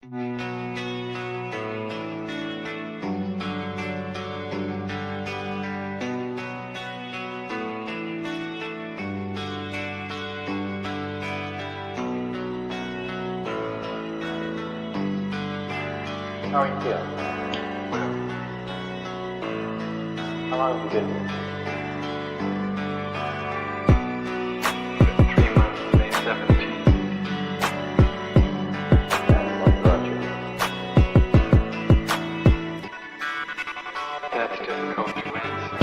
How are you feeling? How long have you been here? 3 months, May 17th. And what brought you? That's difficult to answer.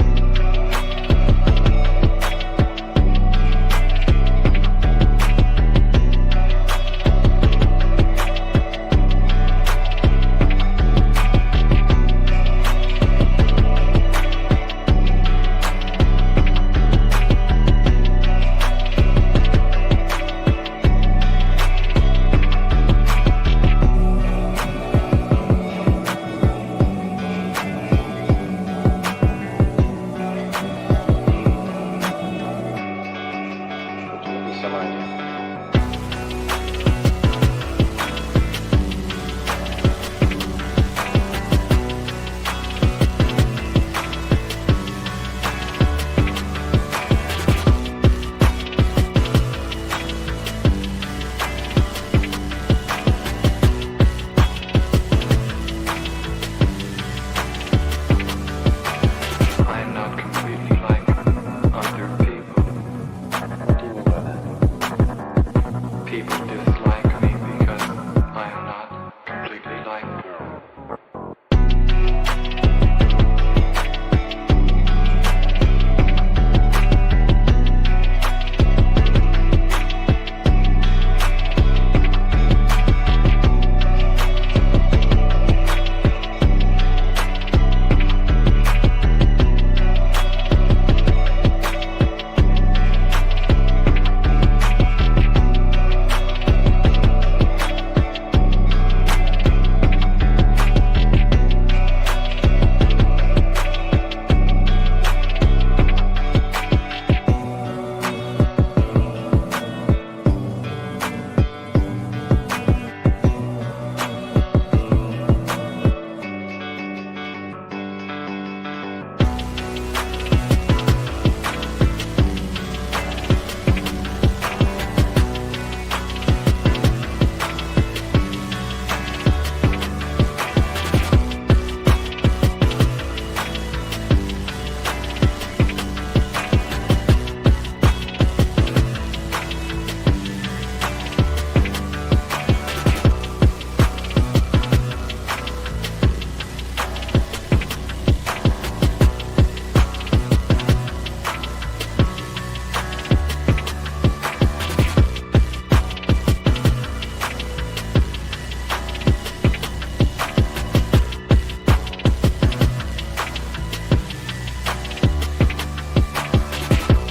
Some idea. I am not completely like other people. What do you mean by that? People dislike me because I am not completely like them.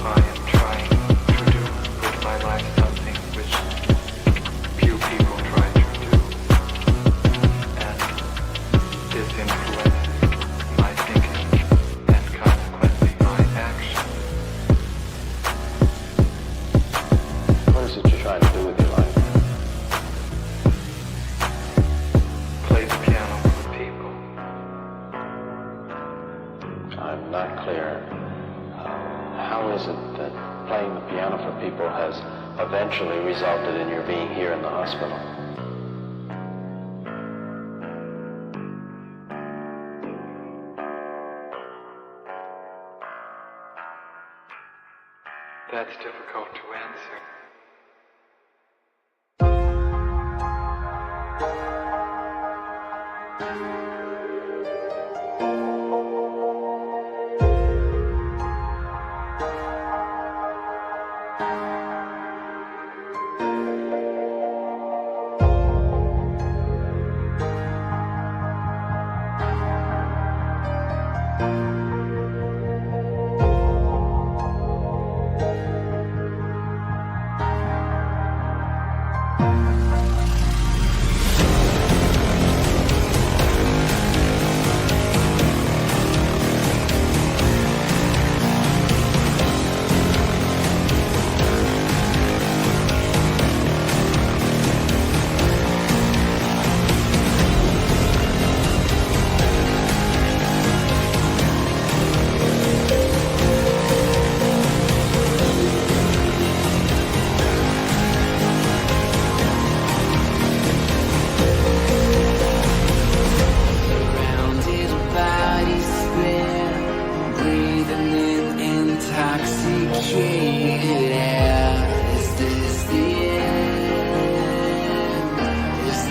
I am trying to do with my life something which few people try to do, and this influences my thinking and consequently my action. What is it you're trying to do with your life? Play the piano for people. I'm not clear. How is it that playing the piano for people has eventually resulted in your being here in the hospital? That's difficult to answer.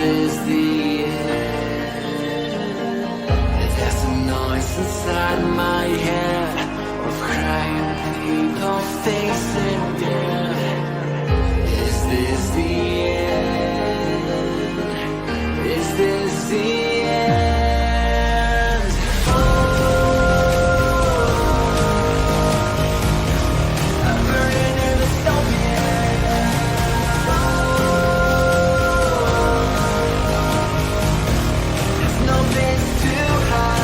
this the end? There's a noise inside my head of crying people facing death. Is this the end? Is this the end? Oh, I'm burning in the dystopia. There's no place to hide.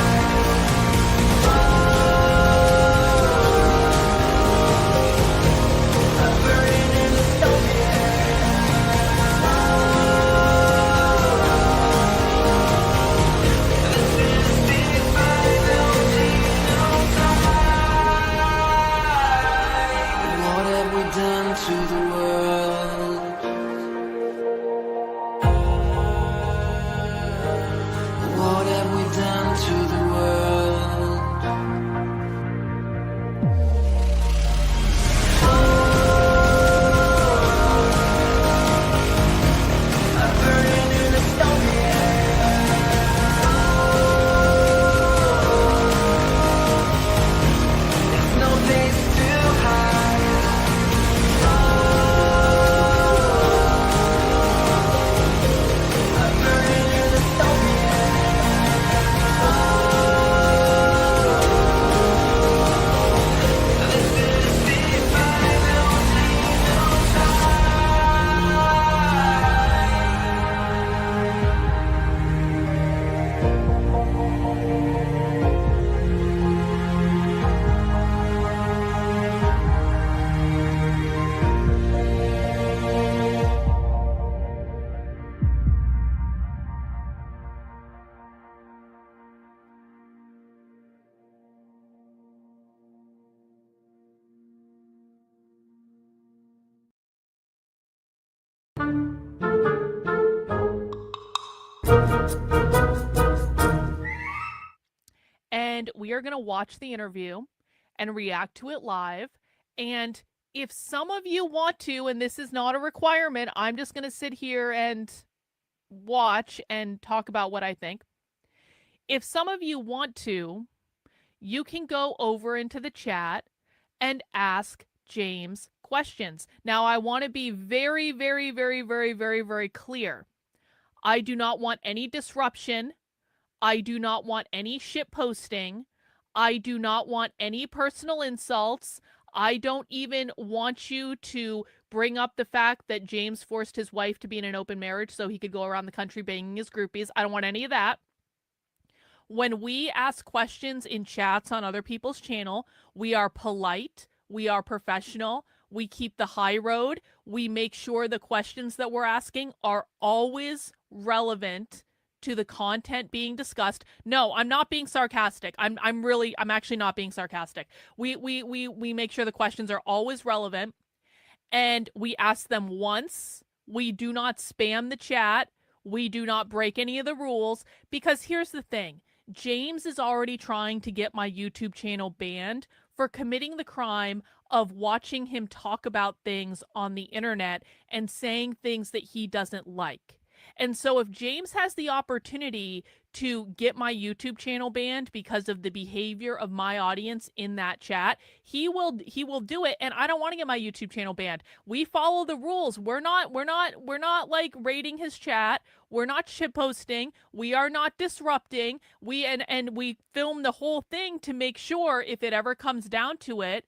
I'm burning in the dystopia. What have we done to the world? What have we done to the world? I'm burning in the dystopia. There's no place to hide. I'm burning in the dystopia. This is the final And we are going to watch the interview and react to it live. And if some of you want to, and this is not a requirement, I'm just going to sit here and watch and talk about what I think. If some of you want to, you can go over into the chat and ask James questions. Now, I want to be very, very, very, very, very, very clear. I do not want any disruption. I do not want any shit posting. I do not want any personal insults. I don't even want you to bring up the fact that James forced his wife to be in an open marriage so he could go around the country banging his groupies. I don't want any of that. When we ask questions in chats on other people's channel, we are polite, we are professional, we keep the high road, we make sure the questions that we're asking are always relevant to the content being discussed. No, I'm not being sarcastic. I'm actually not being sarcastic. We make sure the questions are always relevant, and we ask them once. We do not spam the chat. We do not break any of the rules, because here's the thing. James is already trying to get my YouTube channel banned for committing the crime of watching him talk about things on the internet and saying things that he doesn't like. And so if James has the opportunity to get my YouTube channel banned because of the behavior of my audience in that chat, he will do it. And I don't want to get my YouTube channel banned. We follow the rules. We're not like raiding his chat. We're not shitposting. We are not disrupting. We film the whole thing to make sure if it ever comes down to it,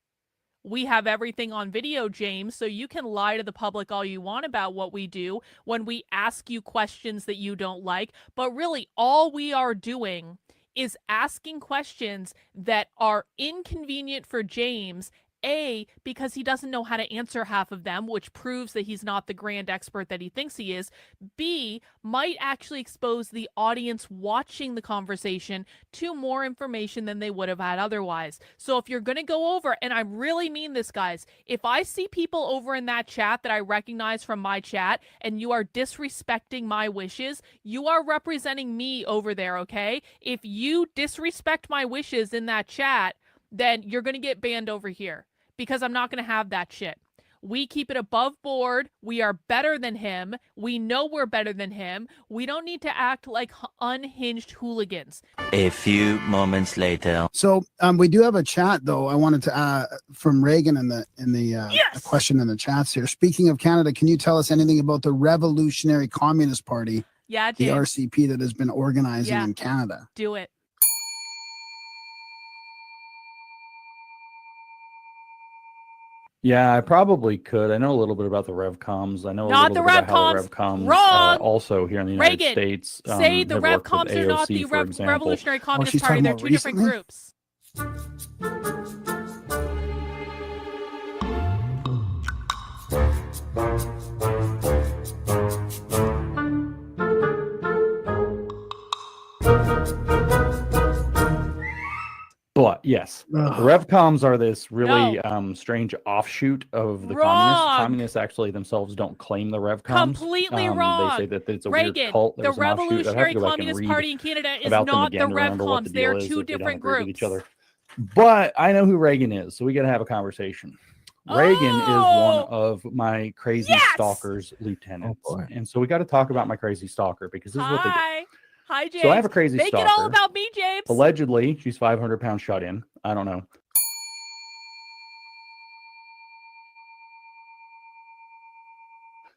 we have everything on video, James, so you can lie to the public all you want about what we do when we ask you questions that you don't like. But really, all we are doing is asking questions that are inconvenient for James, A, because he doesn't know how to answer half of them, which proves that he's not the grand expert that he thinks he is. B, might actually expose the audience watching the conversation to more information than they would have had otherwise. So if you're going to go over, and I really mean this, guys, if I see people over in that chat that I recognize from my chat and you are disrespecting my wishes, you are representing me over there, okay? If you disrespect my wishes in that chat, then you're going to get banned over here, because I'm not going to have that shit. We keep it above board. We are better than him. We know we're better than him. We don't need to act like unhinged hooligans. A few moments later. So we do have a chat though. I wanted to from Reagan in the Yes! question in the chats here. Speaking of Canada, can you tell us anything about the Revolutionary Communist Party, Yeah, the James, RCP, that has been organizing Yeah. in Canada? do it. Yeah, I probably could. I know a little bit about the RevComs. I know Not a the little bit about how the RevComs. RevComs Wrong. also here in the United Reagan, States say the have worked with RevComs are not AOC, the for example. Revolutionary Communist she's Party. talking They're about two different recently? groups. But yes, the Ugh. RevComs are this really strange offshoot of the communists. Wrong. Communists actually themselves don't claim the RevComs. Completely wrong. They say that it's a Reagan, weird cult. the There's an offshoot. I'd have to Revolutionary go back and Communist read Party in Canada is about them not the again to remember what the RevComs. deal They're is two if they don't different agree with groups. each other. But I know who Reagan is, so we got to have a conversation. Reagan is one of my crazy Yes! stalkers, lieutenants. Oh, boy. And so we got to talk about my crazy stalker because this is what they do. Hi. Hi, James. So I have a crazy Make stalker. it all about me, James. Allegedly, she's 500 pounds shut in. I don't know.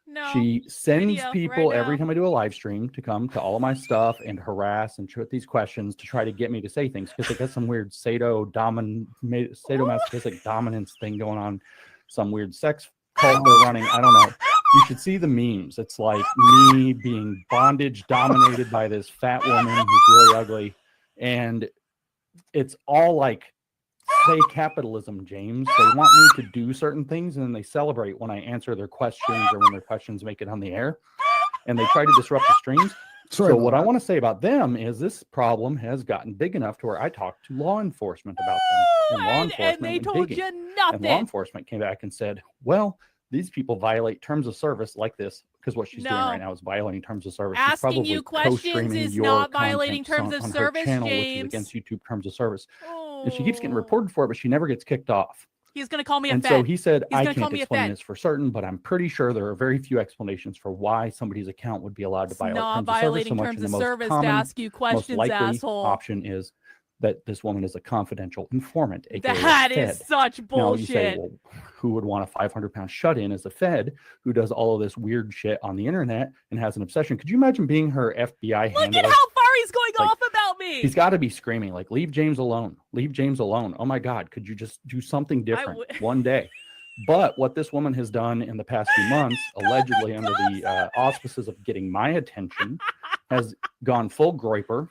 No. She sends video people right every now. time I do a live stream to come to all of my stuff and harass and put these questions to try to get me to say things because they got some weird sadomasochistic dominance thing going on, some weird sex cult they're running. I don't know. You should see the memes. It's like me being bondage dominated by this fat woman who's really ugly, and it's all like say capitalism, James. They want me to do certain things and then they celebrate when I answer their questions or when their questions make it on the air, and they try to disrupt the streams. Sorry So about what I that. want to say about them is this problem has gotten big enough to where I talked to law enforcement about them, and law enforcement and they went told digging. you And law nothing. enforcement came back and said, well, these people violate terms of service like this, because what she's doing No. right now is violating terms of service. She's Asking probably you questions co-streaming is your not violating content terms of on her service, channel, which is James. against YouTube terms of service. And she keeps getting Oh. reported for it, but she never gets kicked off. He's going to call me a And fed. so he said, He's I gonna call can't me a explain fed. this for certain, but I'm pretty sure there are very few explanations for why somebody's account would be allowed to It's violate not terms of service so violating much. terms And the of most service to common, ask you most questions, likely asshole. option is that this woman is a confidential informant, aka That a fed. is such Now you say, bullshit. well, who would want a 500-pound shut-in as a fed who does all of this weird shit on the internet and has an obsession? Could you imagine being her FBI Look handler? at how far he's going Like, off about me. He's got to be screaming like, leave James alone. Leave James alone. Oh my God, could you just do something different would- one day? But what this woman has done in the past few months, allegedly under the auspices of getting my attention, has gone full groiper,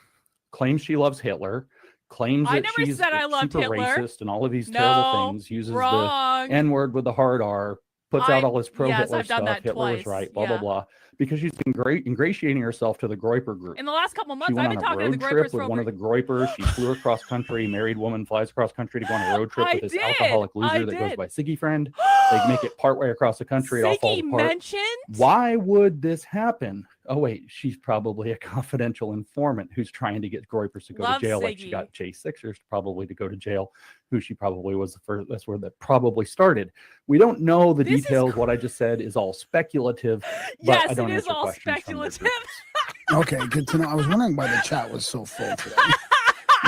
claims she loves Hitler, claims I that never she's said I loved super Hitler. racist and all of these terrible No, things, uses wrong. the N-word with the hard R, puts out all this pro-Hitler I've done stuff, that Hitler was twice, right, blah, blah, yeah. blah, because she's ingratiating herself to the Groiper group. In the last couple She months, I've went been on a talking to the road trip Groipers with for one of the Groipers. She flew across country. Married woman flies across country to go on a road trip I with this did. alcoholic I loser that goes did. by Siggy Friend. They make it partway across the country. It all falls Siggy apart. mentioned? Why would this happen? Oh wait, she's probably a confidential informant who's trying to get Groipers to go Love to jail, like she Siggy. got Jay Sixers probably to go to jail, who she probably was the first. That's where that probably started. We don't know the This is details. What I just said is all speculative. But Yes, I don't it is answer all questions from the speculative. groups. Okay, good to know. I was wondering why the chat was so full today.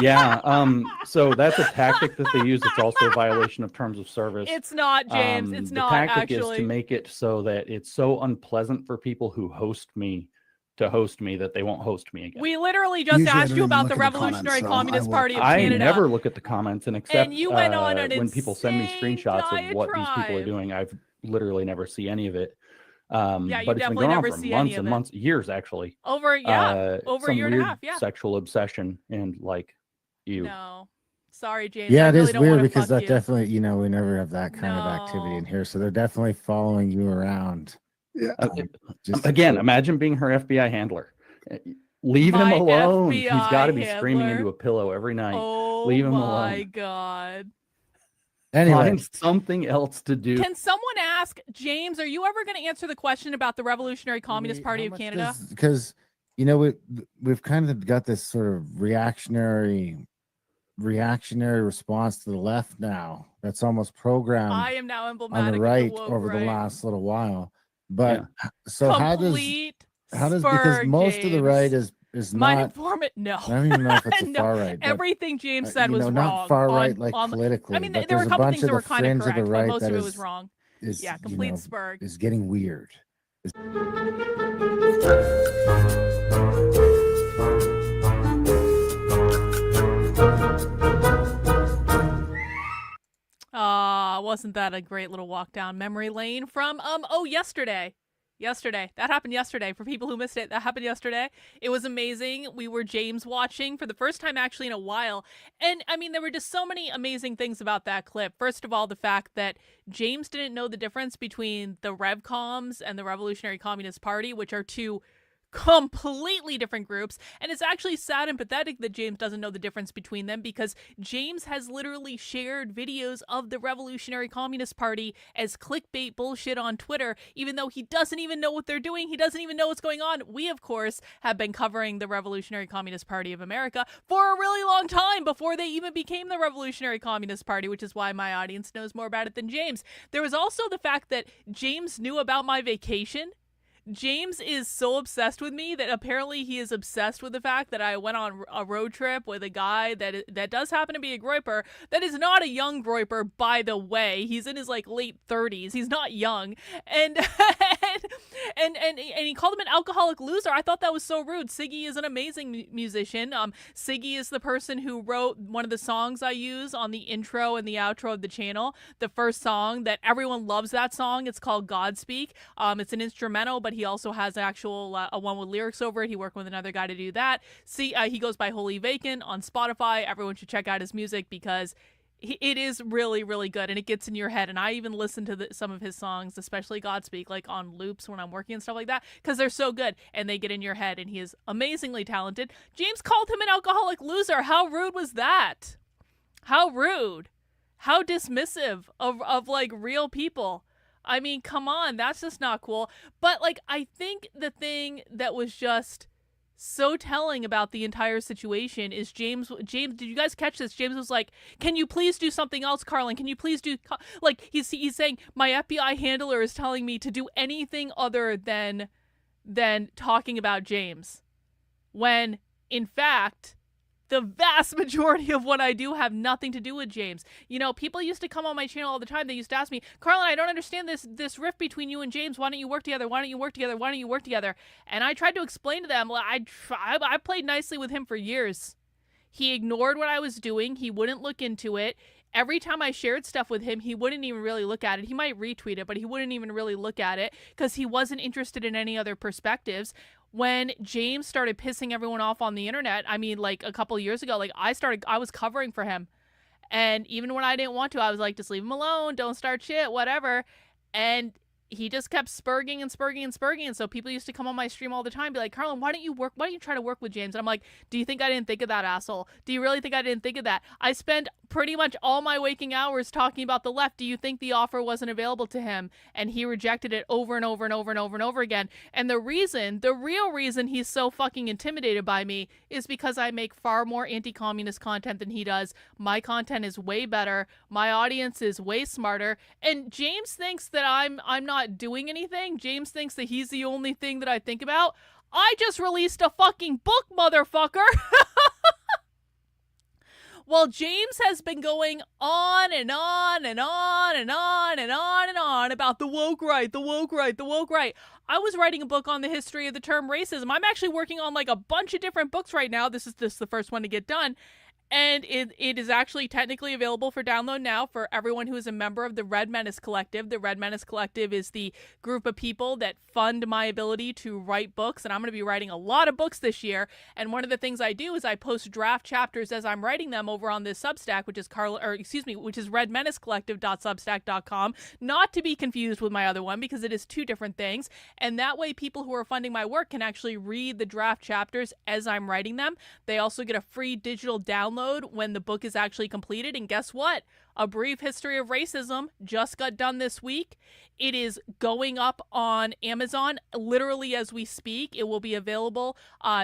Yeah. So that's a tactic that they use. It's also a violation of terms of service. It's not, James. It's The not tactic actually. is to make it so that it's so unpleasant for people who host me to host me that they won't host me again. We literally just Usually I asked don't you even about look the at the Revolutionary comments, so Communist I will- Party of I Canada. never look at the comments, and except you went on an when people send me insane screenshots of what these people are diatribe. doing, I've literally never see any of it. Yeah, you but it's been definitely going on never for see any months of and it. months, years actually. Over, yeah, over a some year and a weird half, yeah. sexual obsession and like you. No. Sorry, James. Yeah, I it really is don't weird wanna because fuck that you. definitely, we never have that kind of activity in No. here. So they're definitely following you around. Yeah. Just Again, imagine being her FBI handler. Leave My him alone. He's FBI got to be screaming handler. into a pillow every night. Oh Leave him my alone. God. anyway, Find something else to do. Can someone ask, James, are you ever going to answer the question about the Revolutionary Communist Party of Canada? Because we've kind of got this sort of reactionary reactionary response to the left now. That's almost programmed I am now emblematic on the of right woke over the right. last little while. But so Complete how does spur, because most of the James. right is My not. informant, no. I don't even know if it's a No, far right. But, everything James said you was know, wrong. not far right like on, politically. I mean, but there were a there's couple bunch things of that the were kind of fringe of correct, the but right most that of it is- was wrong. is Yeah, you complete know, spur. is getting weird. Wasn't that a great little walk down memory lane from yesterday. That happened yesterday. For people who missed it, that happened yesterday. It was amazing. We were James watching for the first time actually in a while. And I mean, there were just so many amazing things about that clip. First of all, the fact that James didn't know the difference between the Revcoms and the Revolutionary Communist Party, which are two completely different groups. And it's actually sad and pathetic that James doesn't know the difference between them, because James has literally shared videos of the Revolutionary Communist Party as clickbait bullshit on Twitter, even though he doesn't even know what they're doing. He doesn't even know what's going on. We, of course, have been covering the Revolutionary Communist Party of America for a really long time before they even became the Revolutionary Communist Party, which is why my audience knows more about it than James. There was also the fact that James knew about my vacation. James is so obsessed with me that apparently he is obsessed with the fact that I went on a road trip with a guy that does happen to be a groyper, that is not a young groyper, by the way. He's in his like late 30s. He's not young. And and he called him an alcoholic loser. I thought that was so rude. Siggy is an amazing musician. Siggy is the person who wrote one of the songs I use on the intro and the outro of the channel. The first song that everyone loves, that song. It's called Godspeak. It's an instrumental, but he also has actual a one with lyrics over it. He worked with another guy to do that. See, he goes by Holy Vacant on Spotify. Everyone should check out his music because it is really, really good, and it gets in your head. And I even listen to some of his songs, especially Godspeak, like on loops when I'm working and stuff like that, because they're so good and they get in your head. And he is amazingly talented. James called him an alcoholic loser. How rude was that? How rude? How dismissive of like real people. I mean, come on, that's just not cool. But like, I think the thing that was just so telling about the entire situation is James, did you guys catch this? James was like, can you please do something else, Carlin? Can you please do, like, he's saying, my FBI handler is telling me to do anything other than talking about James. When, in fact, the vast majority of what I do have nothing to do with James. You know, people used to come on my channel all the time. They used to ask me, Carlin, I don't understand this rift between you and James. Why don't you work together? Why don't you work together? Why don't you work together? And I tried to explain to them, I played nicely with him for years. He ignored what I was doing. He wouldn't look into it. Every time I shared stuff with him, he wouldn't even really look at it. He might retweet it, but he wouldn't even really look at it because he wasn't interested in any other perspectives. When James started pissing everyone off on the internet, I mean, like a couple of years ago, like I was covering for him. And even when I didn't want to, I was like, just leave him alone. Don't start shit, whatever. And he just kept spurging and spurging and spurging. And so people used to come on my stream all the time and be like, Carlin, why don't you try to work with James? And I'm like, do you think I didn't think of that, asshole? Do you really think I didn't think of that? I spend pretty much all my waking hours talking about the left. Do you think the offer wasn't available to him? And he rejected it over and over and over and over and over again. And the real reason he's so fucking intimidated by me is because I make far more anti-communist content than he does. My content is way better. My audience is way smarter. And James thinks that I'm not doing anything. James thinks that he's the only thing that I think about. I just released a fucking book, motherfucker. Well, James has been going on and on and on and on and on and on about the woke right, the woke right, the woke right. I was writing a book on the history of the term racism. I'm actually working on like a bunch of different books right now. This is the first one to get done. And it is actually technically available for download now for everyone who is a member of the Red Menace Collective. The Red Menace Collective is the group of people that fund my ability to write books, and I'm going to be writing a lot of books this year. And one of the things I do is I post draft chapters as I'm writing them over on this Substack, which is redmenacecollective.substack.com, not to be confused with my other one because it is two different things. And that way people who are funding my work can actually read the draft chapters as I'm writing them. They also get a free digital download when the book is actually completed. And guess what? A Brief History of Racism just got done this week. It is going up on Amazon literally as we speak. It will be available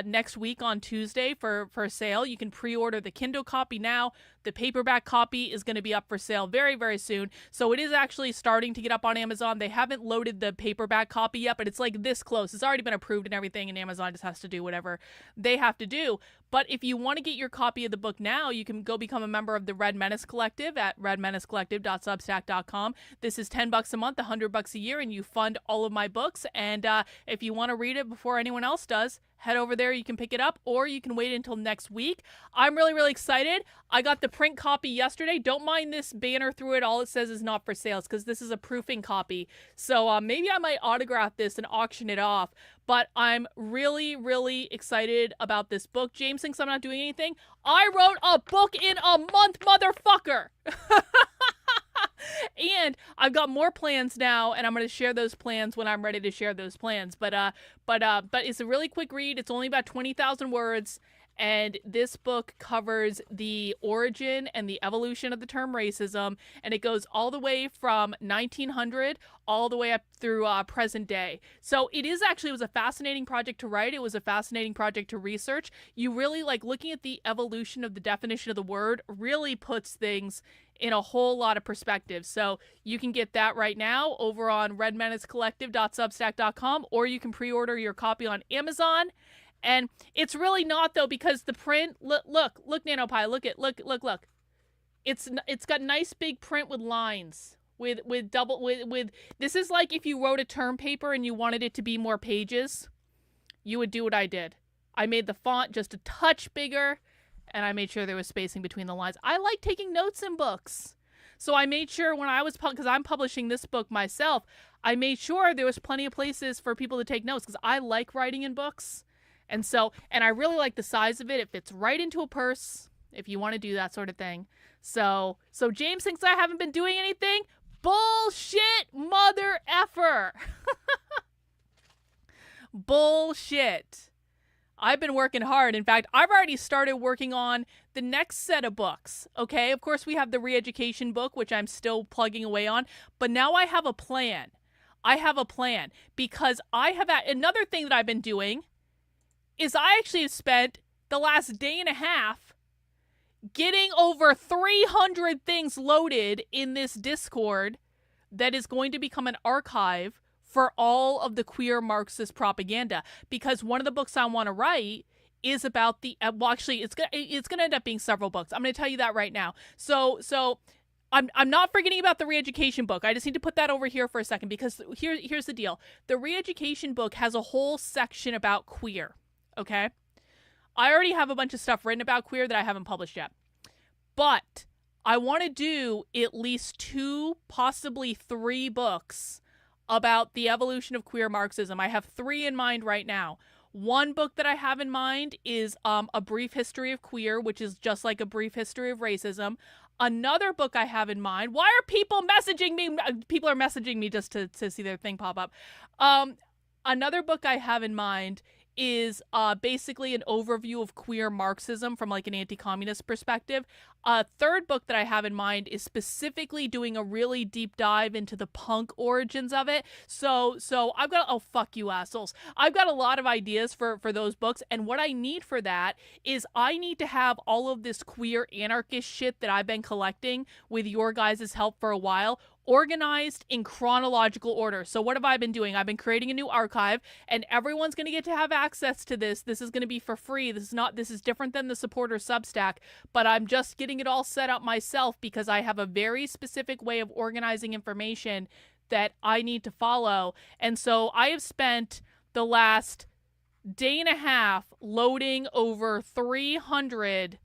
next week on Tuesday for sale. You can pre-order the Kindle copy now. The paperback copy is going to be up for sale very, very soon. So it is actually starting to get up on Amazon. They haven't loaded the paperback copy yet, but it's like this close. It's already been approved and everything, and Amazon just has to do whatever they have to do. But if you want to get your copy of the book now, you can go become a member of the Red Menace Collective at redmenacecollective.substack.com. This is $10 a month, $100 a year, and you fund all of my books. And if you want to read it before anyone else does, head over there. You can pick it up, or you can wait until next week. I'm really, really excited. I got the print copy yesterday. Don't mind this banner through it. All it says is not for sale because this is a proofing copy. So maybe I might autograph this and auction it off. But I'm really, really excited about this book. James thinks I'm not doing anything. I wrote a book in a month, motherfucker. And I've got more plans now, and I'm going to share those plans when I'm ready to share those plans. But it's a really quick read. It's only about 20,000 words, and this book covers the origin and the evolution of the term racism, and it goes all the way from 1900 all the way up through present day. So it was a fascinating project to write. It was a fascinating project to research. You really like looking at the evolution of the definition of the word really puts things in a whole lot of perspective. So you can get that right now over on redmenacecollective.substack.com, or you can pre-order your copy on Amazon. And it's really not though, because the print, look, NanoPie, look. It's got nice big print with lines, with this is like if you wrote a term paper and you wanted it to be more pages, you would do what I did. I made the font just a touch bigger, and I made sure there was spacing between the lines. I like taking notes in books. So I made sure when I was, because I'm publishing this book myself, I made sure there was plenty of places for people to take notes because I like writing in books. And I really like the size of it. It fits right into a purse if you want to do that sort of thing. So James thinks I haven't been doing anything. Bullshit, mother effer. Bullshit. I've been working hard. In fact, I've already started working on the next set of books. Okay, of course we have the re-education book, which I'm still plugging away on, but now I have a plan. Because I have another thing that I've been doing is I actually have spent the last day and a half getting over 300 things loaded in this Discord that is going to become an archive for all of the queer Marxist propaganda. Because one of the books I want to write is about actually it's gonna end up being several books. I'm gonna tell you that right now. So I'm not forgetting about the re-education book. I just need to put that over here for a second, because here's the deal. The re-education book has a whole section about queer. Okay, I already have a bunch of stuff written about queer that I haven't published yet, but I want to do at least 2, possibly 3 books about the evolution of queer Marxism. I have 3 in mind right now. One book that I have in mind is A Brief History of Queer, which is just like A Brief History of Racism. Another book I have in mind. Why are people messaging me? People are messaging me just to see their thing pop up. Another book I have in mind is basically an overview of queer Marxism from like an anti-communist perspective. A third book that I have in mind is specifically doing a really deep dive into the punk origins of it. So I've got, oh fuck you assholes, I've got a lot of ideas for those books, and what I need for that is I need to have all of this queer anarchist shit that I've been collecting with your guys' help for a while organized in chronological order. So what have I been doing? I've been creating a new archive, and everyone's going to get to have access to this. This is going to be for free. This is different than the supporter Substack, but I'm just getting it all set up myself because I have a very specific way of organizing information that I need to follow. And so I have spent the last day and a half loading over 300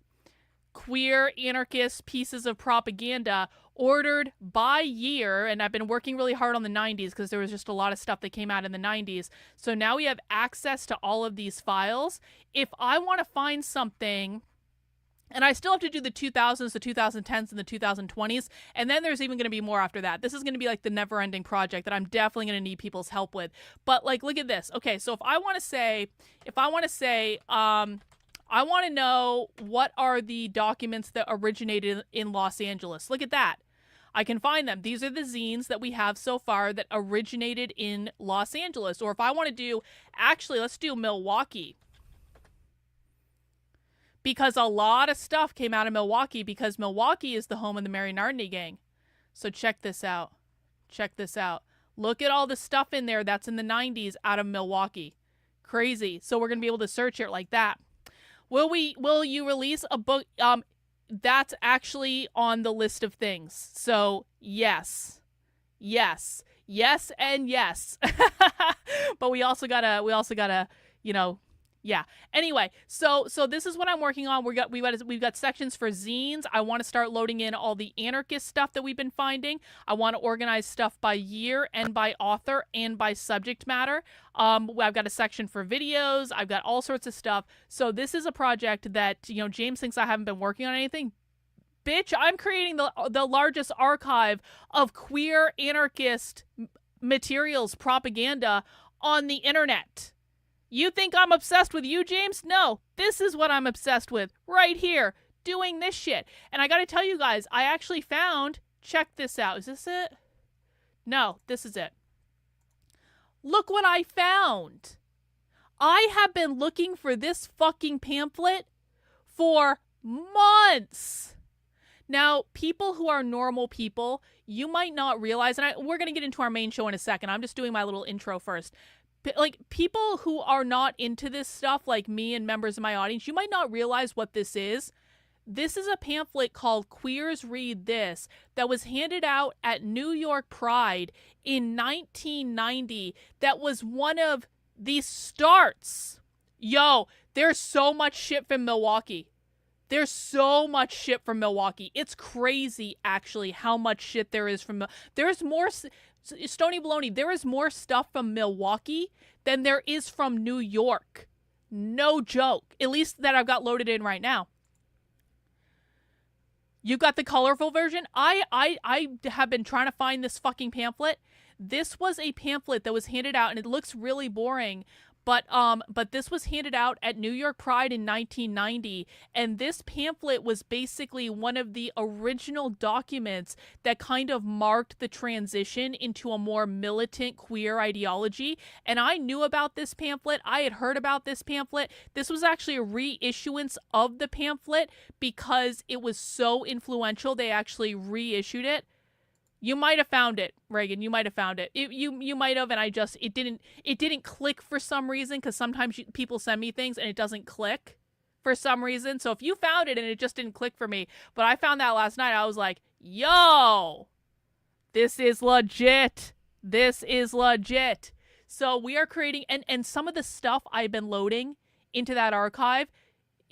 queer anarchist pieces of propaganda ordered by year, and I've been working really hard on the 90s because there was just a lot of stuff that came out in the 90s. So now we have access to all of these files. If I want to find something, and I still have to do the 2000s, the 2010s, and the 2020s, and then there's even going to be more after that. This is going to be like the never-ending project that I'm definitely going to need people's help with. But like, look at this. Okay, so if I want to say, I want to know what are the documents that originated in Los Angeles. Look at that. I can find them. These are the zines that we have so far that originated in Los Angeles. Or if I want to do, actually, let's do Milwaukee. Because a lot of stuff came out of Milwaukee because Milwaukee is the home of the Mary Nardini gang. So check this out. Check this out. Look at all the stuff in there that's in the 90s out of Milwaukee. Crazy. So we're going to be able to search it like that. Will you release a book? That's actually on the list of things. So yes, and yes. But we also gotta, yeah. Anyway, so this is what I'm working on. We've got sections for zines. I want to start loading in all the anarchist stuff that we've been finding. I want to organize stuff by year and by author and by subject matter. I've got a section for videos. I've got all sorts of stuff. So this is a project that, James thinks I haven't been working on anything. Bitch, I'm creating the largest archive of queer anarchist materials, propaganda on the internet. You think I'm obsessed with you, James? No, this is what I'm obsessed with right here, doing this shit. And I got to tell you guys, I actually found, check this out. Is this it? No, this is it. Look what I found. I have been looking for this fucking pamphlet for months. Now, people who are normal people, you might not realize, and we're going to get into our main show in a second. I'm just doing my little intro first. Like, people who are not into this stuff, like me and members of my audience, you might not realize what this is. This is a pamphlet called Queers Read This that was handed out at New York Pride in 1990 that was one of the starts. Yo, there's so much shit from Milwaukee. There's so much shit from Milwaukee. It's crazy, actually, how much shit there is from... There's more... Stony Baloney, there is more stuff from Milwaukee than there is from New York. No joke. At least that I've got loaded in right now. You got the colorful version? I have been trying to find this fucking pamphlet. This was a pamphlet that was handed out, and it looks really boring, but this was handed out at New York Pride in 1990, and this pamphlet was basically one of the original documents that kind of marked the transition into a more militant queer ideology. And I knew about this pamphlet. I had heard about this pamphlet. This was actually a reissuance of the pamphlet because it was so influential. They actually reissued it. You might have found it, Reagan. You might have found it. You might have, and it didn't click for some reason, because sometimes people send me things and it doesn't click for some reason. So if you found it and it just didn't click for me, but I found that last night, I was like, yo, this is legit. This is legit. So we are creating, and some of the stuff I've been loading into that archive,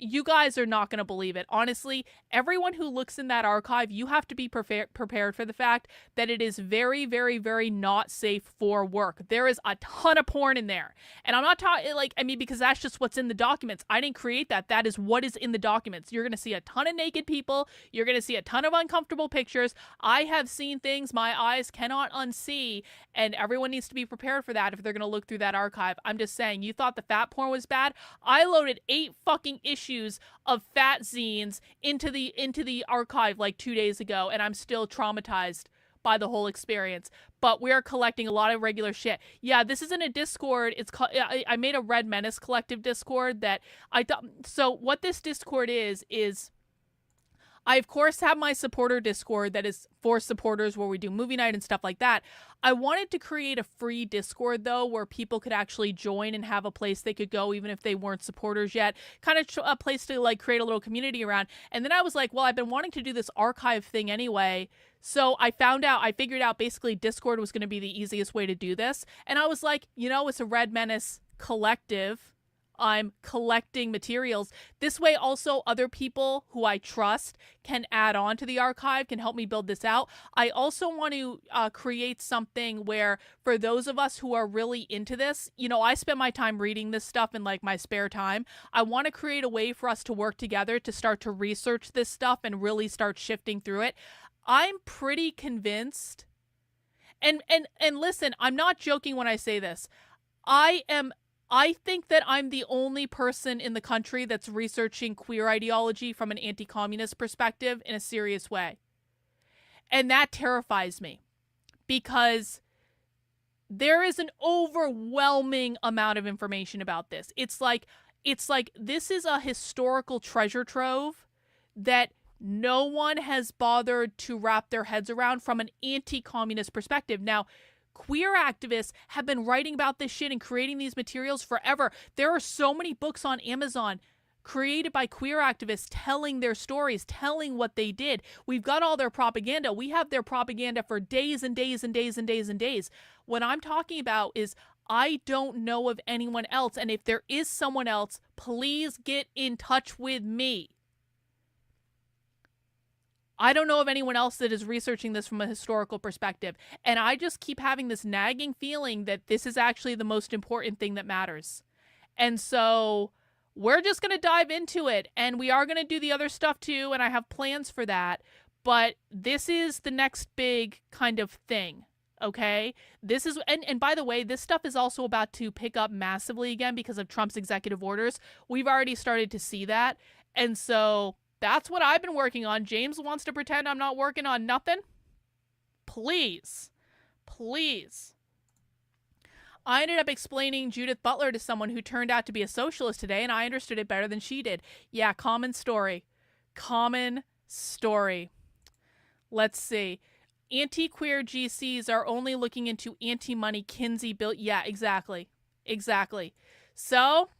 you guys are not going to believe it. Honestly, everyone who looks in that archive, you have to be prepared for the fact that it is very, very, very not safe for work. There is a ton of porn in there. And I'm not talking, because that's just what's in the documents. I didn't create that. That is what is in the documents. You're going to see a ton of naked people. You're going to see a ton of uncomfortable pictures. I have seen things my eyes cannot unsee, and everyone needs to be prepared for that if they're going to look through that archive. I'm just saying, you thought the fat porn was bad? I loaded 8 fucking issues of fat zines into the archive like 2 days ago, and I'm still traumatized by the whole experience. But we are collecting a lot of regular shit. Yeah, this isn't a Discord. It's called, I made a Red Menace Collective Discord that I thought. So what this Discord is I, of course, have my supporter Discord that is for supporters where we do movie night and stuff like that. I wanted to create a free Discord, though, where people could actually join and have a place they could go even if they weren't supporters yet. Kind of a place to, create a little community around. And then I was like, well, I've been wanting to do this archive thing anyway. So I figured out basically Discord was going to be the easiest way to do this. And I was like, it's a Red Menace collective. I'm collecting materials. This way also other people who I trust can add on to the archive, can help me build this out. I also want to create something where for those of us who are really into this, I spend my time reading this stuff in my spare time. I want to create a way for us to work together to start to research this stuff and really start shifting through it. I'm pretty convinced. And listen, I'm not joking when I say this. I am I think that I'm the only person in the country that's researching queer ideology from an anti-communist perspective in a serious way. And that terrifies me because there is an overwhelming amount of information about this. It's like this is a historical treasure trove that no one has bothered to wrap their heads around from an anti-communist perspective. Now, queer activists have been writing about this shit and creating these materials forever. There are so many books on Amazon created by queer activists telling their stories, telling what they did. We've got all their propaganda. We have their propaganda for days and days and days and days and days. What I'm talking about is I don't know of anyone else. And if there is someone else, please get in touch with me. I don't know of anyone else that is researching this from a historical perspective. And I just keep having this nagging feeling that this is actually the most important thing that matters. And so we're just going to dive into it. And we are going to do the other stuff too. And I have plans for that. But this is the next big kind of thing. Okay? This is, and by the way, this stuff is also about to pick up massively again because of Trump's executive orders. We've already started to see that. And so that's what I've been working on. James wants to pretend I'm not working on nothing. Please. Please. I ended up explaining Judith Butler to someone who turned out to be a socialist today, and I understood it better than she did. Yeah, common story. Common story. Let's see. Anti-queer GCs are only looking into anti-money Kinsey built. Yeah, exactly. Exactly. So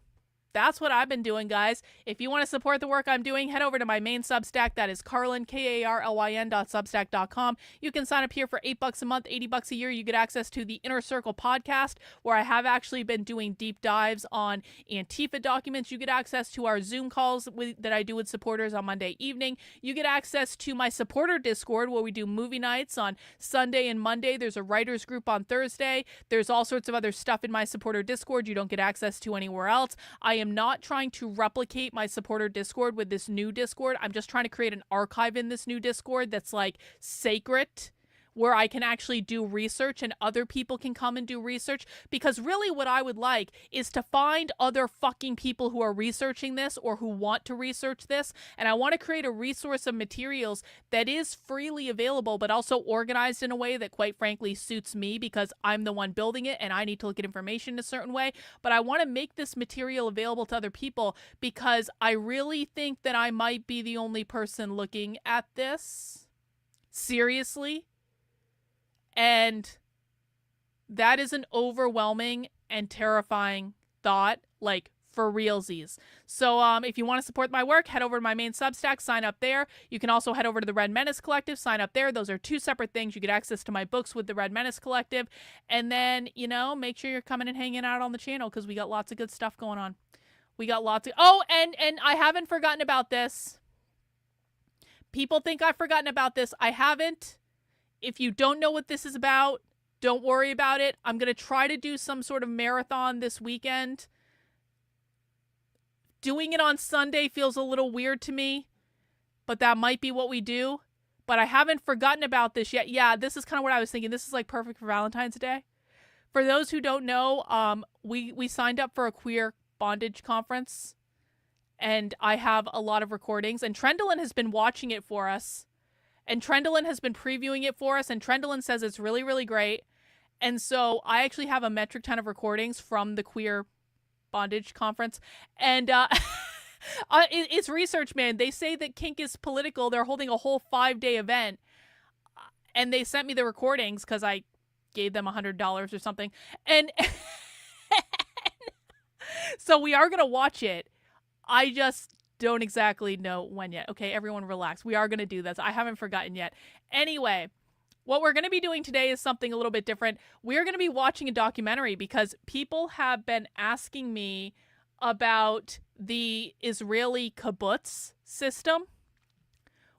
that's what I've been doing, guys. If you want to support the work I'm doing, head over to my main Substack. That is Carlin, KARLYN.substack.com. You can sign up here for $8 a month, $80 a year. You get access to the Inner Circle podcast, where I have actually been doing deep dives on Antifa documents. You get access to our Zoom calls that I do with supporters on Monday evening. You get access to my supporter Discord, where we do movie nights on Sunday and Monday. There's a writers group on Thursday. There's all sorts of other stuff in my supporter Discord you don't get access to anywhere else. I am not trying to replicate my supporter Discord with this new Discord. I'm just trying to create an archive in this new Discord that's like sacred, where I can actually do research and other people can come and do research. Because really what I would like is to find other fucking people who are researching this or who want to research this. And I want to create a resource of materials that is freely available, but also organized in a way that quite frankly suits me, because I'm the one building it and I need to look at information in a certain way. But I want to make this material available to other people because I really think that I might be the only person looking at this seriously. And that is an overwhelming and terrifying thought, like for realsies. So if you want to support my work, head over to my main Substack, sign up there. You can also head over to the Red Menace Collective, sign up there. Those are two separate things. You get access to my books with the Red Menace Collective. And then, you know, make sure you're coming and hanging out on the channel because we got lots of good stuff going on. We got lots of... Oh, and I haven't forgotten about this. People think I've forgotten about this. I haven't. If you don't know what this is about, don't worry about it. I'm going to try to do some sort of marathon this weekend. Doing it on Sunday feels a little weird to me, but that might be what we do. But I haven't forgotten about this yet. Yeah, this is kind of what I was thinking. This is like perfect for Valentine's Day. For those who don't know, we signed up for a queer bondage conference, and I have a lot of recordings, and Trendlin has been watching it for us. And Trendlin has been previewing it for us, and Trendlin says it's really, really great. And so I actually have a metric ton of recordings from the queer bondage conference. And it's research, man. They say that kink is political. They're holding a whole 5-day event. And they sent me the recordings because I gave them $100 or something. And so we are going to watch it. I just don't exactly know when yet. Okay, everyone relax. We are going to do this. I haven't forgotten yet. Anyway, what we're going to be doing today is something a little bit different. We're going to be watching a documentary because people have been asking me about the Israeli kibbutz system,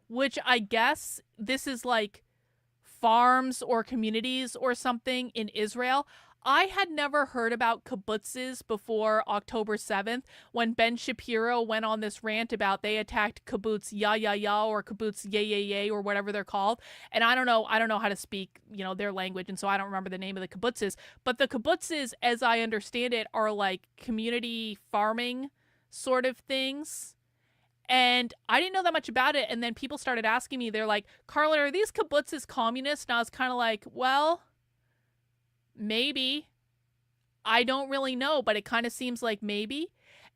which I guess this is like farms or communities or something in Israel. I had never heard about kibbutzes before October 7th when Ben Shapiro went on this rant about they attacked kibbutz ya ya ya or kibbutz yay yay yay or whatever they're called. And I don't know how to speak, their language, and so I don't remember the name of the kibbutzes. But the kibbutzes, as I understand it, are like community farming sort of things. And I didn't know that much about it. And then people started asking me, they're like, Carla, are these kibbutzes communist? And I was kind of like, well, maybe. I don't really know, but it kind of seems like maybe.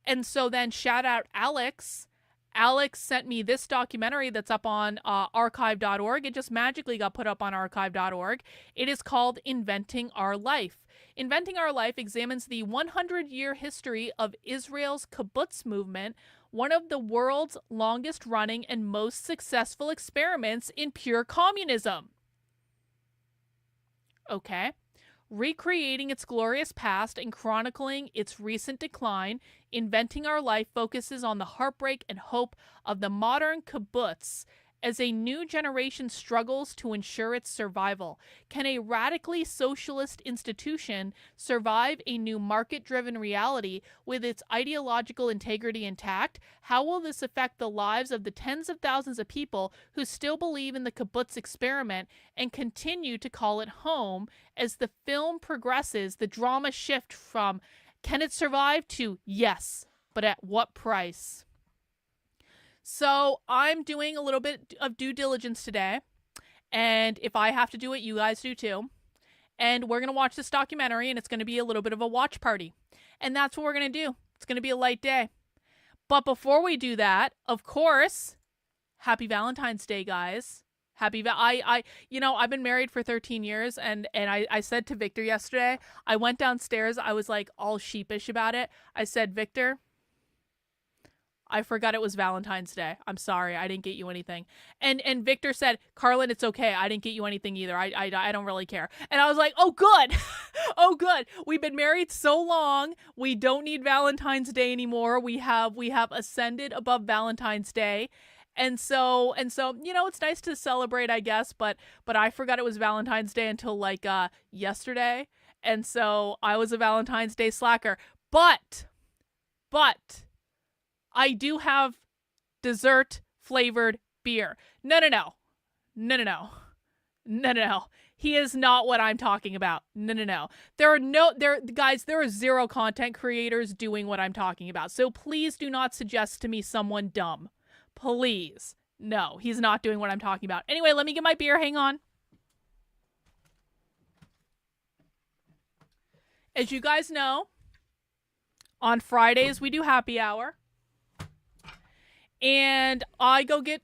And so then shout out Alex. Alex sent me this documentary that's up on archive.org. It just magically got put up on archive.org. It is called Inventing Our Life. Inventing Our Life examines the 100-year history of Israel's kibbutz movement, one of the world's longest running and most successful experiments in pure communism. Okay. Recreating its glorious past and chronicling its recent decline, Inventing Our Life focuses on the heartbreak and hope of the modern kibbutz as a new generation struggles to ensure its survival. Can a radically socialist institution survive a new market-driven reality with its ideological integrity intact? How will this affect the lives of the tens of thousands of people who still believe in the kibbutz experiment and continue to call it home? As the film progresses, the drama shift from can it survive to yes, but at what price? So I'm doing a little bit of due diligence today. And if I have to do it, you guys do too. And we're going to watch this documentary, and it's going to be a little bit of a watch party. And that's what we're going to do. It's going to be a light day. But before we do that, of course, happy Valentine's Day, guys. I've been married for 13 years, and I said to Victor yesterday, I went downstairs, I was like all sheepish about it. I said, Victor, I forgot it was Valentine's Day. I'm sorry, I didn't get you anything. And Victor said, Carlin, it's okay. I didn't get you anything either. I don't really care. And I was like, oh, good. Oh, good. We've been married so long. We don't need Valentine's Day anymore. We have ascended above Valentine's Day. And so, it's nice to celebrate, I guess, but I forgot it was Valentine's Day until yesterday. And so I was a Valentine's Day slacker. But I do have dessert flavored beer. No. He is not what I'm talking about. No. There are zero content creators doing what I'm talking about. So please do not suggest to me someone dumb. Please. No, he's not doing what I'm talking about. Anyway, let me get my beer. Hang on. As you guys know, on Fridays we do happy hour. And I go get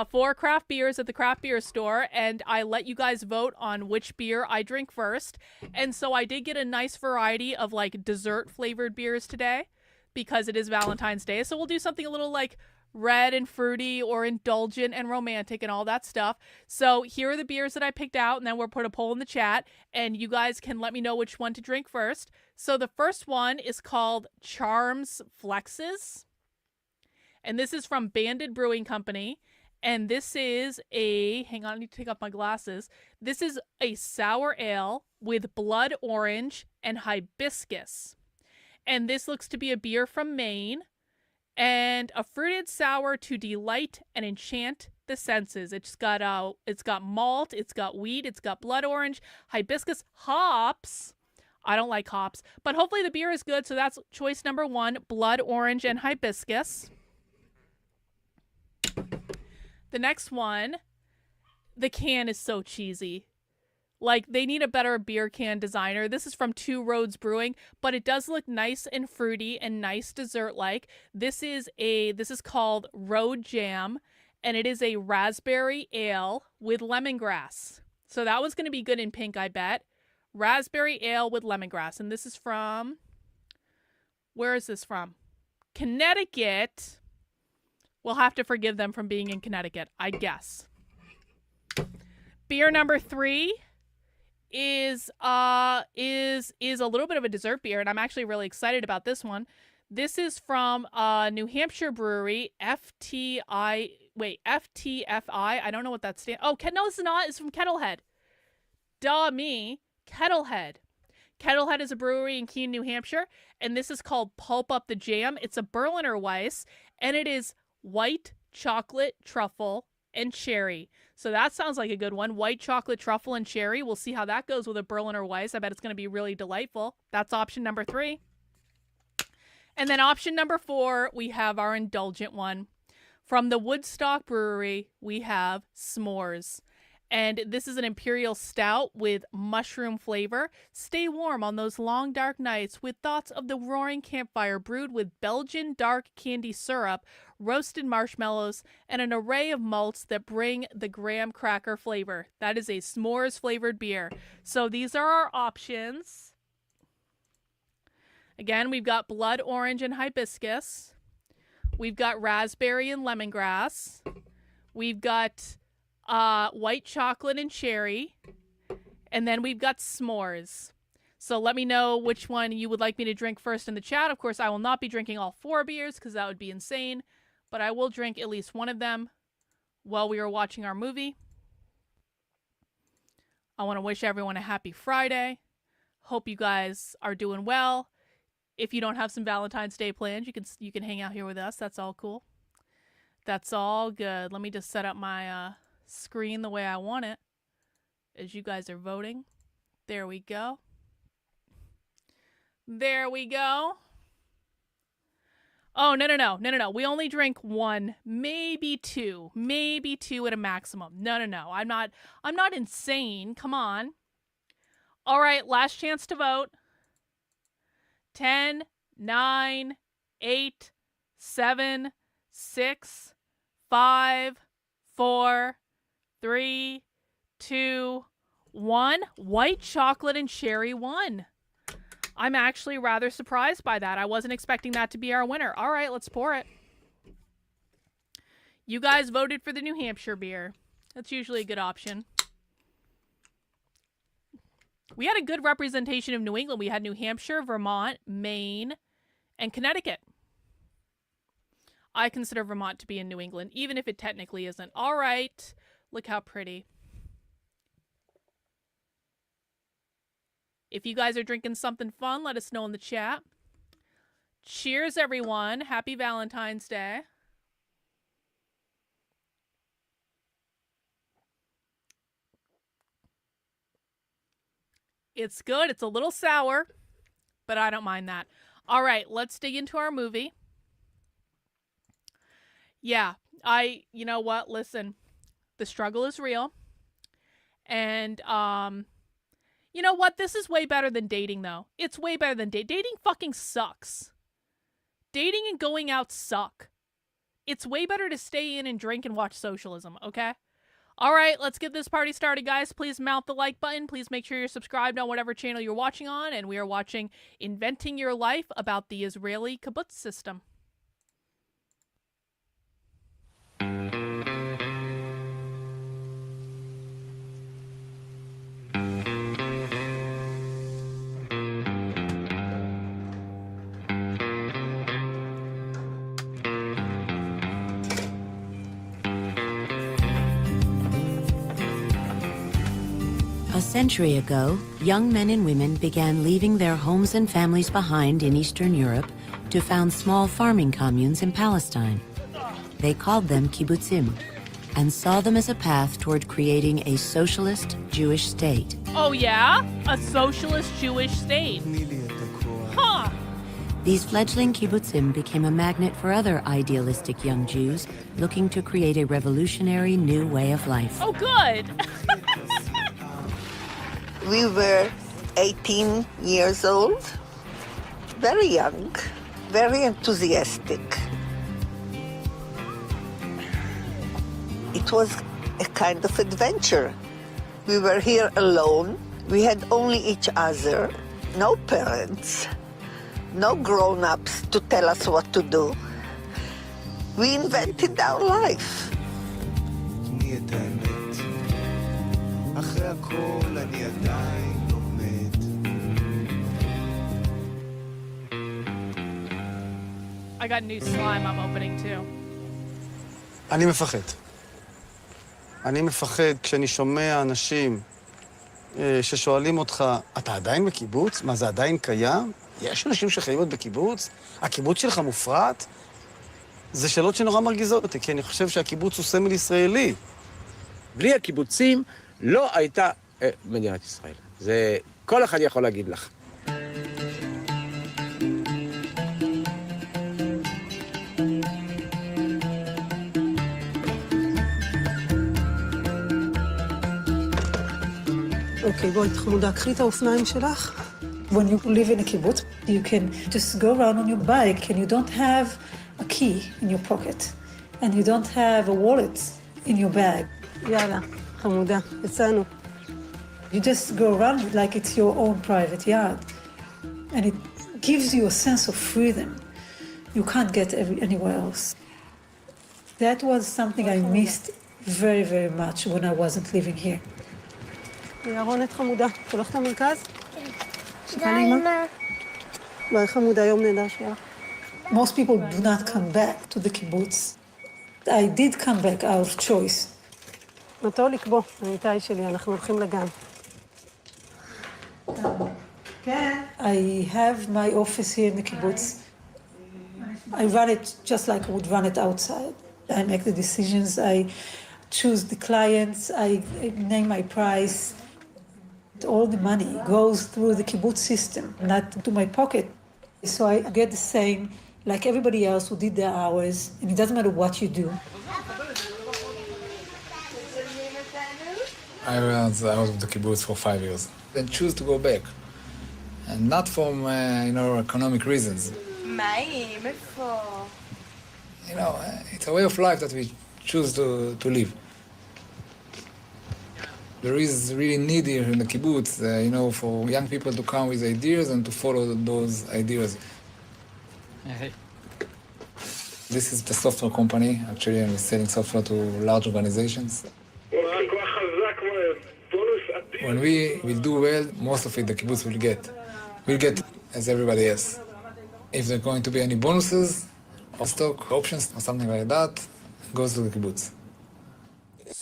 4 craft beers at the craft beer store, and I let you guys vote on which beer I drink first. And so I did get a nice variety of dessert flavored beers today because it is Valentine's Day. So we'll do something a little red and fruity or indulgent and romantic and all that stuff. So here are the beers that I picked out, and then we'll put a poll in the chat, and you guys can let me know which one to drink first. So the first one is called Charms Flexes. And this is from Banded Brewing Company. And this is hang on, I need to take off my glasses. This is a sour ale with blood orange and hibiscus. And this looks to be a beer from Maine. And a fruited sour to delight and enchant the senses. It's got malt, it's got wheat, it's got blood orange, hibiscus, hops. I don't like hops. But hopefully the beer is good. So that's choice number 1, blood orange and hibiscus. The next one, the can is so cheesy. They need a better beer can designer. This is from Two Roads Brewing, but it does look nice and fruity and nice dessert-like. This is called Road Jam, and it is a raspberry ale with lemongrass. So that was going to be good in pink, I bet. Raspberry ale with lemongrass. And this is from, where is this from? Connecticut. We'll have to forgive them from being in Connecticut, I guess. Beer number 3 is a little bit of a dessert beer, and I'm actually really excited about this one. This is from New Hampshire brewery, FTFI. I don't know what that stands. Oh, no, this is not. It's from Kettlehead. Duh me, Kettlehead. Kettlehead is a brewery in Keene, New Hampshire, and this is called Pulp Up the Jam. It's a Berliner Weiss, and it is white chocolate, truffle, and cherry. So that sounds like a good one. White chocolate, truffle, and cherry. We'll see how that goes with a Berliner Weiss. I bet it's going to be really delightful. That's option number 3. And then option number 4, we have our indulgent one. From the Woodstock Brewery, we have S'mores. And this is an imperial stout with mushroom flavor. Stay warm on those long, dark nights with thoughts of the roaring campfire brewed with Belgian dark candy syrup, roasted marshmallows, and an array of malts that bring the graham cracker flavor. That is a s'mores flavored beer. So these are our options. Again, we've got blood orange and hibiscus. We've got raspberry and lemongrass. We've got white chocolate and cherry. And then we've got s'mores. So let me know which one you would like me to drink first in the chat. Of course, I will not be drinking all 4 beers because that would be insane. But I will drink at least one of them while we are watching our movie. I want to wish everyone a happy Friday. Hope you guys are doing well. If you don't have some Valentine's Day plans, you can hang out here with us. That's all cool. That's all good. Let me just set up my screen the way I want it as you guys are voting. There we go. There we go. Oh, no. We only drink 1, maybe 2 at a maximum. No. I'm not insane. Come on. All right, last chance to vote. 10, 9, 8, 7, 6, 5, 4, 3, 2, 1. White chocolate and cherry won. I'm actually rather surprised by that. I wasn't expecting that to be our winner. All right, let's pour it. You guys voted for the New Hampshire beer. That's usually a good option. We had a good representation of New England. We had New Hampshire, Vermont, Maine, and Connecticut. I consider Vermont to be in New England, even if it technically isn't. All right, look how pretty. If you guys are drinking something fun, let us know in the chat. Cheers, everyone. Happy Valentine's Day. It's good. It's a little sour, but I don't mind that. All right, let's dig into our movie. Yeah, you know what? Listen, the struggle is real. And, you know what? This is way better than dating, though. It's way better than dating. Dating fucking sucks. Dating and going out suck. It's way better to stay in and drink and watch socialism, okay? All right, let's get this party started, guys. Please mount the like button. Please make sure you're subscribed on whatever channel you're watching on. And we are watching Inventing Your Life about the Israeli kibbutz system. A century ago, young men and women began leaving their homes and families behind in Eastern Europe to found small farming communes in Palestine. They called them kibbutzim and saw them as a path toward creating a socialist Jewish state. Oh yeah? A socialist Jewish state. Huh. These fledgling kibbutzim became a magnet for other idealistic young Jews looking to create a revolutionary new way of life. Oh, good. We were 18 years old, very young, very enthusiastic. It was a kind of adventure. We were here alone. We had only each other, no parents, no grown-ups to tell us what to do. We invented our life. I got new slime I'm opening too. אני מפחד. אני מפחד כשאני שומע אנשים ששואלים אותך, אתה עדיין בקיבוץ? מה, זה עדיין קיים? יש אנשים שחיים עוד בקיבוץ? הקיבוץ שלך מופרט? זה שאלות שנורא מרגיזות אותי, כי אני חושב שהקיבוץ הוא סמל ישראלי. בלי הקיבוצים לא הייתה מדינת ישראל. זה כל אחד יכול להגיד לך. אוקיי, בואי, חמודה, קחי את האופניים שלך. When you live in a kibbutz, you can just go around on your bike and you don't have a key in your pocket and you don't have a wallet in your bag. יאללה, חמודה, יצאנו. You just go around like it's your own private yard. And it gives you a sense of freedom you can't get anywhere else. That was something I missed very, very much when I wasn't living here. ירונת חמודה, את הולכת למרכז? די, אמא. ביי חמודה, יום נהדר שלך. Most people do not come back to the kibbutz. I did come back out of choice. נטוליק, בוא, הניתאי שלי, אנחנו הולכים לגן. כן. I have my office here in the kibbutz. I run it just like I would run it outside. I make the decisions, I choose the clients, I name my price. All the money goes through the kibbutz system, not to my pocket. So I get the same like everybody else who did their hours, and it doesn't matter what you do. I was out of the kibbutz for 5 years. Then choose to go back. And not from, economic reasons. It's a way of life that we choose to live. There is really need here in the kibbutz, for young people to come with ideas and to follow those ideas. Hey. This is the software company. Actually, I'm selling software to large organizations. When we will do well, most of it the kibbutz will get. We'll get as everybody else. If there are going to be any bonuses or stock options or something like that, it goes to the kibbutz.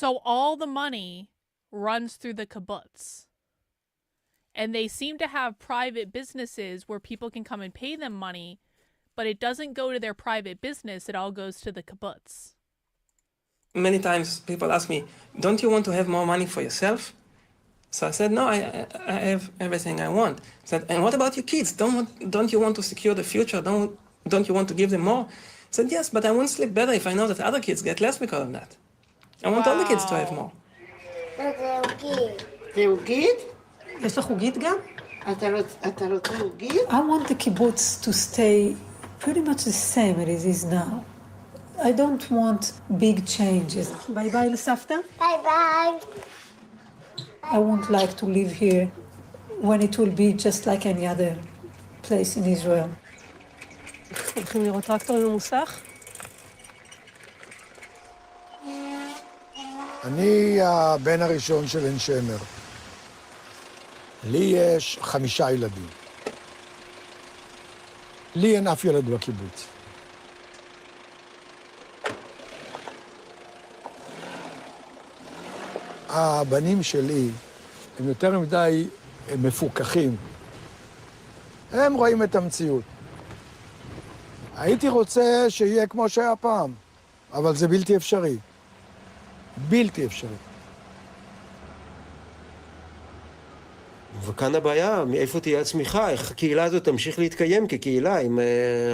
So all the money runs through the kibbutz. And they seem to have private businesses where people can come and pay them money, but it doesn't go to their private business, it all goes to the kibbutz. Many times people ask me, don't you want to have more money for yourself? So I said, no, I have everything I want. I said, and what about your kids? Don't you want to secure the future? Don't you want to give them more? I said, yes, but I won't sleep better if I know that other kids get less because of that. I want all the kids to have more. זה עוגית? יש לך עוגית גם? אתה רוצה עוגית? I want the kibbutz to stay pretty much the same as it is now. I don't want big changes. ביי ביי לסבתא. ביי ביי. I won't like to live here when it will be just like any other place in Israel. הולכים לראות טרקטורים במוסך? אני הבן הראשון של עין שמר. לי יש 5 ילדים. לי אין אף ילד בקיבוץ. הבנים שלי הם יותר מדי מפוקחים. הם רואים את המציאות. הייתי רוצה שיהיה כמו שהיה פעם, אבל זה בלתי אפשרי. בלתי אפשרי. וכאן הבעיה, מאיפה תהיה הצמיחה, איך הקהילה הזאת תמשיך להתקיים כקהילה, אם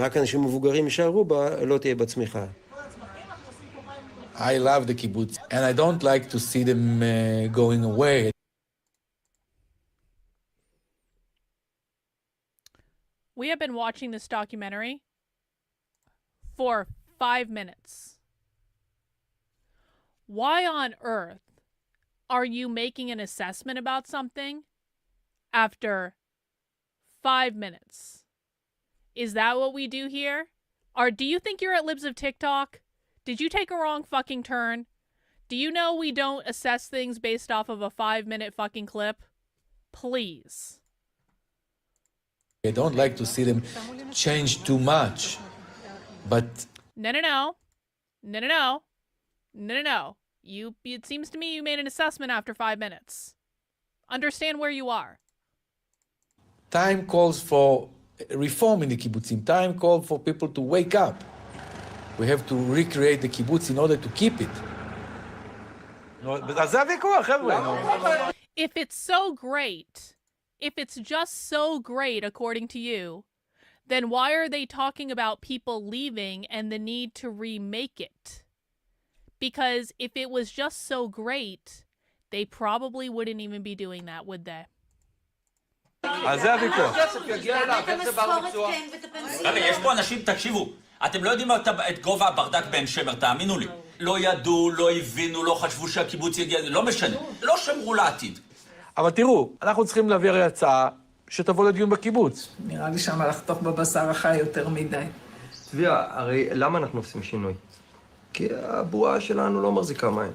רק אנשים מבוגרים יישארו בה, לא תהיה בצמיחה. I love the kibbutz, and I don't like to see them going away. We have been watching this documentary for 5 minutes. Why on earth are you making an assessment about something after 5 minutes? Is that what we do here? Or do you think you're at Libs of TikTok? Did you take a wrong fucking turn? Do you know we don't assess things based off of a 5-minute fucking clip? Please. I don't like to see them change too much, but... No. It seems to me you made an assessment after 5 minutes. Understand where you are. Time calls for reform in the kibbutzim. Time calls for people to wake up. We have to recreate the kibbutz in order to keep it. If it's so great, if it's just so great according to you, then why are they talking about people leaving and the need to remake it? Because if it was just so great, they probably wouldn't even be doing that, would they? אז זה הוויכוח. רגע, יש פה אנשים, תקשיבו, אתם לא יודעים את גובה הברדק בעין שמר, תאמינו לי. לא ידעו, לא הבינו, לא חשבו שהקיבוץ יגיע, לא משנה, לא שמרו לעתיד. אבל תראו, אנחנו צריכים להעביר הצעה שתבוא לדיון בקיבוץ. נראה לי שמה לחתוך בבשר החי יותר מדי. צביה, הרי למה אנחנו עושים שינוי? כי הבועה שלנו לא מחזיקה מים.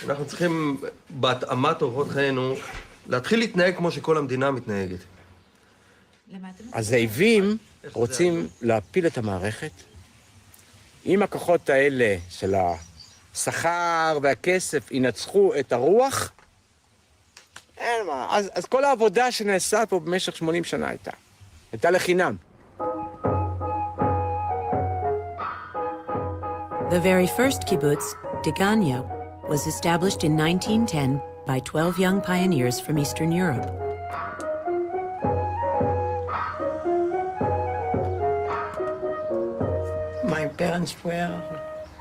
אנחנו צריכים, בהתאמת אורחות חיינו, להתחיל להתנהג כמו שכל המדינה מתנהגת. הזאבים רוצים להפיל את המערכת. אם הכוחות האלה של השכר והכסף ינצחו את הרוח, אין מה. אז כל העבודה שנעשה פה במשך 80 שנה הייתה לחינם. The very first kibbutz, Degania, was established in 1910 by 12 young pioneers from Eastern Europe. My parents were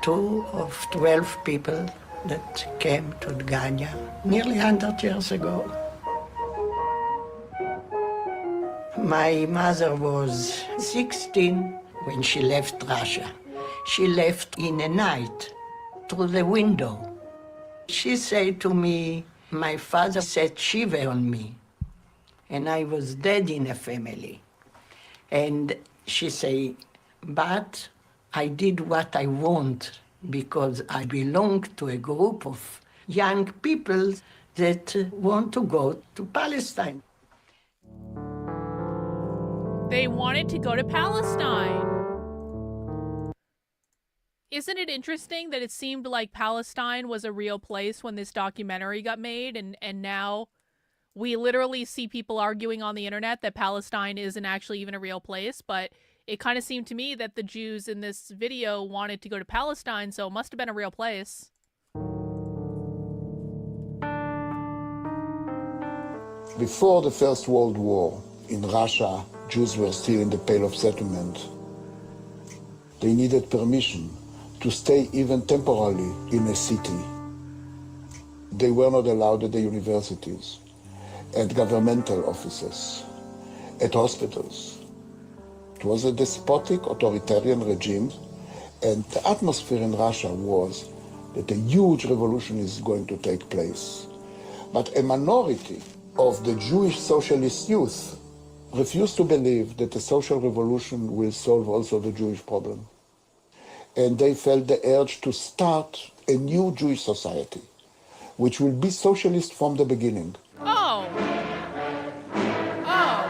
two of 12 people that came to Degania nearly 100 years ago. My mother was 16 when she left Russia. She left in a night through the window. She said to me, my father set shiva on me, and I was dead in a family. And she said, but I did what I want because I belong to a group of young people that want to go to Palestine. They wanted to go to Palestine. Isn't it interesting that it seemed like Palestine was a real place when this documentary got made, and now we literally see people arguing on the internet that Palestine isn't actually even a real place, but it kind of seemed to me that the Jews in this video wanted to go to Palestine, so it must have been a real place. Before the First World War, in Russia, Jews were still in the Pale of Settlement. They needed permission to stay even temporarily in a city. They were not allowed at the universities, at governmental offices, at hospitals. It was a despotic, authoritarian regime, and the atmosphere in Russia was that a huge revolution is going to take place. But a minority of the Jewish socialist youth refused to believe that a social revolution will solve also the Jewish problem. And they felt the urge to start a new Jewish society, which will be socialist from the beginning. Oh. Oh.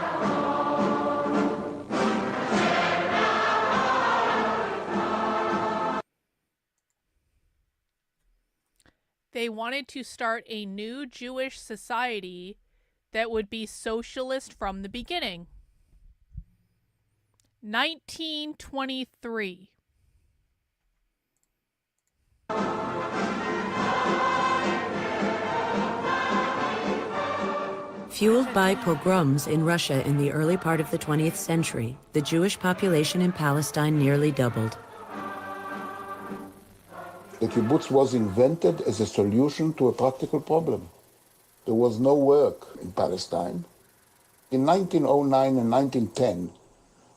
They wanted to start a new Jewish society that would be socialist from the beginning. 1923. Fueled by pogroms in Russia in the early part of the 20th century, the Jewish population in Palestine nearly doubled. The kibbutz was invented as a solution to a practical problem. There was no work in Palestine. In 1909 and 1910,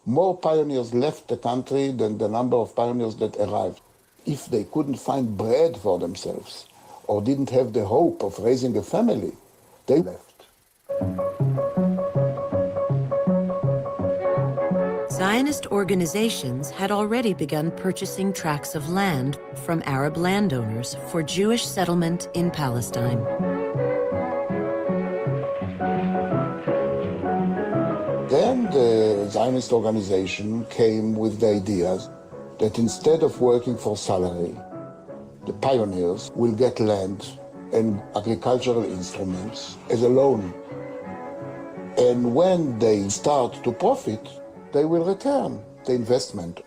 more pioneers left the country than the number of pioneers that arrived. If they couldn't find bread for themselves or didn't have the hope of raising a family, they left. Zionist organizations had already begun purchasing tracts of land from Arab landowners for Jewish settlement in Palestine. Then the Zionist organization came with the ideas that instead of working for salary, the pioneers will get land and agricultural instruments as a loan. And when they start to profit, they will return the investment.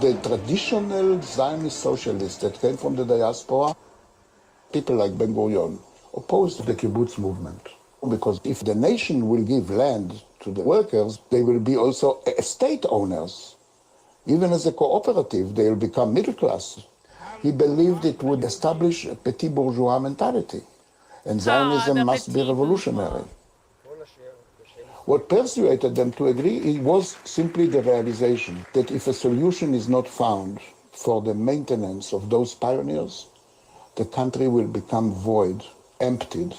The traditional Zionist socialists that came from the diaspora, people like Ben-Gurion, opposed the kibbutz movement. Because if the nation will give land to the workers, they will be also estate owners. Even as a cooperative, they will become middle class. He believed it would establish a petit bourgeois mentality, and Zionism must be revolutionary. What persuaded them to agree was simply the realization that if a solution is not found for the maintenance of those pioneers, the country will become void, emptied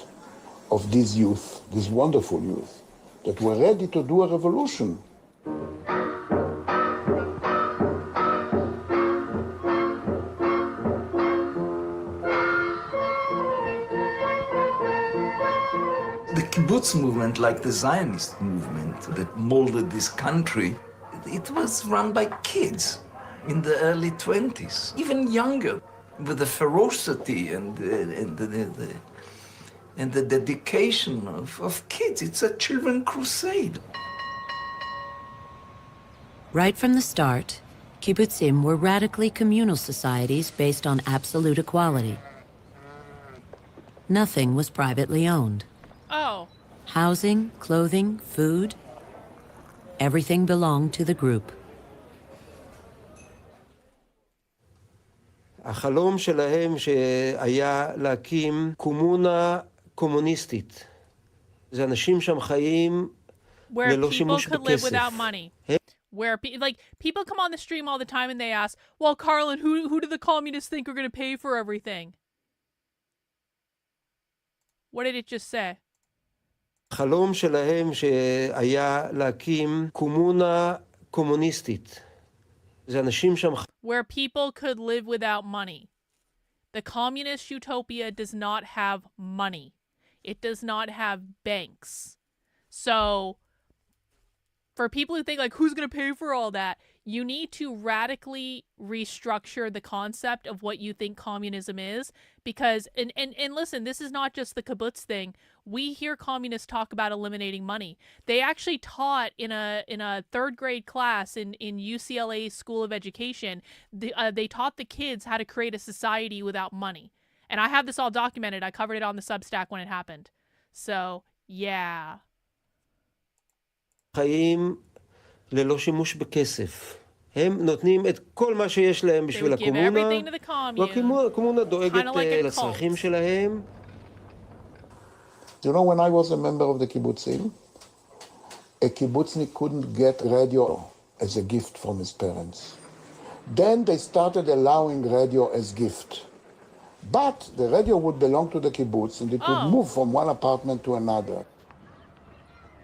of this youth, this wonderful youth, that were ready to do a revolution. The kibbutz movement, like the Zionist movement that molded this country, it was run by kids in the early 20s, even younger, with the ferocity and the dedication of kids. It's a children's crusade. Right from the start, kibbutzim were radically communal societies based on absolute equality. Nothing was privately owned. Oh. Housing, clothing, food, everything belonged to the group. החלום שלהם שהיה להקים קומונה קומוניסטית. זה אנשים שם חיים ללא שימוש בכסף. Where people come on the stream all the time and they ask, well, Carlin, who do the communists think are going to pay for everything? What did it just say? החלום שלהם שהיה להקים קומונה קומוניסטית. זה אנשים שם... Where people could live without money. The communist utopia does not have money. It does not have banks. So, for people who think, like, who's going to pay for all that? You need to radically restructure the concept of what you think communism is. Because, and listen, this is not just the kibbutz thing. We hear communists talk about eliminating money. They actually taught in a third grade class in UCLA School of Education, they taught the kids how to create a society without money. And I have this all documented. I covered it on the Substack when it happened. So, yeah. חיים ללא שימוש בכסף. הם נותנים את כל מה שיש להם בשביל הקומונה, והקומונה דואגת לצרכים שלהם. You know, when I was a member of the kibbutzim, a kibbutznik couldn't get radio as a gift from his parents. Then they started allowing radio as gift. But the radio would belong to the kibbutz and it would move from one apartment to another.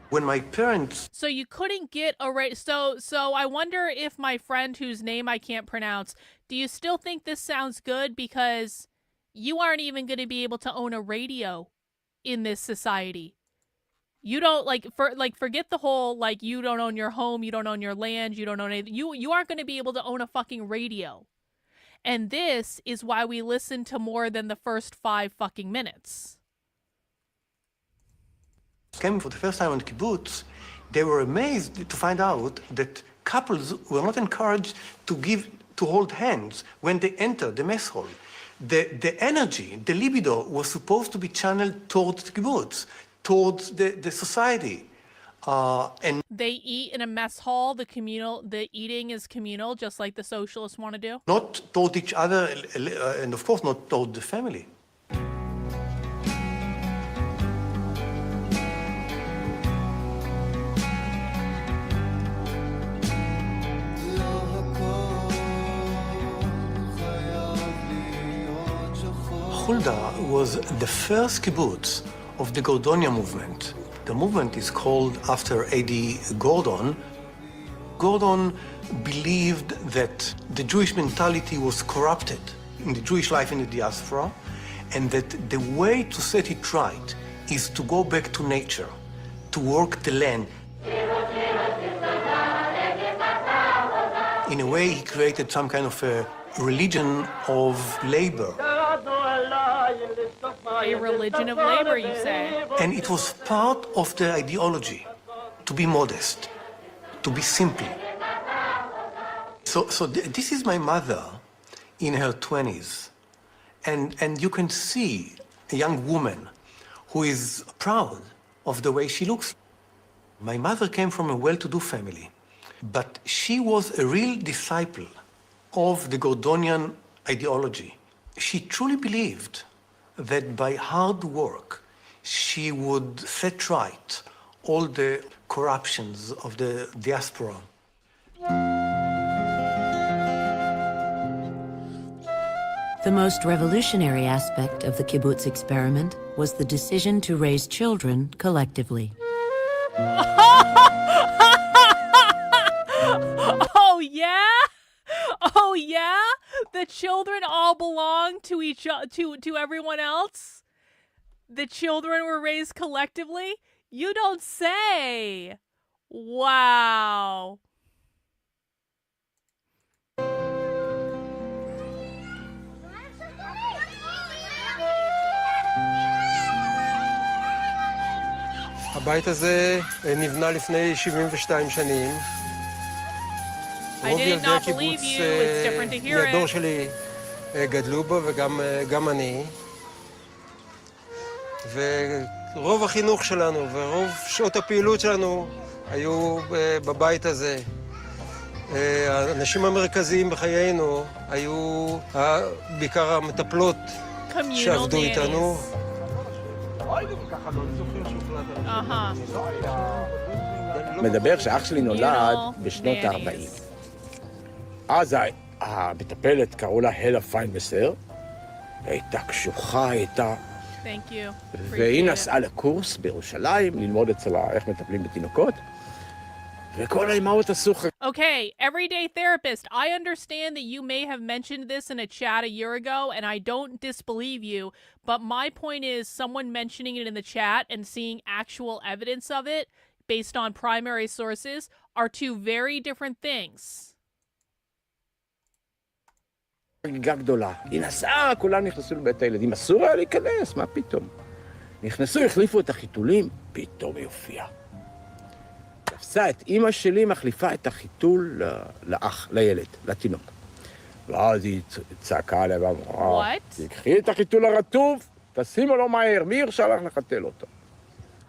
When my parents... So you couldn't get a radio... So I wonder if my friend whose name I can't pronounce, do you still think this sounds good? Because you aren't even going to be able to own a radio in this society. You don't, forget the whole, you don't own your home, you don't own your land, you don't own anything. You aren't going to be able to own a fucking radio. And this is why we listen to more than the first 5 fucking minutes. Came for the first time on kibbutz, they were amazed to find out that couples were not encouraged to hold hands when they enter the mess hall. The energy, the libido was supposed to be channeled towards the kibbutz, towards the society. And they eat in a mess hall. The eating is communal, just like the socialists want to do. Not toward each other, and of course not toward the family. Hulda was the first kibbutz of the Gordonia movement. The movement is called after A.D. Gordon. Gordon believed that the Jewish mentality was corrupted in the Jewish life in the diaspora, and that the way to set it right is to go back to nature, to work the land. In a way, he created some kind of a religion of labor. A religion of labor, you say? And it was part of the ideology to be modest, to be simple. So this is my mother in her 20s. And you can see a young woman who is proud of the way she looks. My mother came from a well-to-do family, but she was a real disciple of the Gordonian ideology. She truly believed that by hard work, she would set right all the corruptions of the diaspora. The most revolutionary aspect of the kibbutz experiment was the decision to raise children collectively. Oh, yeah? Oh, yeah? The children all belong to to everyone else? The children were raised collectively? You don't say. Wow. הבית הזה נבנה לפני 72 שנים. רוב ילדי הקיבוץ מהדור שלי גדלו בו וגם אני. ורוב החינוך שלנו ורוב שעות הפעילות שלנו היו בבית הזה. האנשים המרכזיים בחיינו היו בעיקר המטפלות שעבדו איתנו. מדבר שאח שלי נולד בשנות ה-40. אז המטפלת קראו לה הלה פיינמסר, הייתה קשוחה, הייתה... והיא נסעה לקורס בירושלים, ללמוד אצלה איך מטפלים בתינוקות, וכל האימהות עשו... Okay, everyday therapist, I understand that you may have mentioned this in a chat a year ago, and I don't disbelieve you, but my point is someone mentioning it in the chat and seeing actual evidence of it based on primary sources are two very different things. חגיגה גדולה. היא נסעה, כולם נכנסו לבית הילדים. אסור היה להיכנס, מה פתאום? נכנסו, החליפו את החיתולים, פתאום היא הופיעה. תפסה את אמא שלי, מחליפה את החיתול לילד, לתינוק. ואז היא צעקה עליה ואמרה, תקחי את החיתול הרטוב, תשימו לו מהר, מי הרשה לך לחתל אותו?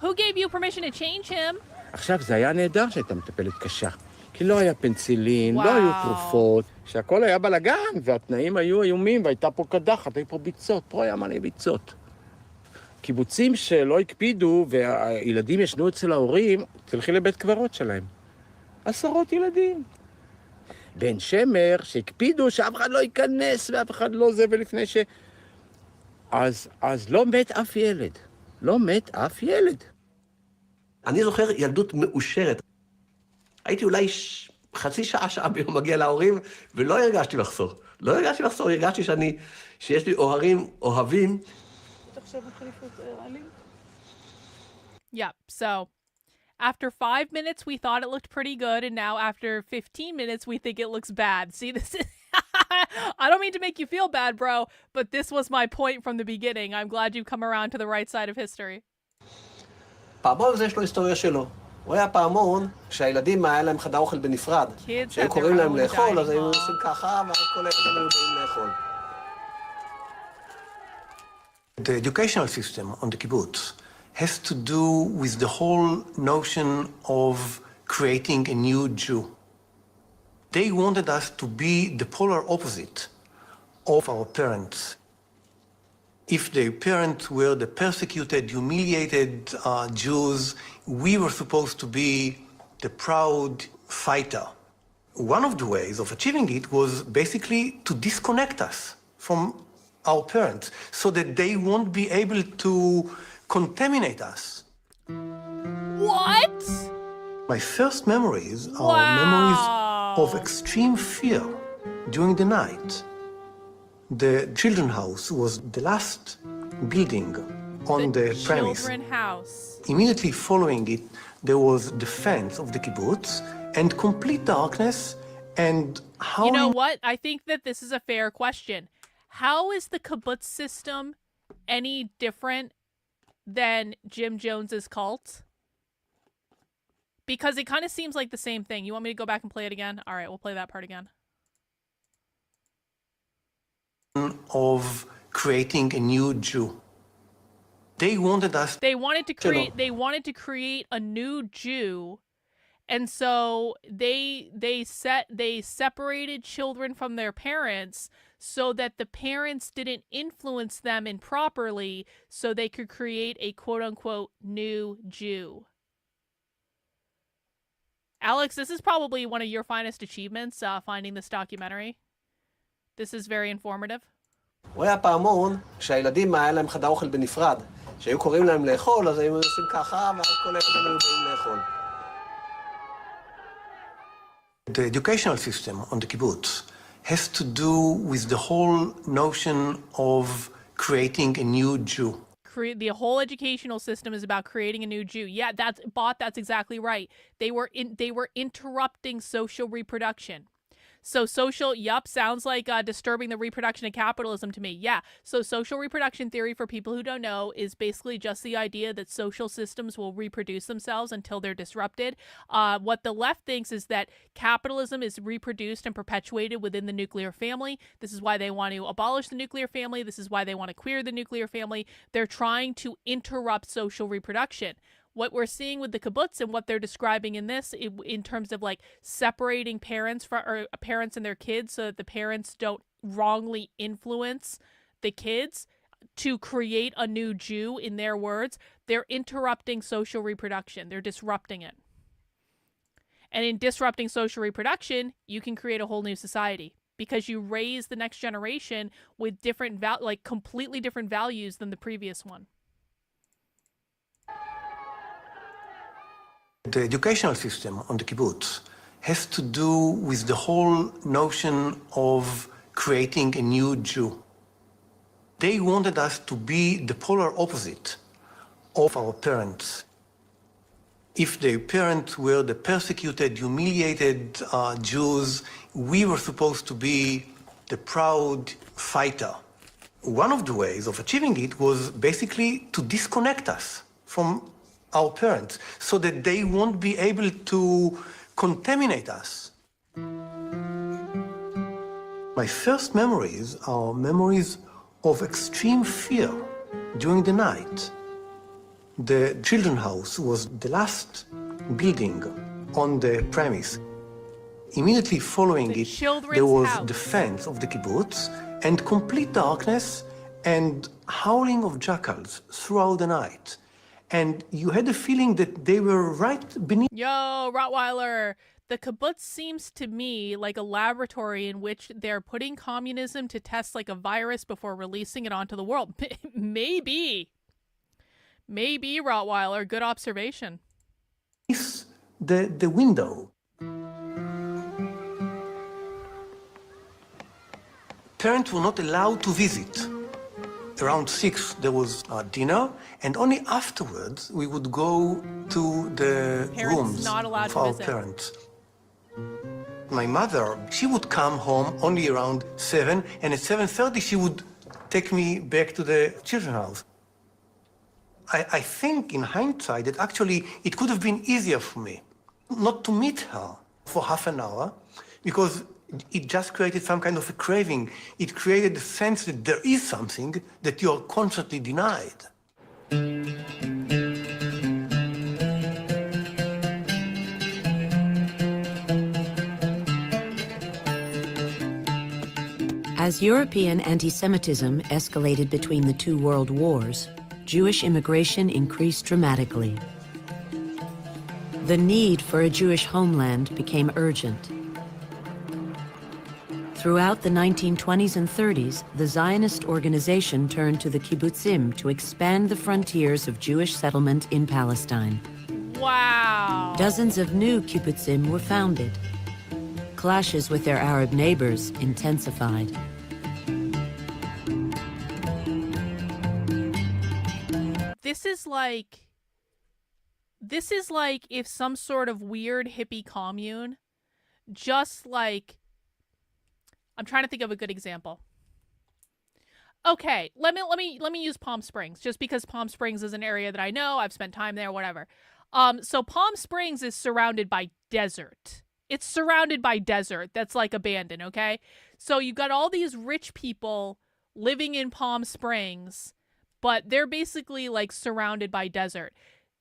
Who gave you permission to change him? עכשיו, זה היה נהדר שהייתה מטפלת קשה. כי לא היה פנצילין, לא היו תרופות, שהכל היה בלגן, והתנאים היו איומים, והייתה פה קדחת, היו פה ביצות, פה היה מלא ביצות. קיבוצים שלא הקפידו, והילדים ישנו אצל ההורים, תלכי לבית קברות שלהם. 10 ילדים. בן שמר, שהקפידו שאף אחד לא ייכנס, ואף אחד לא זה, ולפני ש... אז לא מת אף ילד. לא מת אף ילד. אני זוכר ילדות מאושרת. הייתי אולי חצי שעה ביום מגיע להורים, ולא הרגשתי מחסור. לא הרגשתי מחסור, הרגשתי שיש לי אוהבים. Yep, so after 5 minutes we thought it looked pretty good, and now after 15 minutes we think it looks bad. See, this is... I don't mean to make you feel bad, bro, but this was my point from the beginning. I'm glad you've come around to the right side of history. פעמון זה יש לו היסטוריה שלו. הוא היה פעמון שהילדים היה להם חדר אוכל בנפרד. כשהם קוראים להם לאכול, אז היו עושים ככה, ואז כל הילדים היו באים לאכול. The educational system on the kibbutz has to do with the whole notion of creating a new Jew. They wanted us to be the polar opposite of our parents. If the parents were the persecuted, humiliated Jews, we were supposed to be the proud fighter. One of the ways of achieving it was basically to disconnect us from our parents so that they won't be able to contaminate us. What? My first memories are memories of extreme fear during the night. The children's house was the last building on the premise. Children's house. Immediately following it, there was the fence of the kibbutz and complete darkness And how... You know what? I think that this is a fair question. How is the kibbutz system any different than Jim Jones's cult? Because it kind of seems like the same thing. You want me to go back and play it again? All right, we'll play that part again. Of creating a new Jew. They wanted us... They wanted to create a new Jew, and so they separated children from their parents so that the parents didn't influence them improperly, so they could create a quote-unquote new Jew. Alex, this is probably one of your finest achievements, finding this documentary. This is very informative. הוא היה פעמון, כשהילדים היה להם חדר אוכל בנפרד. כשהיו קוראים להם לאכול, אז היו עושים ככה, ואז כל הילדים היו באים לאכול. The educational system on the kibbutz has to do with the whole notion of creating a new Jew. The whole educational system is about creating a new Jew. Yeah, that's exactly right. They were interrupting social reproduction. So sounds like disturbing the reproduction of capitalism to me. Yeah, so social reproduction theory, for people who don't know, is basically just the idea that social systems will reproduce themselves until they're disrupted. What the left thinks is that capitalism is reproduced and perpetuated within the nuclear family. This is why they want to abolish the nuclear family. This is why they want to queer the nuclear family. They're trying to interrupt social reproduction. What we're seeing with the kibbutz and what they're describing in this, in terms of like separating parents and their kids so that the parents don't wrongly influence the kids to create a new Jew, in their words, they're interrupting social reproduction. They're disrupting it. And in disrupting social reproduction, you can create a whole new society because you raise the next generation with different, completely different values than the previous one. The educational system on the kibbutz has to do with the whole notion of creating a new Jew. They wanted us to be the polar opposite of our parents. If their parents were the persecuted, humiliated Jews, we were supposed to be the proud fighter. One of the ways of achieving it was basically to disconnect us from our parents, so that they won't be able to contaminate us. My first memories are memories of extreme fear during the night. The children's house was the last building on the premise. Immediately following it, there was the fence of the kibbutz and complete darkness and howling of jackals throughout the night. And you had the feeling that they were right beneath. Yo, Rottweiler! The kibbutz seems to me like a laboratory in which they're putting communism to test like a virus before releasing it onto the world. Maybe. Maybe, Rottweiler. Good observation. The window. Parents were not allowed to visit. Around 6, there was dinner, and only afterwards we would go to the rooms of our parents. My mother, she would come home only around 7, and at 7:30 she would take me back to the children's house. I think, in hindsight, that actually it could have been easier for me not to meet her for half an hour, because it just created some kind of a craving. It created the sense that there is something that you are constantly denied. As European anti-Semitism escalated between the two world wars, Jewish immigration increased dramatically. The need for a Jewish homeland became urgent. Throughout the 1920s and 30s, the Zionist organization turned to the kibbutzim to expand the frontiers of Jewish settlement in Palestine. Wow! Dozens of new kibbutzim were founded. Clashes with their Arab neighbors intensified. This is like if some sort of weird hippie commune just like, I'm trying to think of a good example. Okay, let me use Palm Springs, just because Palm Springs is an area that I know. I've spent time there, whatever. So Palm Springs is surrounded by desert. It's surrounded by desert that's like abandoned, okay? So you've got all these rich people living in Palm Springs, but they're basically like surrounded by desert.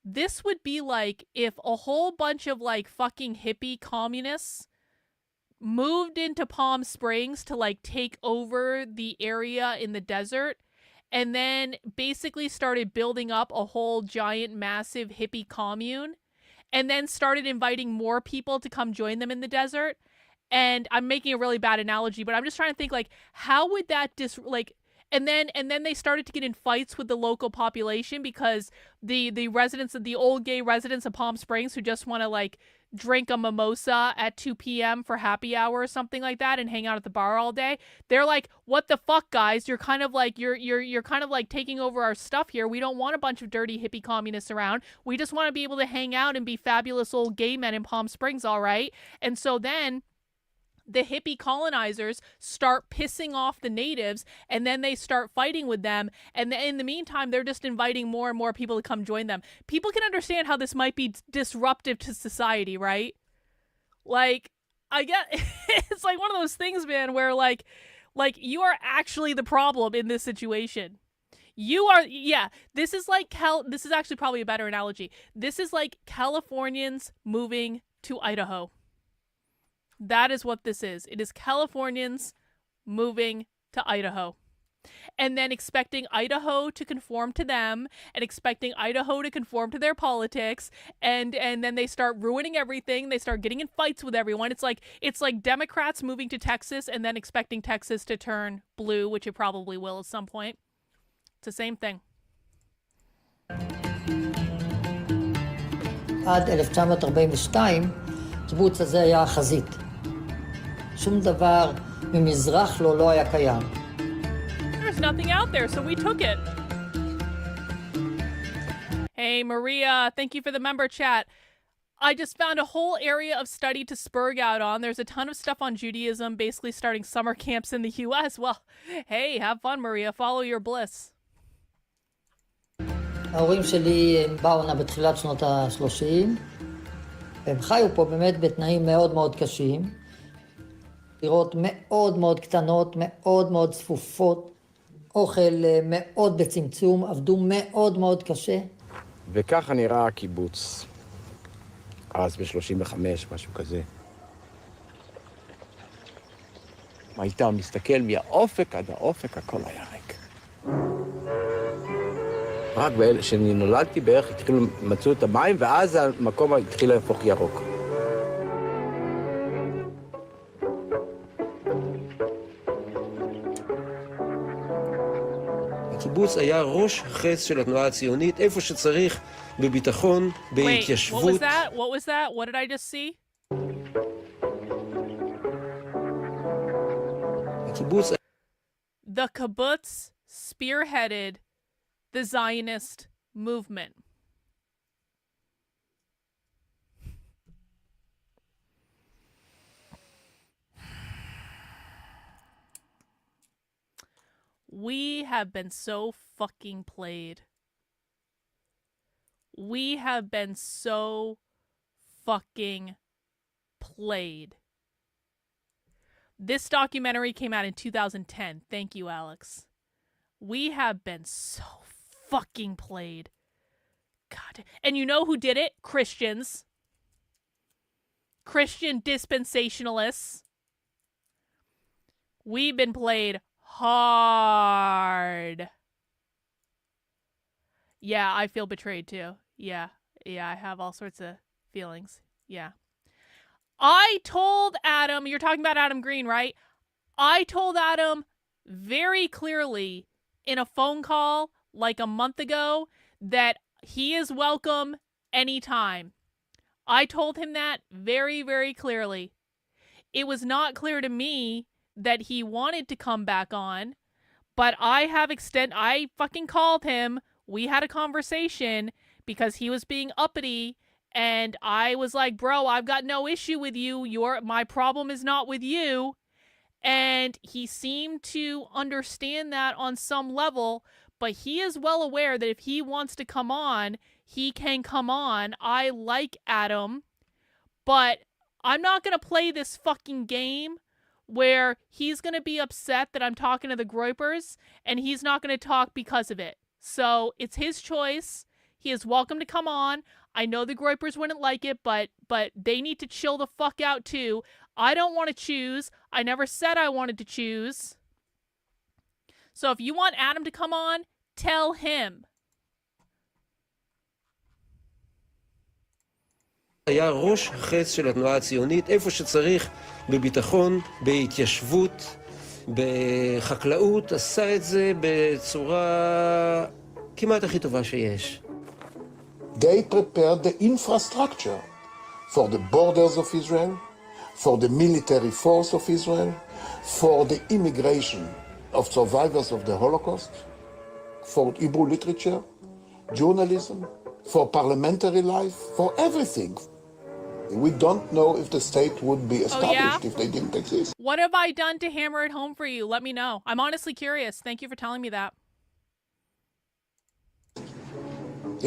This would be like if a whole bunch of like fucking hippie communists moved into Palm Springs to like take over the area in the desert, and then basically started building up a whole giant massive hippie commune, and then started inviting more people to come join them in the desert. And I'm making a really bad analogy, but I'm just trying to think, like, how would that and then they started to get in fights with the local population because the residents of the old gay residents of Palm Springs who just want to like drink a mimosa at 2 p.m. for happy hour or something like that and hang out at the bar all day. They're like, what the fuck, guys? You're kind of like you're kind of like taking over our stuff here. We don't want a bunch of dirty hippie communists around. We just want to be able to hang out and be fabulous old gay men in Palm Springs, all right? And so then the hippie colonizers start pissing off the natives, and then they start fighting with them, and in the meantime they're just inviting more and more people to come join them. People can understand how this might be disruptive to society, right? Like, I get it's like one of those things, man, where like you are actually the problem in this situation. You are, yeah, this is like this is actually probably a better analogy. This is like Californians moving to Idaho. That is what this is. It is Californians moving to Idaho. And then expecting Idaho to conform to them, and expecting Idaho to conform to their politics, and then they start ruining everything. They start getting in fights with everyone. It's like Democrats moving to Texas and then expecting Texas to turn blue, which it probably will at some point. It's the same thing. עד 1942, קיבוץ הזה היה החזית. שום דבר ממזרח לו לא היה קיים. There's nothing out there, so we took it. Hey, Maria, thank you for the member chat. I just found a whole area of study to spurg out on. There's a ton of stuff on Judaism, basically starting summer camps in the U.S. Well, hey, have fun, Maria. Follow your bliss. ההורים שלי באו הנה בתחילת שנות ה-30, והם חיו פה באמת בתנאים מאוד מאוד קשים. דירות מאוד מאוד קטנות, מאוד מאוד צפופות, אוכל מאוד בצמצום, עבדו מאוד מאוד קשה. וככה נראה הקיבוץ, אז ב-35, משהו כזה. היית מסתכל מהאופק עד האופק, הכל היה ריק. רק כשאני נולדתי בערך מצאו את המים, ואז המקום התחיל להפוך ירוק. הקיבוץ היה ראש החץ של התנועה הציונית, איפה שצריך, בביטחון, בהתיישבות. Wait, what was that? What did I just see? הקיבוץ... The kibbutz spearheaded the Zionist movement. We have been so fucking played. We have been so fucking played. This documentary came out in 2010. Thank you, Alex. We have been so fucking played. God. And you know who did it? Christians. Christian dispensationalists. We've been played hard. Yeah, I feel betrayed too. Yeah, I have all sorts of feelings. Yeah. I told Adam, you're talking about Adam Green, right? I told Adam very clearly in a phone call like a month ago that he is welcome anytime. I told him that very, very clearly. It was not clear to me that he wanted to come back on, but I fucking called him. We had a conversation because he was being uppity And I was like, bro, I've got no issue with you. My problem is not with you. And he seemed to understand that on some level, but he is well aware that if he wants to come on, he can come on. I like Adam, but I'm not going to play this fucking game where he's going to be upset that I'm talking to the Groypers and he's not going to talk because of it. So it's his choice. He is welcome to come on. I know the Groypers wouldn't like it, but they need to chill the fuck out too. I don't want to choose. I never said I wanted to choose. So if you want Adam to come on, tell him. היה ראש החץ של התנועה הציונית, איפה שצריך, בביטחון, בהתיישבות, בחקלאות, עשה את זה בצורה כמעט הכי טובה שיש. They prepared the infrastructure for the borders of Israel, for the military force of Israel, for the immigration of survivors of the Holocaust, for Hebrew literature, journalism, for parliamentary life, for everything. We don't know if the state would be established if they didn't exist. What have I done to hammer it home for you? Let me know. I'm honestly curious. Thank you for telling me that.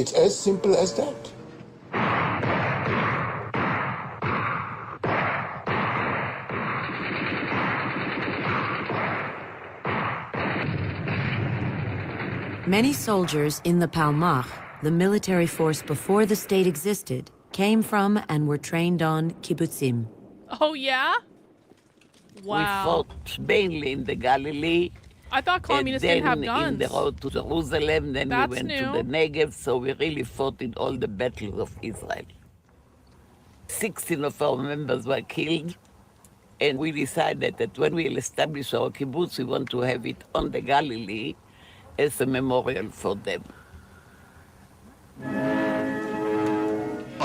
It's as simple as that. Many soldiers in the Palmach, the military force before the state existed, came from and were trained on kibbutzim. Oh, yeah? Wow. We fought mainly in the Galilee. I thought communists didn't have guns. In the road to Jerusalem, then That's we went new. to the Negev, so we really fought in all the battles of Israel. 16 of our members were killed, and we decided that when we'll establish our kibbutz, we want to have it on the Galilee as a memorial for them.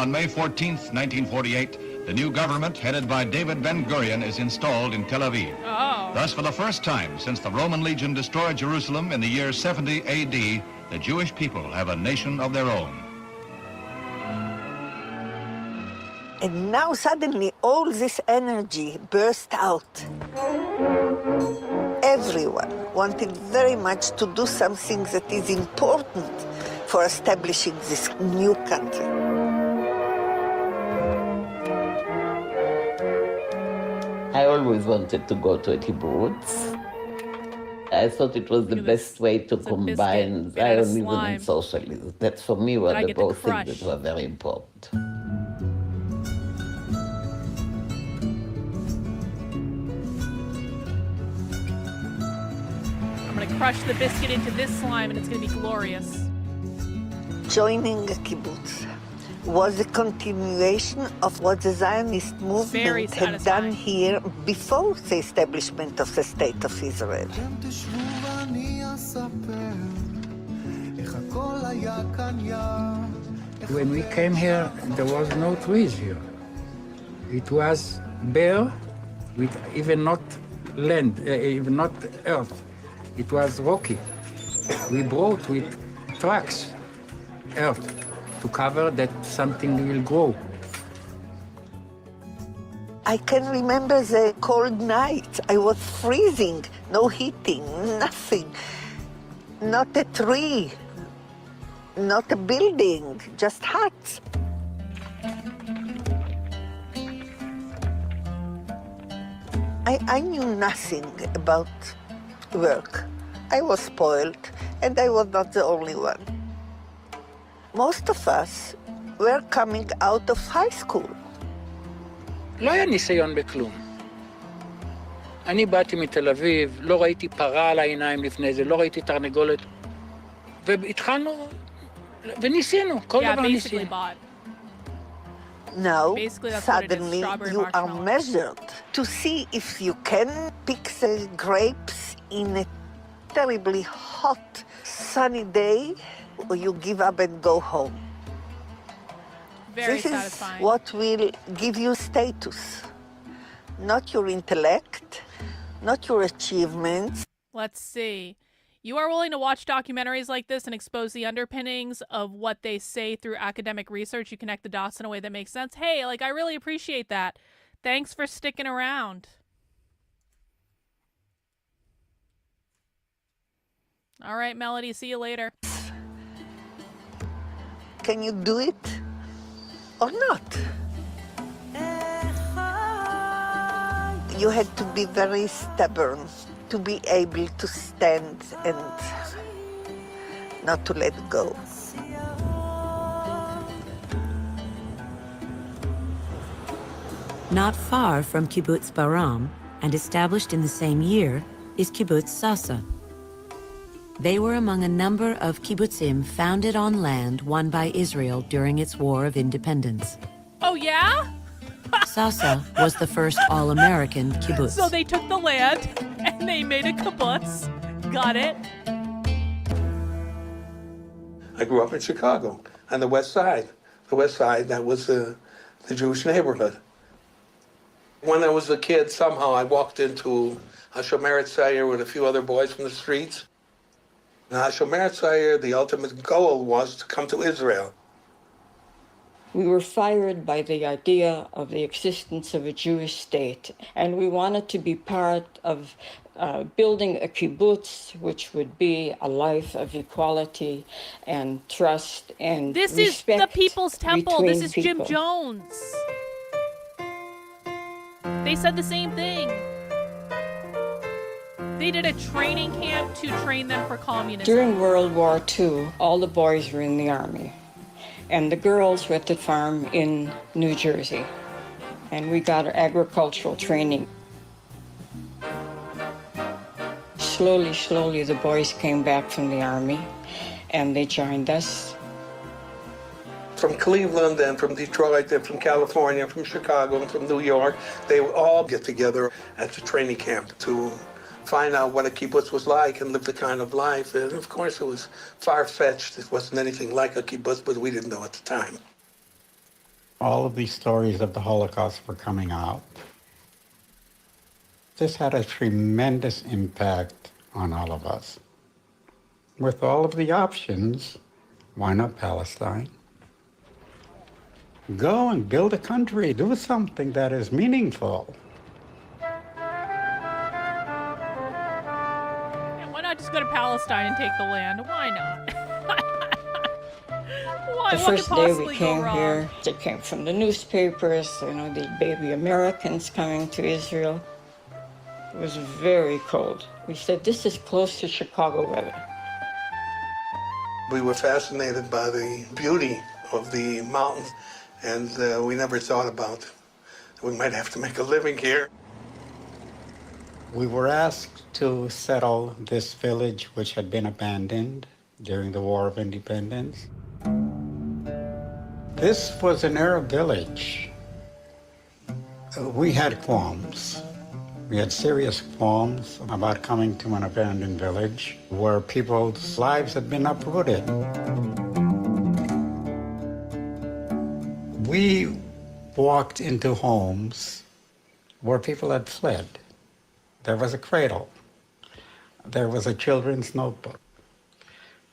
On May 14th, 1948, the new government headed by David Ben-Gurion is installed in Tel Aviv. Oh. Thus, for the first time since the Roman legion destroyed Jerusalem in the year 70 AD, the Jewish people have a nation of their own. And now suddenly all this energy burst out. Everyone wanted very much to do something that is important for establishing this new country. I always wanted to go to a kibbutz. I thought it was the best way to combine Zionism and socialism. That for me were the both things that were very important. I'm going to crush the biscuit into this slime and it's going to be glorious. Joining a kibbutz was a continuation of what the Zionist movement had done here before the establishment of the State of Israel. When we came here, there was no trees here. It was bare, with even not land, even not earth. It was rocky. We brought with trucks earth to cover that something will grow. I can remember the cold nights. I was freezing, no heating, nothing. Not a tree, not a building, just huts. I knew nothing about work. I was spoiled, and I was not the only one. Most of us were coming out of high school. לא היה ניסיון בכלום. אני באתי מתל אביב, לא ראיתי פרה על העיניים לפני זה, לא ראיתי תרנגולת. והתחלנו, וניסינו, כל דבר ניסינו. Now, suddenly, you are measured to see if you can pick the grapes in a terribly hot, sunny day, or you give up and go home. Very this satisfying. Is what will give you status, not your intellect, not your achievements. Let's see. you are willing to watch documentaries like this and expose the underpinnings of what they say through academic research, you connect the dots in a way that makes sense. Hey, like, I really appreciate that. Thanks for sticking around. All right, Melody, see you later. Can you do it or not? You had to be very stubborn to be able to stand and not to let go. Not far from Kibbutz Baram, and established in the same year, is Kibbutz Sasa. They were among a number of kibbutzim founded on land won by Israel during its War of Independence. Oh, yeah? Sasa was the first all-American kibbutz. So they took the land and they made a kibbutz. Got it. I grew up in Chicago on the west side. The west side, that was the Jewish neighborhood. When I was a kid, somehow I walked into a Shomer Tzair with a few other boys from the streets. Now, Shomer Tzair, the ultimate goal was to come to Israel. We were fired by the idea of the existence of a Jewish state, and we wanted to be part of building a kibbutz, which would be a life of equality and trust and This respect is the People's Temple. This is people. Jim Jones. They said the same thing. They did a training camp to train them for communism. During World War II, all the boys were in the army, and the girls were at the farm in New Jersey, and we got agricultural training. Slowly, the boys came back from the army, and they joined us. From Cleveland and from Detroit and from California, from Chicago and from New York, they would all get together at the training camp to find out what a kibbutz was like and live the kind of life. And of course, it was far-fetched. It wasn't anything like a kibbutz, but we didn't know at the time. All of these stories of the Holocaust were coming out. This had a tremendous impact on all of us. With all of the options, why not Palestine? Go and build a country, do something that is meaningful. Why not just go to Palestine and take the land? Why not? Why? The What first could day possibly we go came wrong? here, they came from the newspapers, the baby Americans coming to Israel. It was very cold. We said, this is close to Chicago weather. We were fascinated by the beauty of the mountains, and we never thought about we might have to make a living here. We were asked to settle this village which had been abandoned during the War of Independence. This was an Arab village. We had qualms. We had serious qualms about coming to an abandoned village where people's lives had been uprooted. We walked into homes where people had fled. There was a cradle. There was a children's notebook.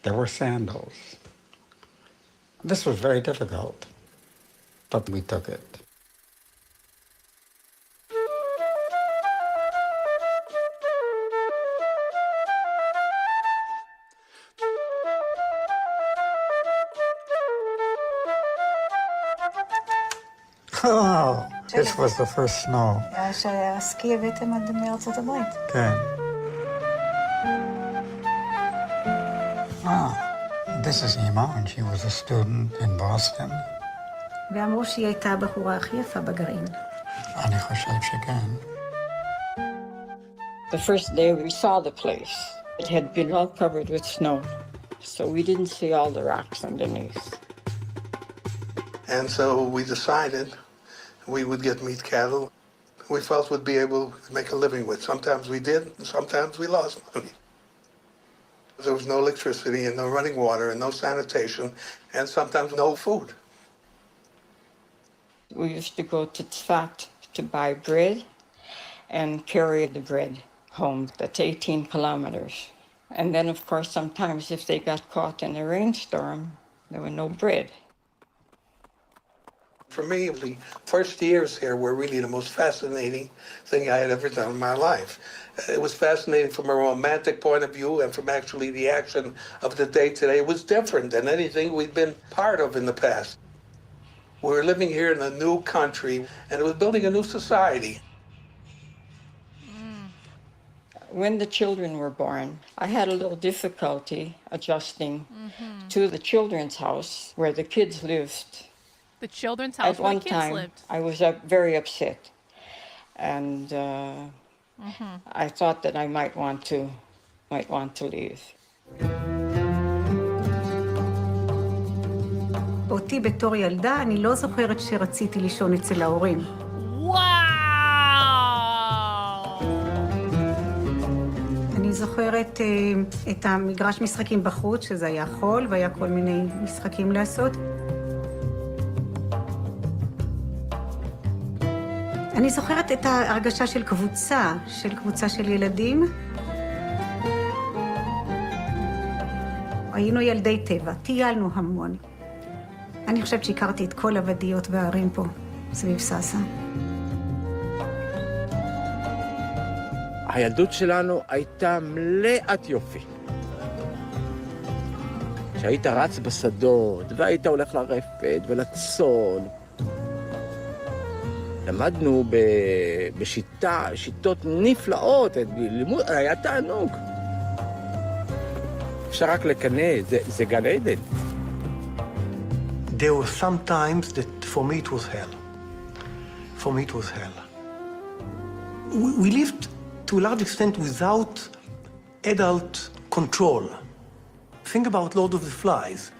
There were sandals. This was very difficult, but we took it. Oh, this was the first snow. שהסקי הבאתם עד מארצות הברית. כן. This is Ima, and she was a student in Boston. ואמרו שהיא הייתה הבחורה הכי יפה בגרעין. אני חושב שכן. The first day we saw the place. It had been all covered with snow, so we didn't see all the rocks underneath. And so we decided we would get meat cattle we felt we'd be able to make a living with. Sometimes we did, and sometimes we lost money. There was no electricity and no running water and no sanitation, and sometimes no food. We used to go to Tzfat to buy bread and carry the bread home. That's 18 kilometers. And then, of course, sometimes if they got caught in a rainstorm, there were no bread. For me, the first years here were really the most fascinating thing I had ever done in my life. It was fascinating from a romantic point of view, and from actually the action of the day today. It was different than anything we'd been part of in the past. We were living here in a new country, and it was building a new society. When the children were born, I had a little difficulty adjusting to the children's house where the kids lived. The children's house where the kids lived. I was very upset, and I thought that I might want to leave. אותי בתור ילדה, אני לא זוכרת שרציתי לישון אצל ההורים. וואו! אני זוכרת את המגרש משחקים בחוץ, שזה היה חול, והיה כל מיני משחקים לעשות. אני זוכרת את ההרגשה של קבוצה של ילדים. היינו ילדי טבע, טיילנו המון. אני חושבת שהכרתי את כל הוודיות והערים פה, סביב סאסא. הילדות שלנו הייתה מלאת יופי. שהיית רץ בשדות, והיית הולך לרפת ולצאן. למדנו שיטות נפלאות, לימוד, היה תענוג. אפשר רק לקנא, זה גן עדן. There were some times that for me it was hell. For me it was hell. We lived to a large extent without adult control. Think about Lord of the Flies.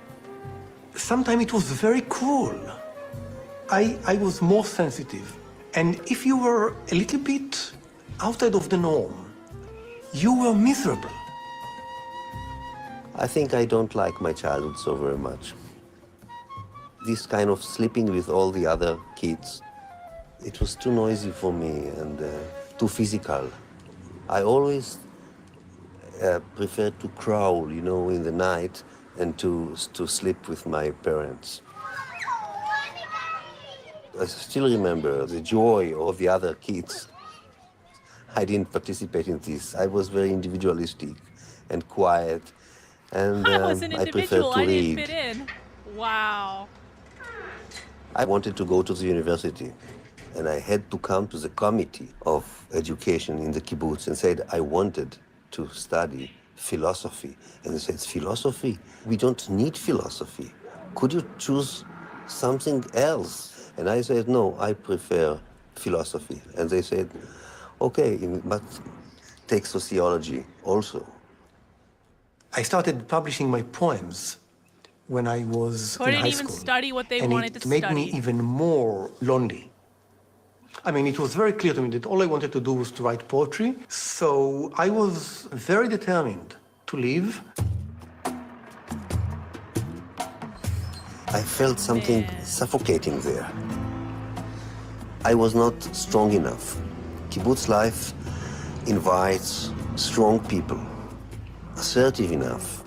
Sometimes it was very cruel. I was more sensitive. And if you were a little bit outside of the norm, you were miserable. I think I don't like my childhood so very much. This kind of sleeping with all the other kids, it was too noisy for me and too physical. I always preferred to crawl, you know, in the night and to sleep with my parents. I still remember the joy of the other kids. I didn't participate in this. I was very individualistic and quiet, and I was an individual. I didn't fit in. Wow. I wanted to go to the university, and I had to come to the committee of education in the kibbutz and said I wanted to study philosophy. And they said, philosophy? We don't need philosophy. Could you choose something else? And I said, no, I prefer philosophy. And they said, okay, but take sociology also. I started publishing my poems when I was in high school. Couldn't even study what they wanted to study. And it made me even more lonely. I mean, it was very clear to me that all I wanted to do was to write poetry. So I was very determined to leave. I felt something suffocating there. I was not strong enough. Kibbutz life invites strong people, assertive enough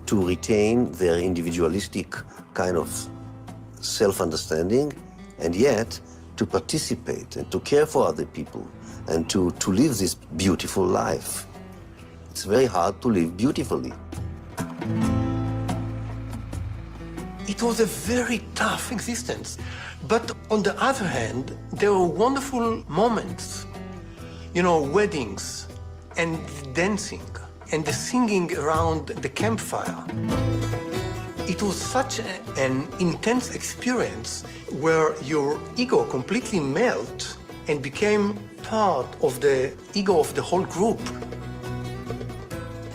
to retain their individualistic kind of self-understanding, and yet to participate and to care for other people and to live this beautiful life. It's very hard to live beautifully. It was a very tough existence. But on the other hand, there were wonderful moments. You know, weddings and dancing and the singing around the campfire. It was such an intense experience where your ego completely melted and became part of the ego of the whole group.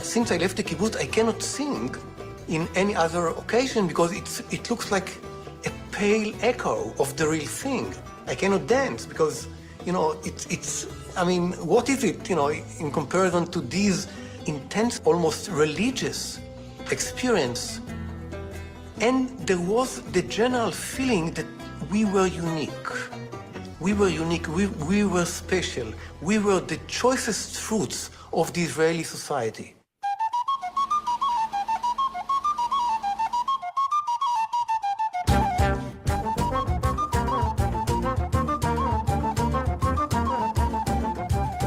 Since I left the kibbutz, I cannot sing in any other occasion because it looks like a pale echo of the real thing. I cannot dance because, you know, I mean, what is it, you know, in comparison to these intense, almost religious experience? And there was the general feeling that we were unique. We were unique, we were special. We were the choicest fruits of the Israeli society.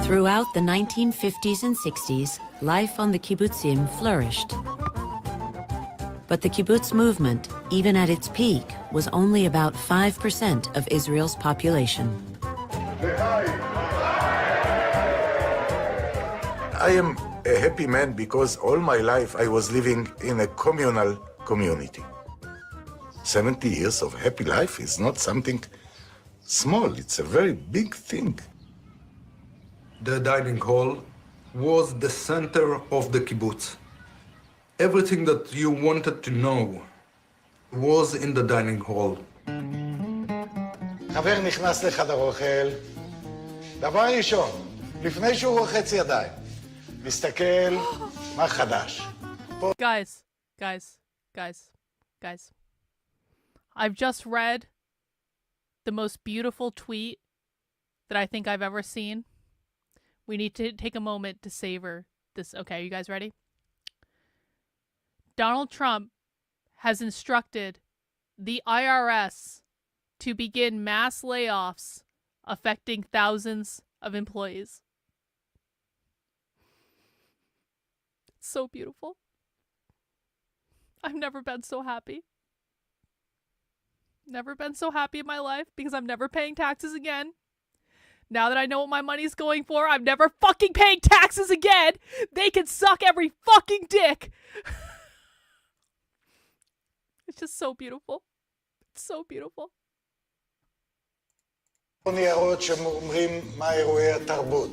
Throughout the 1950s and 60s, life on the kibbutzim flourished. But the kibbutz movement, even at its peak, was only about 5% of Israel's population. I am a happy man because all my life I was living in a communal community. 70 years of happy life is not something small, it's a very big thing. The dining hall was the center of the kibbutz. Everything that you wanted to know was in the dining hall. חבר נכנס לחדר אוכל, דבר ראשון, לפני שהוא רוחץ ידיים, מסתכל, מה חדש? Guys. I've just read the most beautiful tweet that I think I've ever seen. We need to take a moment to savor this. Okay, you guys ready? Donald Trump has instructed the IRS to begin mass layoffs affecting thousands of employees. It's so beautiful. I've never been so happy. Never been so happy in my life because I'm never paying taxes again. Now that I know what my money's going for, I'm never fucking paying taxes again. They can suck every fucking dick. It's just so beautiful. It's so beautiful. ניירות שאומרים מה אירועי התרבות.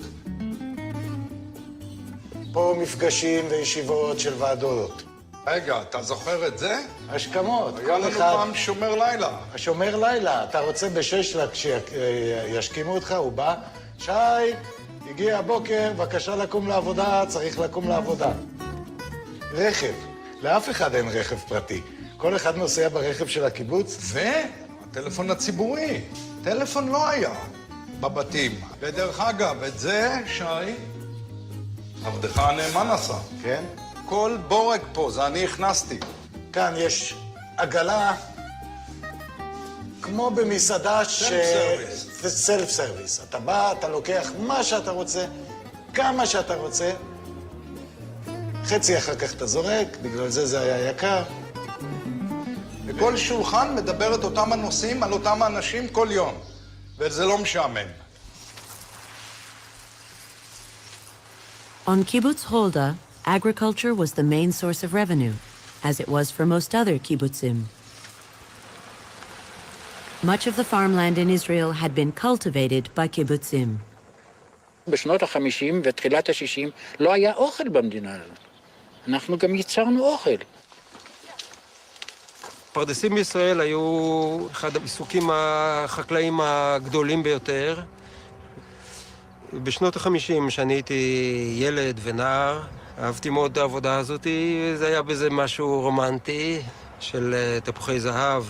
פה מפגשים וישיבות של ועדות. רגע, אתה זוכר את זה? השכמות. היה לנו פעם שומר לילה. השומר לילה. אתה רוצה בשש כשישכימו אותך, הוא בא. שי, הגיע הבוקר, בבקשה לקום לעבודה, צריך לקום לעבודה. רכב. לאף אחד אין רכב פרטי. כל אחד נוסע ברכב של הקיבוץ. והטלפון הציבורי. טלפון לא היה בבתים. ודרך אגב, את זה, שי, עבדך הנאמן עשה. כן? כל בורג פה, זה אני הכנסתי. כאן יש עגלה, כמו במסעדה סלף סרוויס. אתה בא, אתה לוקח מה שאתה רוצה, כמה שאתה רוצה, חצי אחר כך אתה זורק, בגלל זה היה יקר. וכל שולחן מדבר את אותם הנושאים על אותם האנשים כל יום, וזה לא משעמם. On Kibbutz Holda, agriculture was the main source of revenue, as it was for most other kibbutzim. Much of the farmland in Israel had been cultivated by kibbutzim. בשנות ה-50 ותחילת ה-60 לא היה אוכל במדינה הזאת. אנחנו גם ייצרנו אוכל. פרדסים בישראל היו אחד העיסוקים החקלאיים הגדולים ביותר. בשנות ה-50, כשאני הייתי ילד ונער, אהבתי מאוד את העבודה הזאת, זה היה בזה משהו רומנטי של תפוחי זהב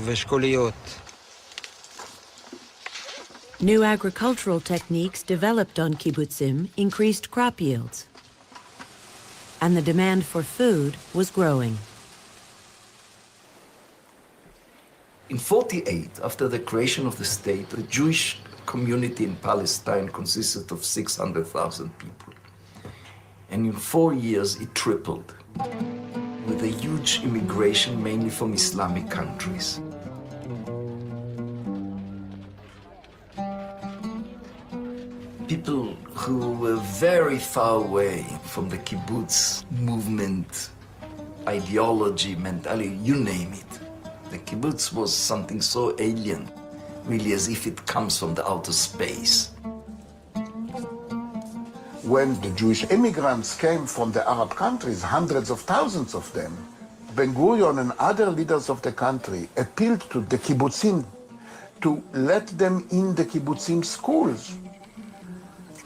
ואשכוליות. New agricultural techniques developed on kibbutzim increased crop yields, and the demand for food was growing. In 1948, after the creation of the state, the Jewish community in Palestine consisted of 600,000 people. And in 4 years, it tripled, with a huge immigration, mainly from Islamic countries. People who were very far away from the kibbutz movement, ideology, mentality, you name it. The kibbutz was something so alien, really as if it comes from the outer space. When the Jewish immigrants came from the Arab countries, hundreds of thousands of them, Ben-Gurion and other leaders of the country appealed to the kibbutzim to let them in the kibbutzim schools.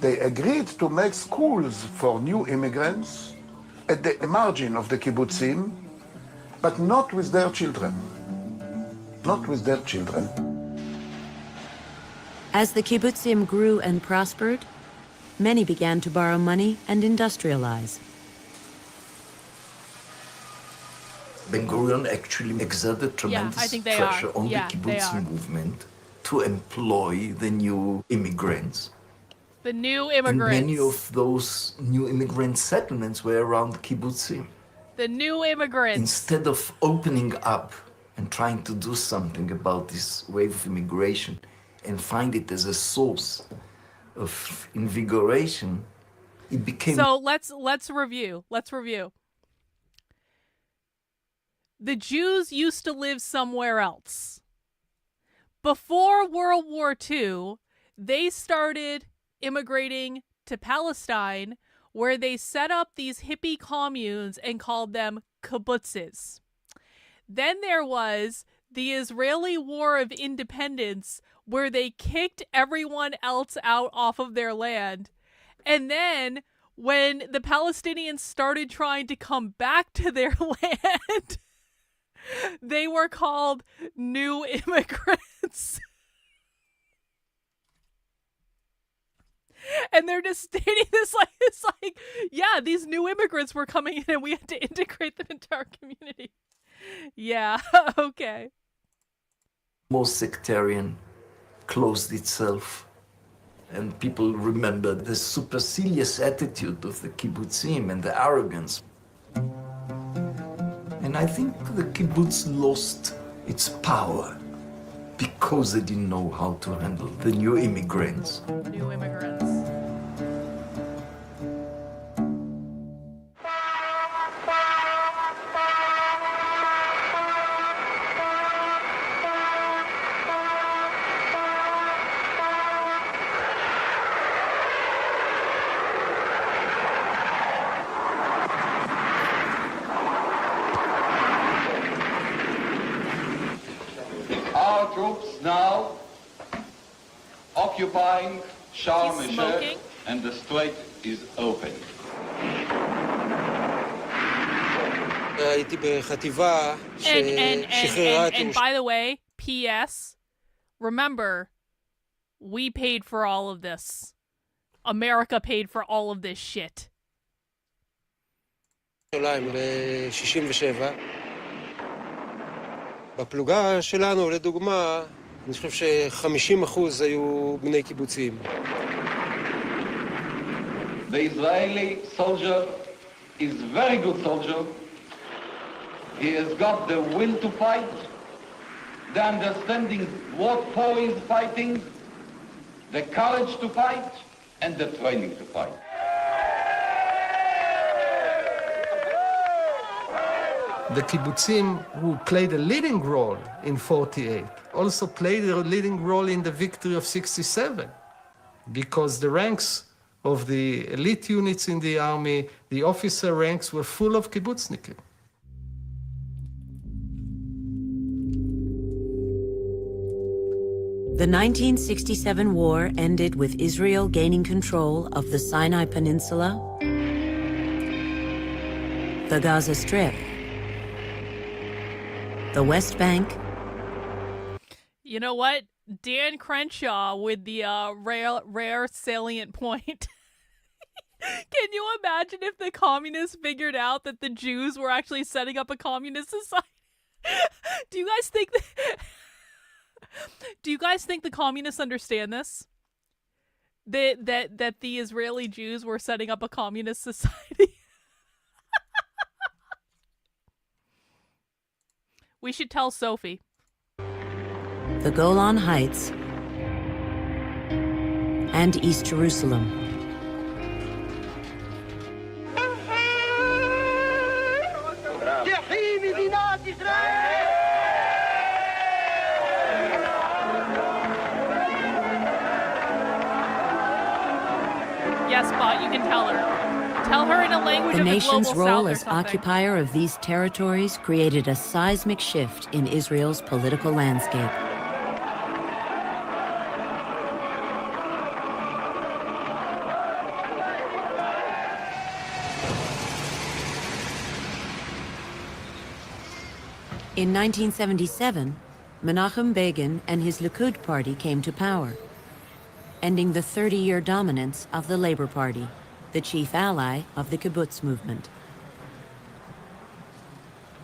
They agreed to make schools for new immigrants at the margin of the kibbutzim, but not with their children. Not with their children. As the kibbutzim grew and prospered, many began to borrow money and industrialize. Ben-Gurion actually exerted tremendous pressure on the kibbutz movement to employ the new immigrants. The new And immigrants. many of those new immigrant settlements were around kibbutzim. The new immigrants. Instead of opening up and trying to do something about this wave of immigration and find it as a source of invigoration, it became... So let's review. Let's review. The Jews used to live somewhere else. Before World War II, they started immigrating to Palestine, where they set up these hippie communes and called them kibbutzes. Then there was the Israeli War of Independence, where they kicked everyone else out off of their land. And then when the Palestinians started trying to come back to their land, they were called new immigrants. And they're just stating this like, it's like, yeah, these new immigrants were coming in and we had to integrate them into our community. Yeah, okay. Most sectarian, closed itself. And people remember the supercilious attitude of the kibbutzim and the arrogance. And I think the kibbutz lost its power because they didn't know how to handle the new immigrants. New immigrants. Our troops now occupying Sharm el-Sheikh and the strait is open. הייתי בחטיבה ששחררה את And by the way, P.S. Remember, we paid for all of this. America paid for all of this shit. ירושלים ל-67. בפלוגה שלנו, לדוגמה, אני חושב ש50% היו בני קיבוצים. The Israeli soldier is very good soldier. He has got the will to fight, the understanding what for is fighting, the courage to fight, and the training to fight. The kibbutzim, who played a leading role in 48, also played a leading role in the victory of 67, because the ranks of the elite units in the army, the officer ranks, were full of kibbutznikim. The 1967 war ended with Israel gaining control of the Sinai Peninsula, the Gaza Strip, the West Bank. You know what? Dan Crenshaw with the rare salient point. Can you imagine if the communists figured out that the Jews were actually setting up a communist society? Do you guys think the communists understand this? That the Israeli Jews were setting up a communist society? We should tell Sophie. The Golan Heights, and East Jerusalem. Yes, Bot, you can tell her. Tell her in a language The of the nation's global role south or as something. occupier of these territories created a seismic shift in Israel's political landscape. In 1977, Menachem Begin and his Likud party came to power, ending the 30-year dominance of the Labor Party, the chief ally of the kibbutz movement.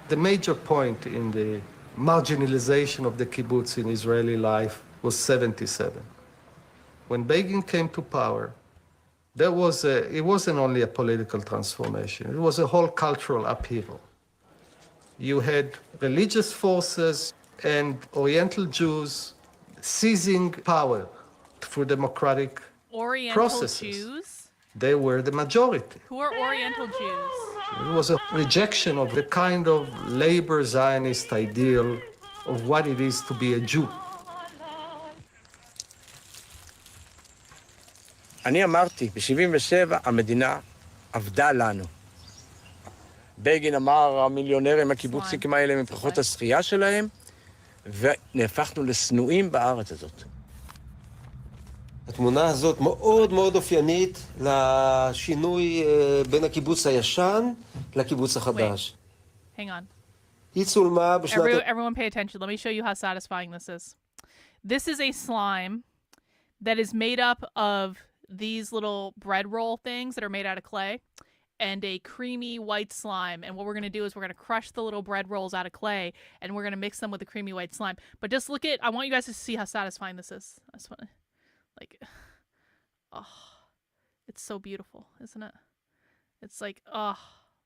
The major point in the marginalization of the kibbutz in Israeli life was 77. When Begin came to power, It wasn't only a political transformation, it was a whole cultural upheaval. You had religious forces and Oriental Jews seizing power through democratic Oriental processes. Jews? They were the majority. Who are Oriental Jews? It was a rejection of the kind of labor Zionist ideal of what it is to be a Jew. אני אמרתי, ב-77' המדינה עבדה לנו. בגין אמר, המיליונרים הקיבוצניקים האלה מפחות השחייה שלהם, ונהפכנו לשנואים בארץ הזאת. התמונה הזאת מאוד מאוד אופיינית לשינוי בין הקיבוץ הישן לקיבוץ החדש. Hang on. היא צולמה בשנת... Everyone pay attention. Let me show you how satisfying this is. This is a slime that is made up of these little bread roll things that are made out of clay and a creamy white slime. And what we're going to do is we're going to crush the little bread rolls out of clay and we're going to mix them with the creamy white slime. But just look at, I want you guys to see how satisfying this is. I just want to, like, oh, it's so beautiful, isn't it? It's like, oh,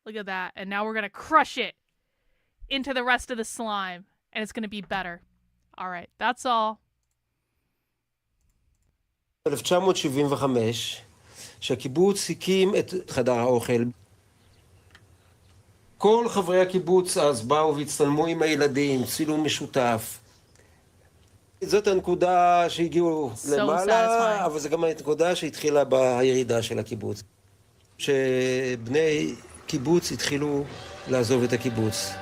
look at that. And now we're going to crush it into the rest of the slime and it's going to be better. All right, that's all. 1975, שהקיבוץ הקים את חדר האוכל. כל חברי הקיבוץ אז באו והצטלמו עם הילדים, צילום משותף. זאת הנקודה שהגיעו למעלה, אבל זו גם הנקודה שהתחילה בירידה של הקיבוץ. שבני קיבוץ התחילו לעזוב את הקיבוץ.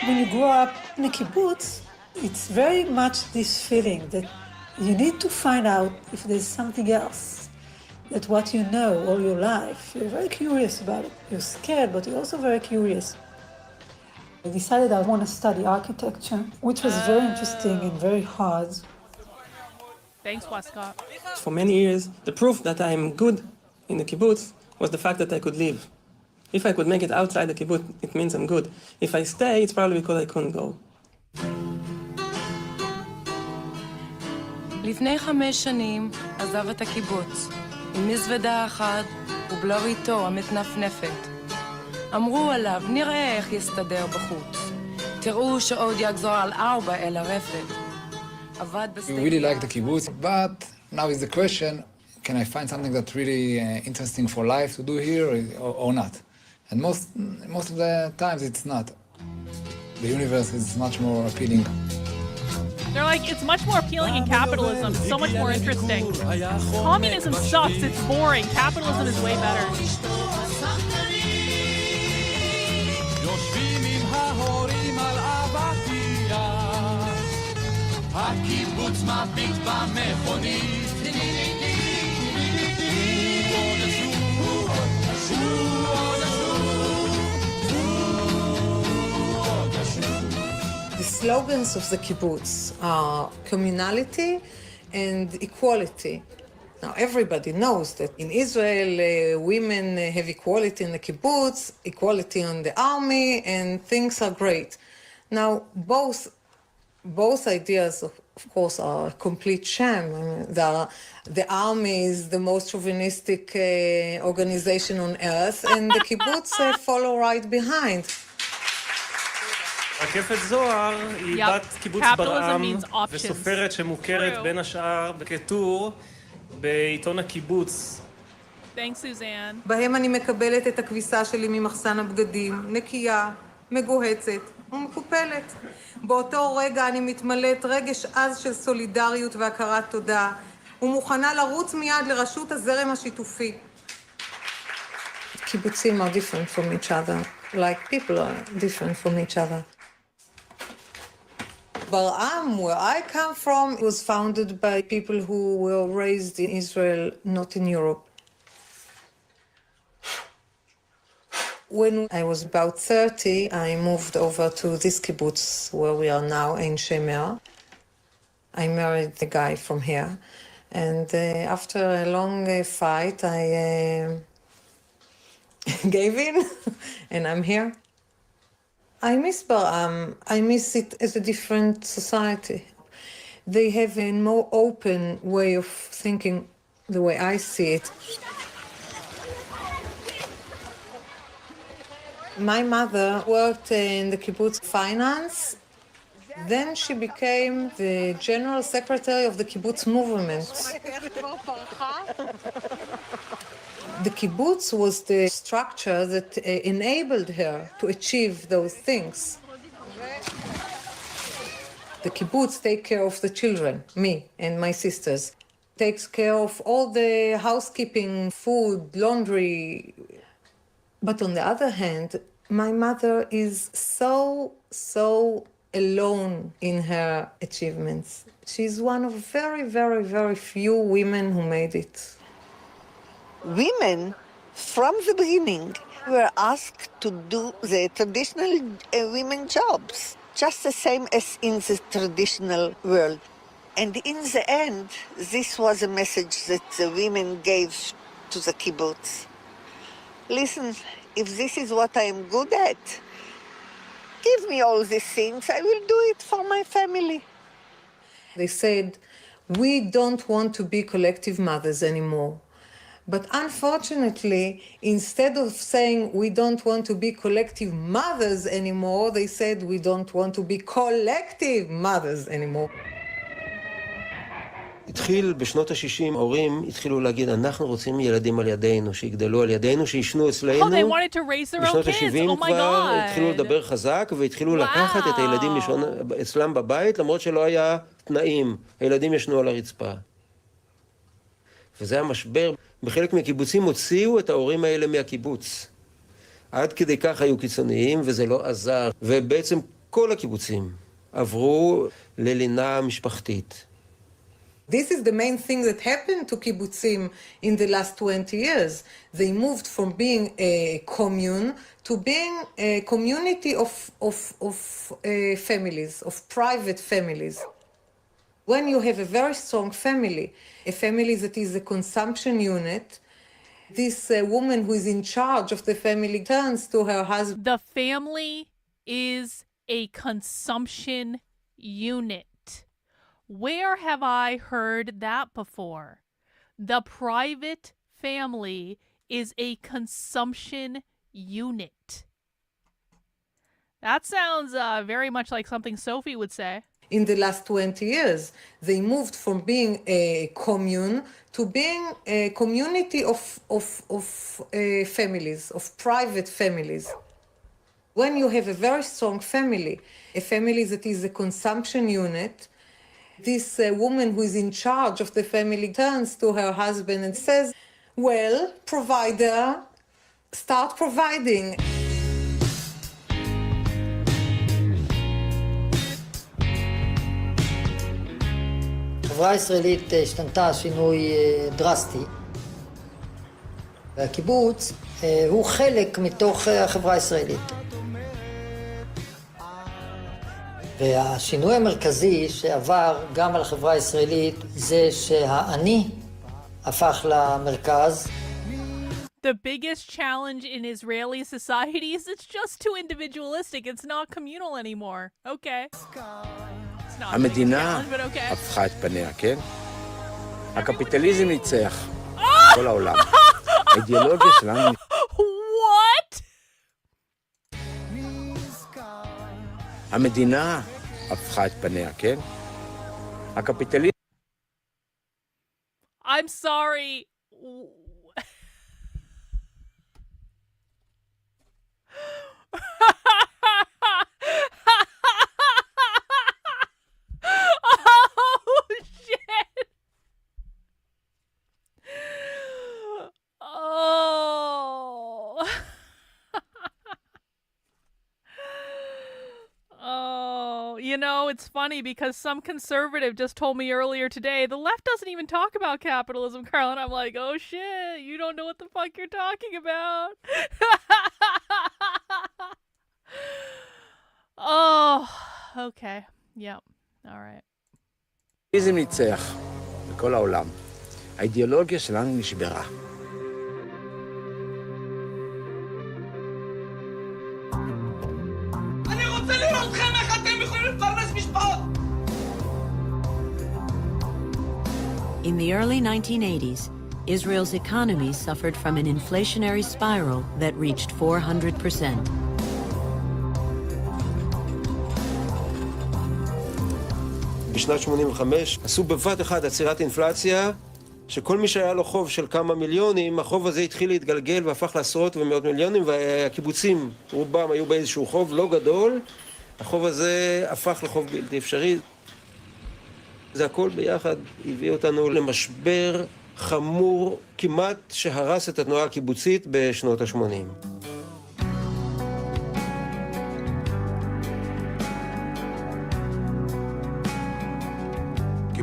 When you grow up in a kibbutz, it's very much this feeling that you need to find out if there's something else, that what you know all your life, you're very curious about it. You're scared, but you're also very curious. I decided I want to study architecture, which was very interesting and very hard. Thanks, Westcott. For many years, the proof that I'm good in the kibbutz was the fact that I could leave. If I could make it outside the kibbutz, it means I'm good. If I stay, it's probably because I couldn't go. לפני 5 שנים עזב את הקיבוץ, עם מזוודה אחת ובלריתו המתנפנפת. אמרו עליו, נראה איך יסתדר בחוץ. תראו שעוד יגזור על 4 אל הרפת. עבד We really like the kibbutz, but now is the question, can I find something that's really interesting for life to do here or not? And most of the times it's not. The universe is much more appealing. They're like, it's much more appealing in capitalism. It's so much more interesting. Communism sucks. It's boring. Capitalism is way better. The slogans of the kibbutz are communality and equality. Now, everybody knows that in Israel, women have equality in the kibbutz, equality in the army, and things are great. Now, both ideas, of course, are a complete sham. I mean, the army is the most chauvinistic organization on earth, and the kibbutz follow right behind. רקפת זוהר היא בת קיבוץ ברעם וסופרת שמוכרת בין השאר כטור בעיתון הקיבוץ. Thanks, Suzanne. בהם אני מקבלת את הכביסה שלי ממחסן הבגדים, נקייה, מגוהצת ומקופלת. באותו רגע אני מתמלאת רגש עז של סולידריות והכרת תודה, ומוכנה לרוץ מיד לרשות הזרם השיתופי. קיבוצים are different from each other, like people are different from each other. Bar'am, where I come from, was founded by people who were raised in Israel, not in Europe. When I was about 30, I moved over to this kibbutz where we are now, Ein Shemer. I married the guy from here. And after a long fight, I gave in, and I'm here. I miss Bar'am. I miss it as a different society. They have a more open way of thinking, the way I see it. My mother worked in the kibbutz finance. Then she became the general secretary of the kibbutz movement. The kibbutz was the structure that enabled her to achieve those things. The kibbutz take care of the children, me and my sisters. Takes care of all the housekeeping, food, laundry. But on the other hand, my mother is so alone in her achievements. She's one of very few women who made it. Women, from the beginning, were asked to do the traditional women jobs, just the same as in the traditional world. And in the end, this was a message that the women gave to the kibbutz. Listen, if this is what I am good at, give me all these things, I will do it for my family. They said, we don't want to be collective mothers anymore. But unfortunately, instead of saying we don't want to be collective mothers anymore, they said we don't want to be collective mothers anymore. התחיל בשנות ה-60, ההורים התחילו להגיד, אנחנו רוצים ילדים על ידינו, שיגדלו על ידינו, שישנו אצלנו. Oh, they wanted to raise their own בשנות kids. ה-70 Oh my כבר God. התחילו לדבר חזק, והתחילו לקחת את הילדים לישון אצלם בבית, למרות שלא היה תנאים. הילדים ישנו על הרצפה. וזה היה משבר. בחלק מהקיבוצים הוציאו את ההורים האלה מהקיבוץ. עד כדי כך היו קיצוניים, וזה לא עזר. ובעצם כל הקיבוצים עברו ללינה משפחתית. This is the main thing that happened to kibbutzim in the last 20 years. They moved from being a commune to being a community of families, of private families. When you have a very strong family, a family that is a consumption unit, this woman who is in charge of the family turns to her husband. The family is a consumption unit. Where have I heard that before? The private family is a consumption unit. That sounds very much like something Sophie would say. In the last 20 years, they moved from being a commune to being a community of families, of private families. When you have a very strong family, a family that is a consumption unit, this woman who is in charge of the family turns to her husband and says, well, provider, start providing. החברה הישראלית השתנתה שינוי דרסטי. והקיבוץ הוא חלק מתוך החברה הישראלית. והשינוי המרכזי שעבר גם על החברה הישראלית זה שהאני הפך למרכז. The biggest challenge in Israeli society is it's just too individualistic. It's not communal anymore. Okay. It's not a big המדינה challenge, but okay. הפכה את פניה, כן? הקפיטליזם ניצח כל העולם. האידיאולוגיה שלנו... What? המדינה הפכה את פניה, כן? הקפיטליזם... I'm sorry. Oh, shit. Oh. Oh, you know, it's funny because some conservative just told me earlier today, the left doesn't even talk about capitalism, Carl, and I'm like, oh shit, you don't know what the fuck you're talking about. Oh, okay. Yep. All right. הקומוניזם ניצח בכל העולם. האידיאולוגיה שלנו נשברה. אני רוצה לראות אתכם איך אתם יכולים לפרנס משפחות! In the early 1980s, Israel's economy suffered from an inflationary spiral that reached 400%. בשנת 85 עשו בבת אחד עצירת אינפלציה, שכל מי שהיה לו חוב של כמה מיליונים, החוב הזה התחיל להתגלגל והפך לעשרות ומאות מיליונים, והקיבוצים, רובם היו באיזשהו חוב לא גדול, החוב הזה הפך לחוב בלתי אפשרי. זה הכל ביחד הביא אותנו למשבר חמור, כמעט שהרס את התנועה הקיבוצית בשנות ה-80.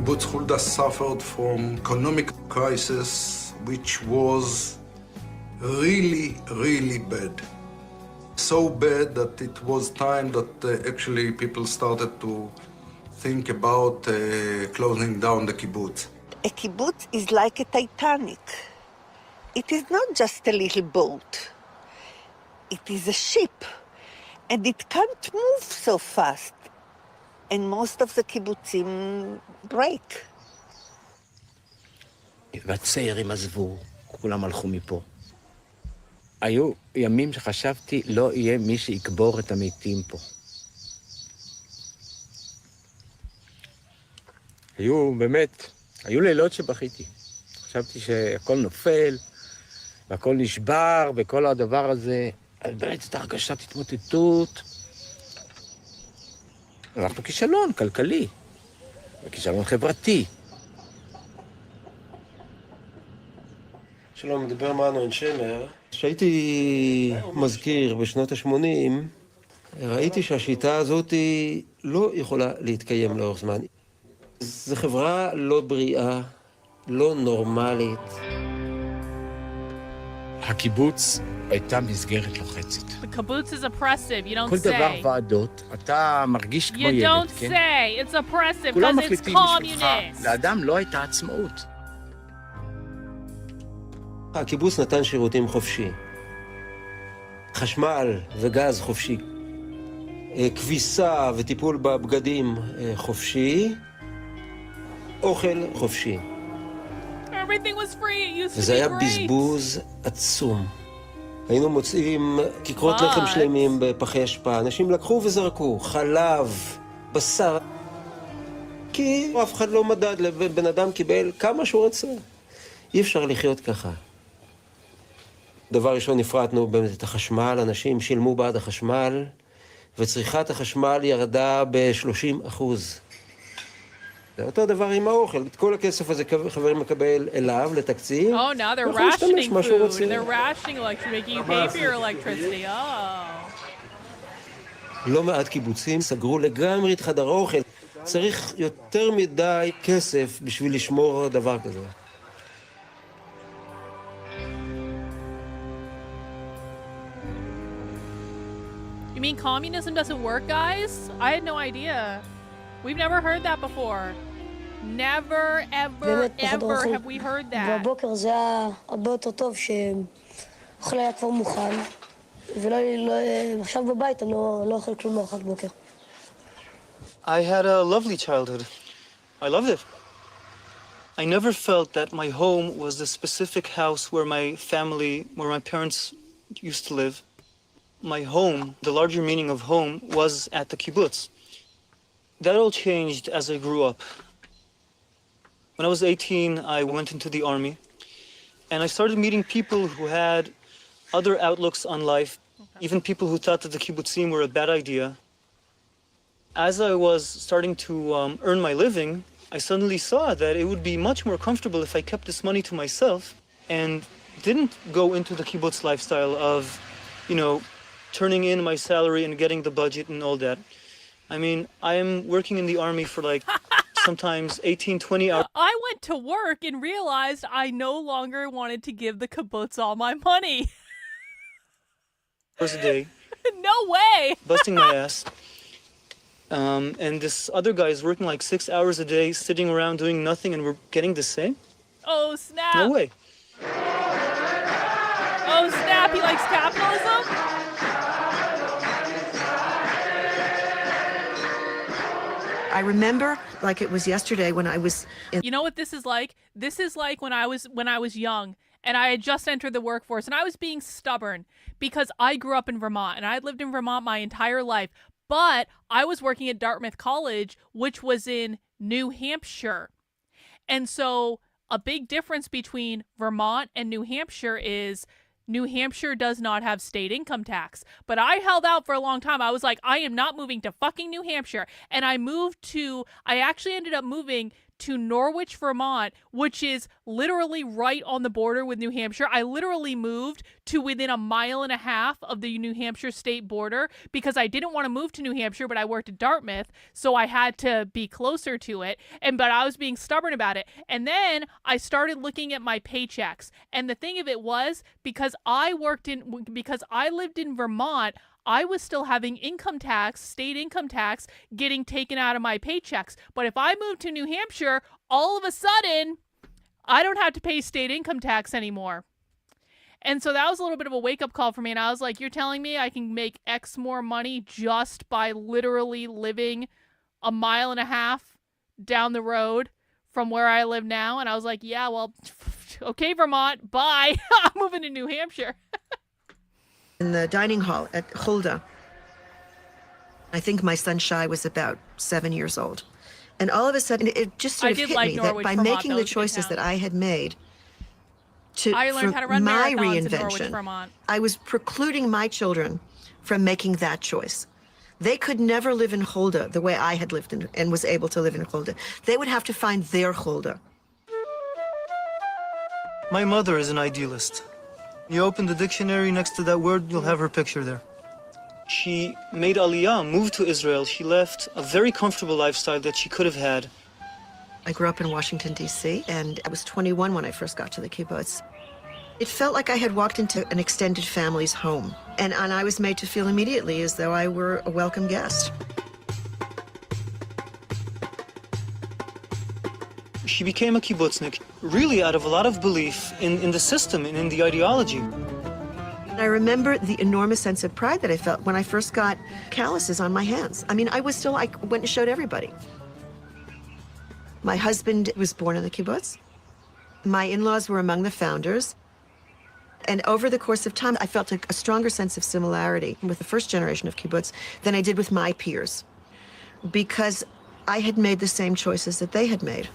Kibbutz Hulda suffered from economic crisis which was really bad. So bad that it was time that actually people started to think about closing down the kibbutz. A kibbutz is like a Titanic. It is not just a little boat. It is a ship, and it can't move so fast. And most of the kibbutzim break. והצעירים עזבו, כולם הלכו מפה. היו ימים שחשבתי, לא יהיה מי שיקבור את המתים פה. היו לילות שבכיתי. חשבתי שהכל נופל, והכל נשבר, וכל הדבר הזה, באמת את הרגשת התמוטטות. אנחנו כישלון כלכלי, וכישלון חברתי. שלום, מדבר מנואל שמר. כשהייתי מזכיר בשנות ה-80, ראיתי שהשיטה הזאת לא יכולה להתקיים לאורך זמן. זו חברה לא בריאה, לא נורמלית. הקיבוץ הייתה מסגרת לוחצת. The kibbutz is oppressive, you don't כל דבר say. ועדות, אתה מרגיש כמו You ילד, don't כן? say, it's oppressive כולם because it's מחליטים בשבילך, communist. לאדם לא הייתה עצמאות. הקיבוץ נתן שירותים חופשי. חשמל וגז חופשי. כביסה וטיפול בבגדים חופשי. אוכל חופשי. Everything was free, it used to וזה be היה great. בזבוז עצום. היינו מוצאים כיכרות לחם שלמים בפחי אשפה. אנשים לקחו וזרקו חלב, בשר. כי אף אחד לא מדד, בן אדם קיבל כמה שהוא רצה. אי אפשר לחיות ככה. דבר ראשון, נפרטנו באמת את החשמל, אנשים שילמו בעד החשמל, וצריכת החשמל ירדה ב-30%. זה אותו דבר עם האוכל, את כל הכסף הזה חברים מקבל אליו, לתקציב. Oh, now they're rationing food. They're rationing electricity, making you pay for your electricity. Oh. לא מעט קיבוצים סגרו לגמרי את חדר האוכל. צריך יותר מדי כסף בשביל לשמור דבר כזה. You mean communism doesn't work, guys? I had no idea. We've never heard that before. Never, ever, ever have we heard that. בבוקר זה היה הרבה יותר טוב שהאוכל היה כבר מוכן, ועכשיו בבית אני לא אוכל כלום מארוחת בוקר. I had a lovely childhood. I loved it. I never felt that my home was the specific house where my parents used to live. My home, the larger meaning of home, was at the kibbutz. That all changed as I grew up. When I was 18, I went into the army, and I started meeting people who had other outlooks on life, even people who thought that the kibbutzim were a bad idea. As I was starting to earn my living, I suddenly saw that it would be much more comfortable if I kept this money to myself and didn't go into the kibbutz lifestyle of, turning in my salary and getting the budget and all that. I mean, I am working in the army for sometimes 18, 20 hours. I went to work and realized I no longer wanted to give the kibbutz all my money. A day. No way! Busting my ass. and this other guy is working like 6 hours a day, sitting around doing nothing, and we're getting the same? Oh, snap. No way. Oh, snap. He likes capitalism? I remember like it was yesterday when I was in... You know what this is like? This is like when I was young and I had just entered the workforce and I was being stubborn because I grew up in Vermont and I had lived in Vermont my entire life, but I was working at Dartmouth College, which was in New Hampshire. And so a big difference between Vermont and New Hampshire is New Hampshire does not have state income tax. But I held out for a long time. I was like, I am not moving to fucking New Hampshire. And I actually ended up moving to Norwich, Vermont, which is literally right on the border with New Hampshire. I literally moved to within 1.5 miles of the New Hampshire state border because I didn't want to move to New Hampshire, but I worked at Dartmouth, so I had to be closer to it. But I was being stubborn about it. And then I started looking at my paychecks. And the thing of it was, because I lived in Vermont, I was still having income tax, state income tax, getting taken out of my paychecks. But if I moved to New Hampshire, all of a sudden, I don't have to pay state income tax anymore. And so that was a little bit of a wake-up call for me. And I was like, you're telling me I can make X more money just by literally living 1.5 miles down the road from where I live now? And I was like, yeah, well, okay, Vermont, bye. I'm moving to New Hampshire. In the dining hall at Hulda. I think my son Shai was about 7 years old. And all of a sudden, it just sort of hit me that by making the choices that I had made I learned how to run my marathons in Norwich, reinvention, Vermont. I was precluding my children from making that choice. They could never live in Hulda the way I had lived in, and was able to live in Hulda. They would have to find their Hulda. My mother is an idealist. You open the dictionary, next to that word, you'll have her picture there. She made Aliyah, moved to Israel. She left a very comfortable lifestyle that she could have had. I grew up in Washington, D.C., and I was 21 when I first got to the kibbutz. It felt like I had walked into an extended family's home, and I was made to feel immediately as though I were a welcome guest. She became a kibbutznik, really out of a lot of belief in the system and in the ideology. I remember the enormous sense of pride that I felt when I first got calluses on my hands. I mean, I went and showed everybody. My husband was born in the kibbutz. My in-laws were among the founders. And over the course of time, I felt a stronger sense of similarity with the first generation of kibbutz than I did with my peers, because I had made the same choices that they had made.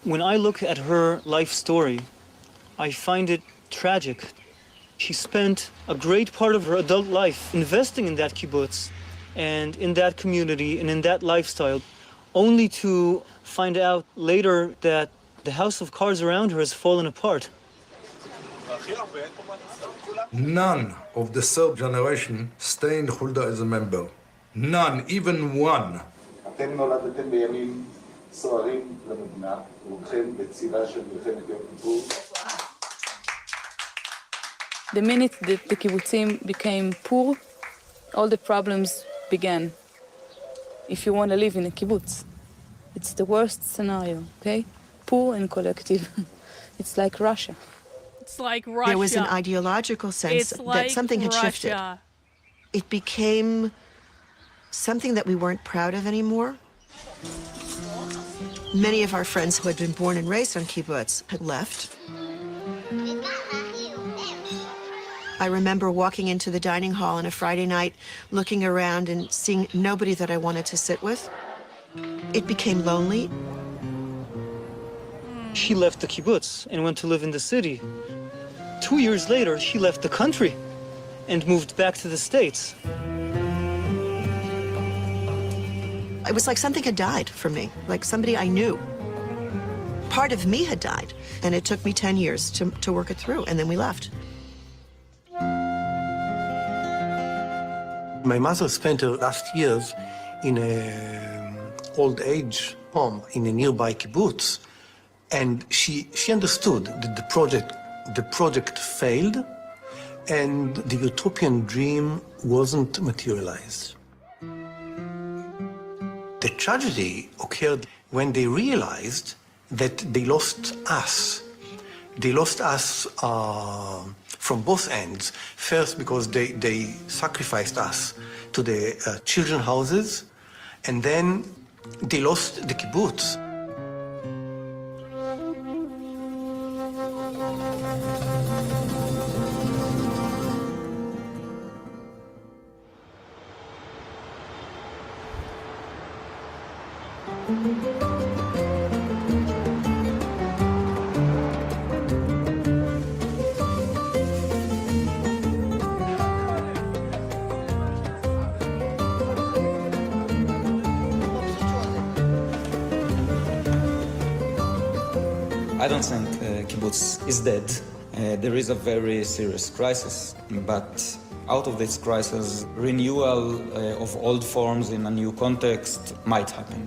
When I look at her life story, I find it tragic. She spent a great part of her adult life investing in that kibbutz and in that community and in that lifestyle, only to find out later that the house of cards around her has fallen apart. None of the third generation stay in Hulda as a member. None, even one. The minute that the kibbutzim became poor, all the problems began. If you want to live in a kibbutz, it's the worst scenario, okay? Poor and collective. It's like Russia. It's like Russia. There was an ideological sense that something had shifted. It became something that we weren't proud of anymore. Many of our friends who had been born and raised on kibbutz had left. I remember walking into the dining hall on a Friday night, looking around and seeing nobody that I wanted to sit with. It became lonely. She left the kibbutz and went to live in the city. 2 years later, she left the country and moved back to the States. It was like something had died for me, like somebody I knew. Part of me had died, and it took me 10 years to work it through, and then we left. My mother spent her last years in an old age home in a nearby kibbutz, and she understood that the project failed and the utopian dream wasn't materialized. tragedy occurred when they realized that they lost us. They lost us from both ends. First, because they sacrificed us to the children's houses, and then they lost the kibbutz. I don't think kibbutz is dead. There is a very serious crisis, but out of this crisis, renewal of old forms in a new context might happen.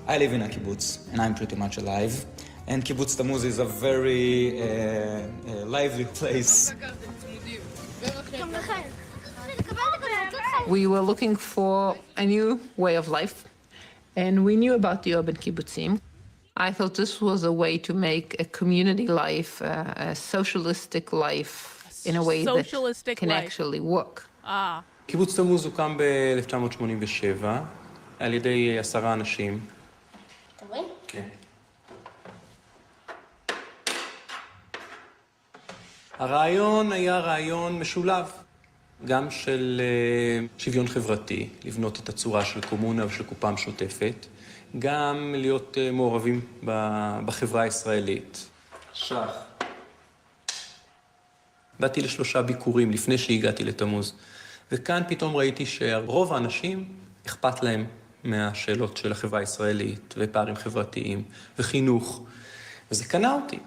I live in a kibbutz, and I'm pretty much alive. And Kibbutz Tammuz is a very lively place. We were looking for a new way of life, and we knew about the urban kibbutzim. I thought this was a way to make a community life, a socialistic life, in a way that can actually work. קיבוץ תמוז הוקם ב-1987 על ידי 10 אנשים. אתה רואה? כן. הרעיון היה רעיון משולב, גם של שוויון חברתי, לבנות את הצורה של קומונה ושל קופה משותפת, גם להיות מעורבים בחברה הישראלית. שח. באתי ל3 ביקורים לפני שהגעתי לתמוז, וכאן פתאום ראיתי שרוב האנשים אכפת להם מהשאלות של החברה הישראלית, ופערים חברתיים, וחינוך, וזה קנה אותי.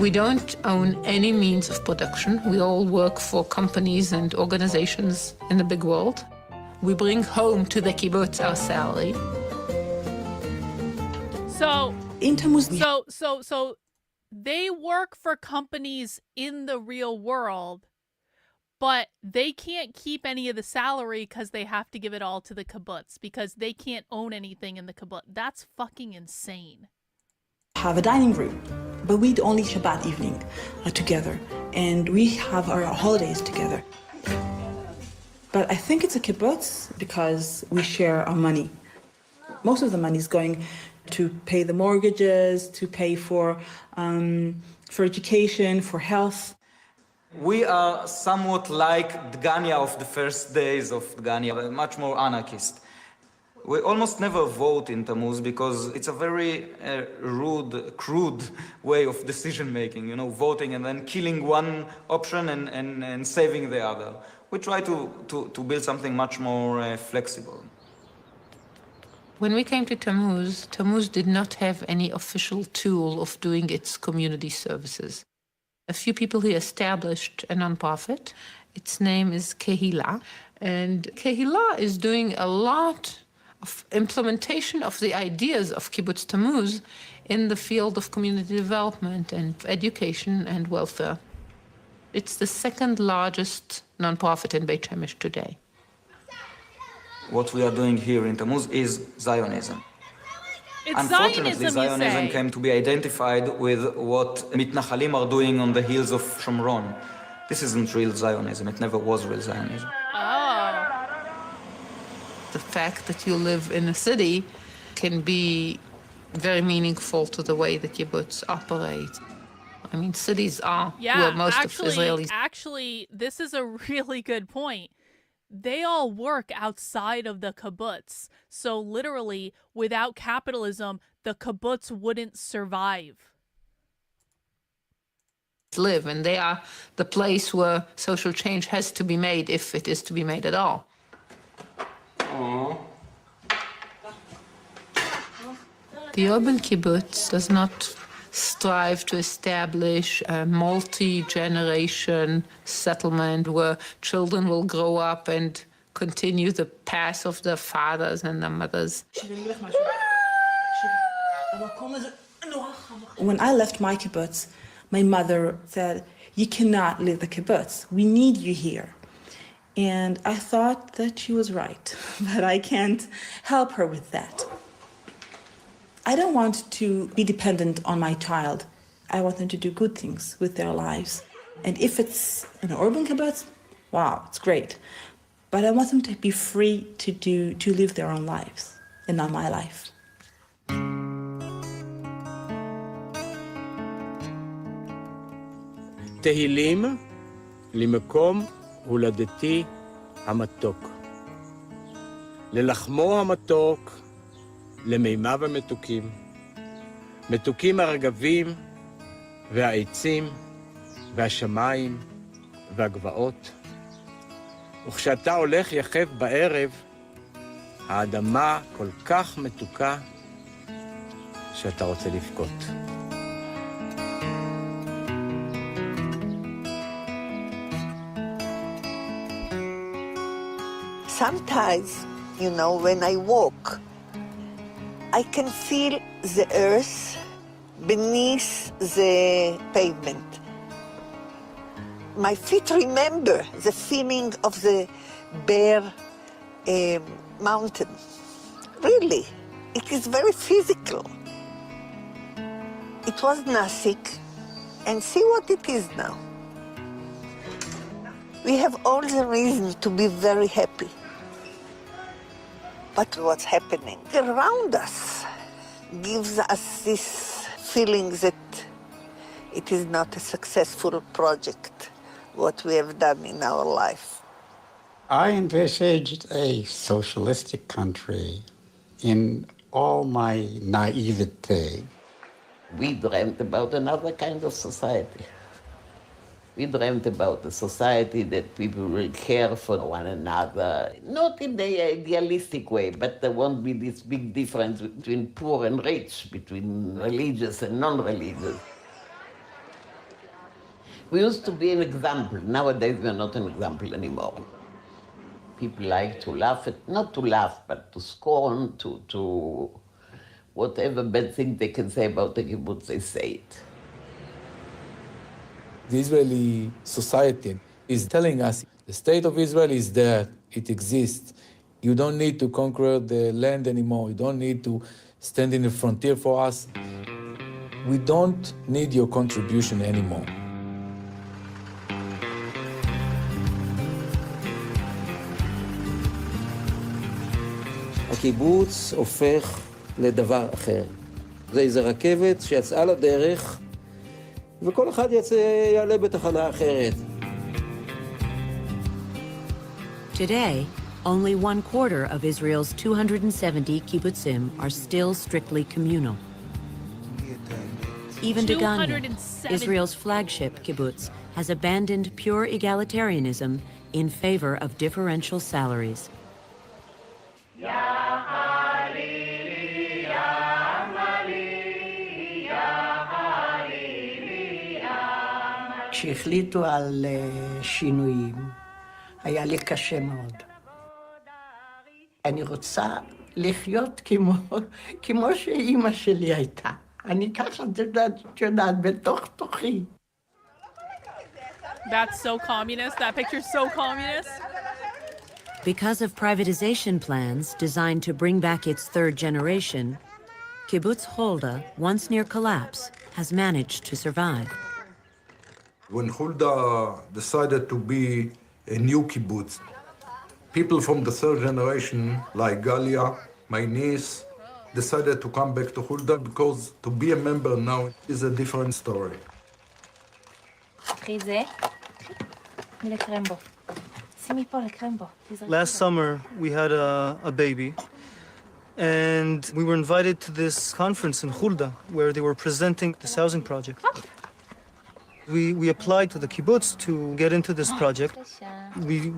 We don't own any means of production. We all work for companies and organizations in the big world. We bring home to the kibbutz our salary. So they work for companies in the real world, but they can't keep any of the salary because they have to give it all to the kibbutz because they can't own anything in the kibbutz. That's fucking insane. Have a dining room, but we eat only Shabbat evening together, and we have our holidays together. But I think it's a kibbutz because we share our money. Most of the money is going to pay the mortgages, to pay for education, for health. We are somewhat like Dgania of the first days of Dgania, much more anarchist. We almost never vote in Tammuz because it's a very rude, crude way of decision-making, you know, voting and then killing one option and saving the other. We try to build something much more flexible. When we came to Tammuz, Tammuz did not have any official tool of doing its community services. A few people here established a nonprofit. Its name is Kehila, and Kehila is doing a lot of implementation of the ideas of Kibbutz Tammuz in the field of community development and education and welfare. It's the second largest nonprofit in Beit Shemesh today. What we are doing here in Tammuz is Zionism. Unfortunately, Zionism came to be identified with what Mitnachalim are doing on the hills of Shomron. This isn't real Zionism. It never was real Zionism. The fact that you live in a city can be very meaningful to the way the kibbutz operate. I mean, cities are where most of Israelis... Actually, this is a really good point. They all work outside of the kibbutz. So literally, without capitalism, the kibbutz wouldn't survive. Live, and they are the place where social change has to be made, if it is to be made at all. The urban kibbutz does not strive to establish a multi-generation settlement where children will grow up and continue the path of their fathers and their mothers. When I left my kibbutz, my mother said, "You cannot leave the kibbutz. We need you here." And I thought that she was right, but I can't help her with that. I don't want to be dependent on my child. I want them to do good things with their lives. And if it's an urban kibbutz, wow, it's great. But I want them to be free to live their own lives, and not my life. תהילים למקום הולדתי המתוק. ללחמו המתוק, למימיו המתוקים. מתוקים הרגבים והעצים והשמיים והגבעות. וכשאתה הולך יחף בערב, האדמה כל כך מתוקה שאתה רוצה לבכות. Sometimes, when I walk, I can feel the earth beneath the pavement. My feet remember the feeling of the bare mountain. Really, it is very physical. It was nothing, and see what it is now. We have all the reason to be very happy. But what's happening around us gives us this feeling that it is not a successful project, what we have done in our life. I envisaged a socialistic country in all my naivete. We dreamt about another kind of society. We dreamt about a society that people will care for one another, not in the idealistic way, but there won't be this big difference between poor and rich, between religious and non-religious. We used to be an example. Nowadays, we're not an example anymore. People like to laugh at, not to laugh, but to scorn, to whatever bad thing they can say about the kibbutz, they say it. The Israeli society is telling us the state of Israel is there, it exists. You don't need to conquer the land anymore. You don't need to stand in the frontier for us. We don't need your contribution anymore. הקיבוץ הופך לדבר אחר. זה איזו רכבת שיצאה לדרך, וכל אחד יעלה בתחנה אחרת. Today, only 1/4 of Israel's 270 kibbutzim are still strictly communal. Even Degania, Israel's flagship kibbutz, has abandoned pure egalitarianism in favor of differential salaries. כשהחליטו על שינויים, היה לי קשה מאוד. אני רוצה לחיות כמו שאימא שלי הייתה. אני ככה יודעת בתוך תוכי. That's so communist. That picture's so communist. Because of privatization plans designed to bring back its third generation, Kibbutz Hulda, once near collapse, has managed to survive. When Hulda decided to be a new kibbutz, people from the third generation, like Galia, my niece, decided to come back to Hulda because to be a member now is a different story. Last summer, we had a baby, and we were invited to this conference in Hulda, where they were presenting this housing project. We applied to the kibbutz to get into this project.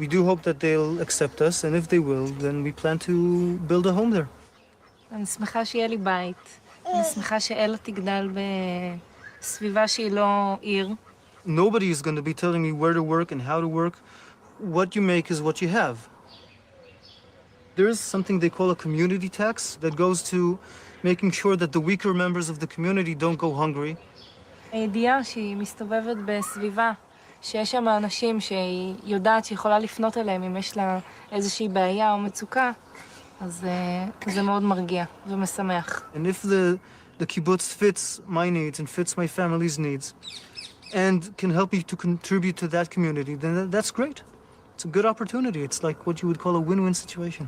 We do hope that they'll accept us, and if they will, then we plan to build a home there. אני שמחה שיהיה לי בית. אני שמחה שאלה תגדל בסביבה שהיא לא עיר. Nobody is going to be telling me where to work and how to work. What you make is what you have. There is something they call a community tax that goes to making sure that the weaker members of the community don't go hungry. הידיעה שהיא מסתובבת בסביבה שיש שם אנשים שהיא יודעת שיכולה לפנות אליהם אם יש לה איזושהי בעיה או מצוקה, אז זה מאוד מרגיע ומשמח. And if the kibbutz fits my needs and fits my family's needs and can help me to contribute to that community, then that's great. It's a good opportunity. It's like what you would call a win-win situation.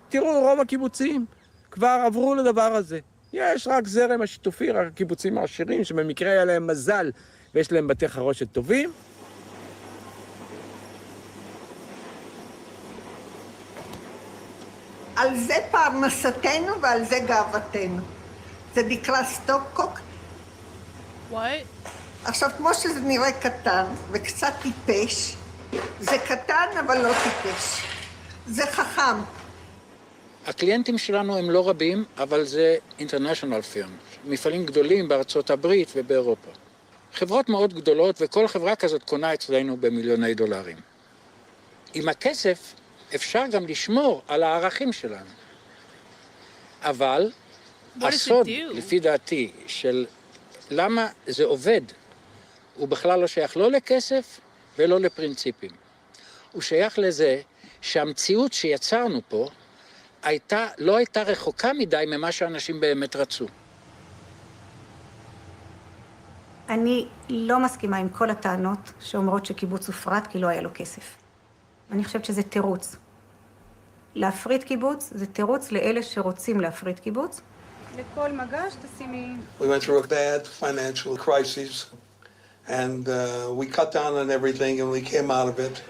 תראו, רוב הקיבוצים כבר עברו לדבר הזה. יש רק זרם השיתופי, רק הקיבוצים העשירים, שבמקרה היה להם מזל ויש להם בתי חרושת טובים. על זה פרנסתנו ועל זה גאוותנו. זה נקרא סטופקוק. What? עכשיו, כמו שזה נראה קטן וקצת טיפש, זה קטן אבל לא טיפש. זה חכם. הקליינטים שלנו הם לא רבים, אבל זה international firm, מפעלים גדולים בארצות הברית ובאירופה. חברות מאוד גדולות, וכל חברה כזאת קונה אצלנו במיליוני דולרים. עם הכסף אפשר גם לשמור על הערכים שלנו. אבל הסוד, לפי דעתי, של למה זה עובד, הוא בכלל לא שייך לא לכסף ולא לפרינציפים. הוא שייך לזה שהמציאות שיצרנו פה לא הייתה רחוקה מדי ממה שאנשים באמת רצו. אני לא מסכימה עם כל הטענות שאומרות שקיבוץ הופרט כי לא היה לו כסף. אני חושבת שזה תירוץ. להפריט קיבוץ זה תירוץ לאלה שרוצים להפריט קיבוץ. לכל מגש תשימי... We went through a bad financial crisis and we cut down on everything and we came out of it.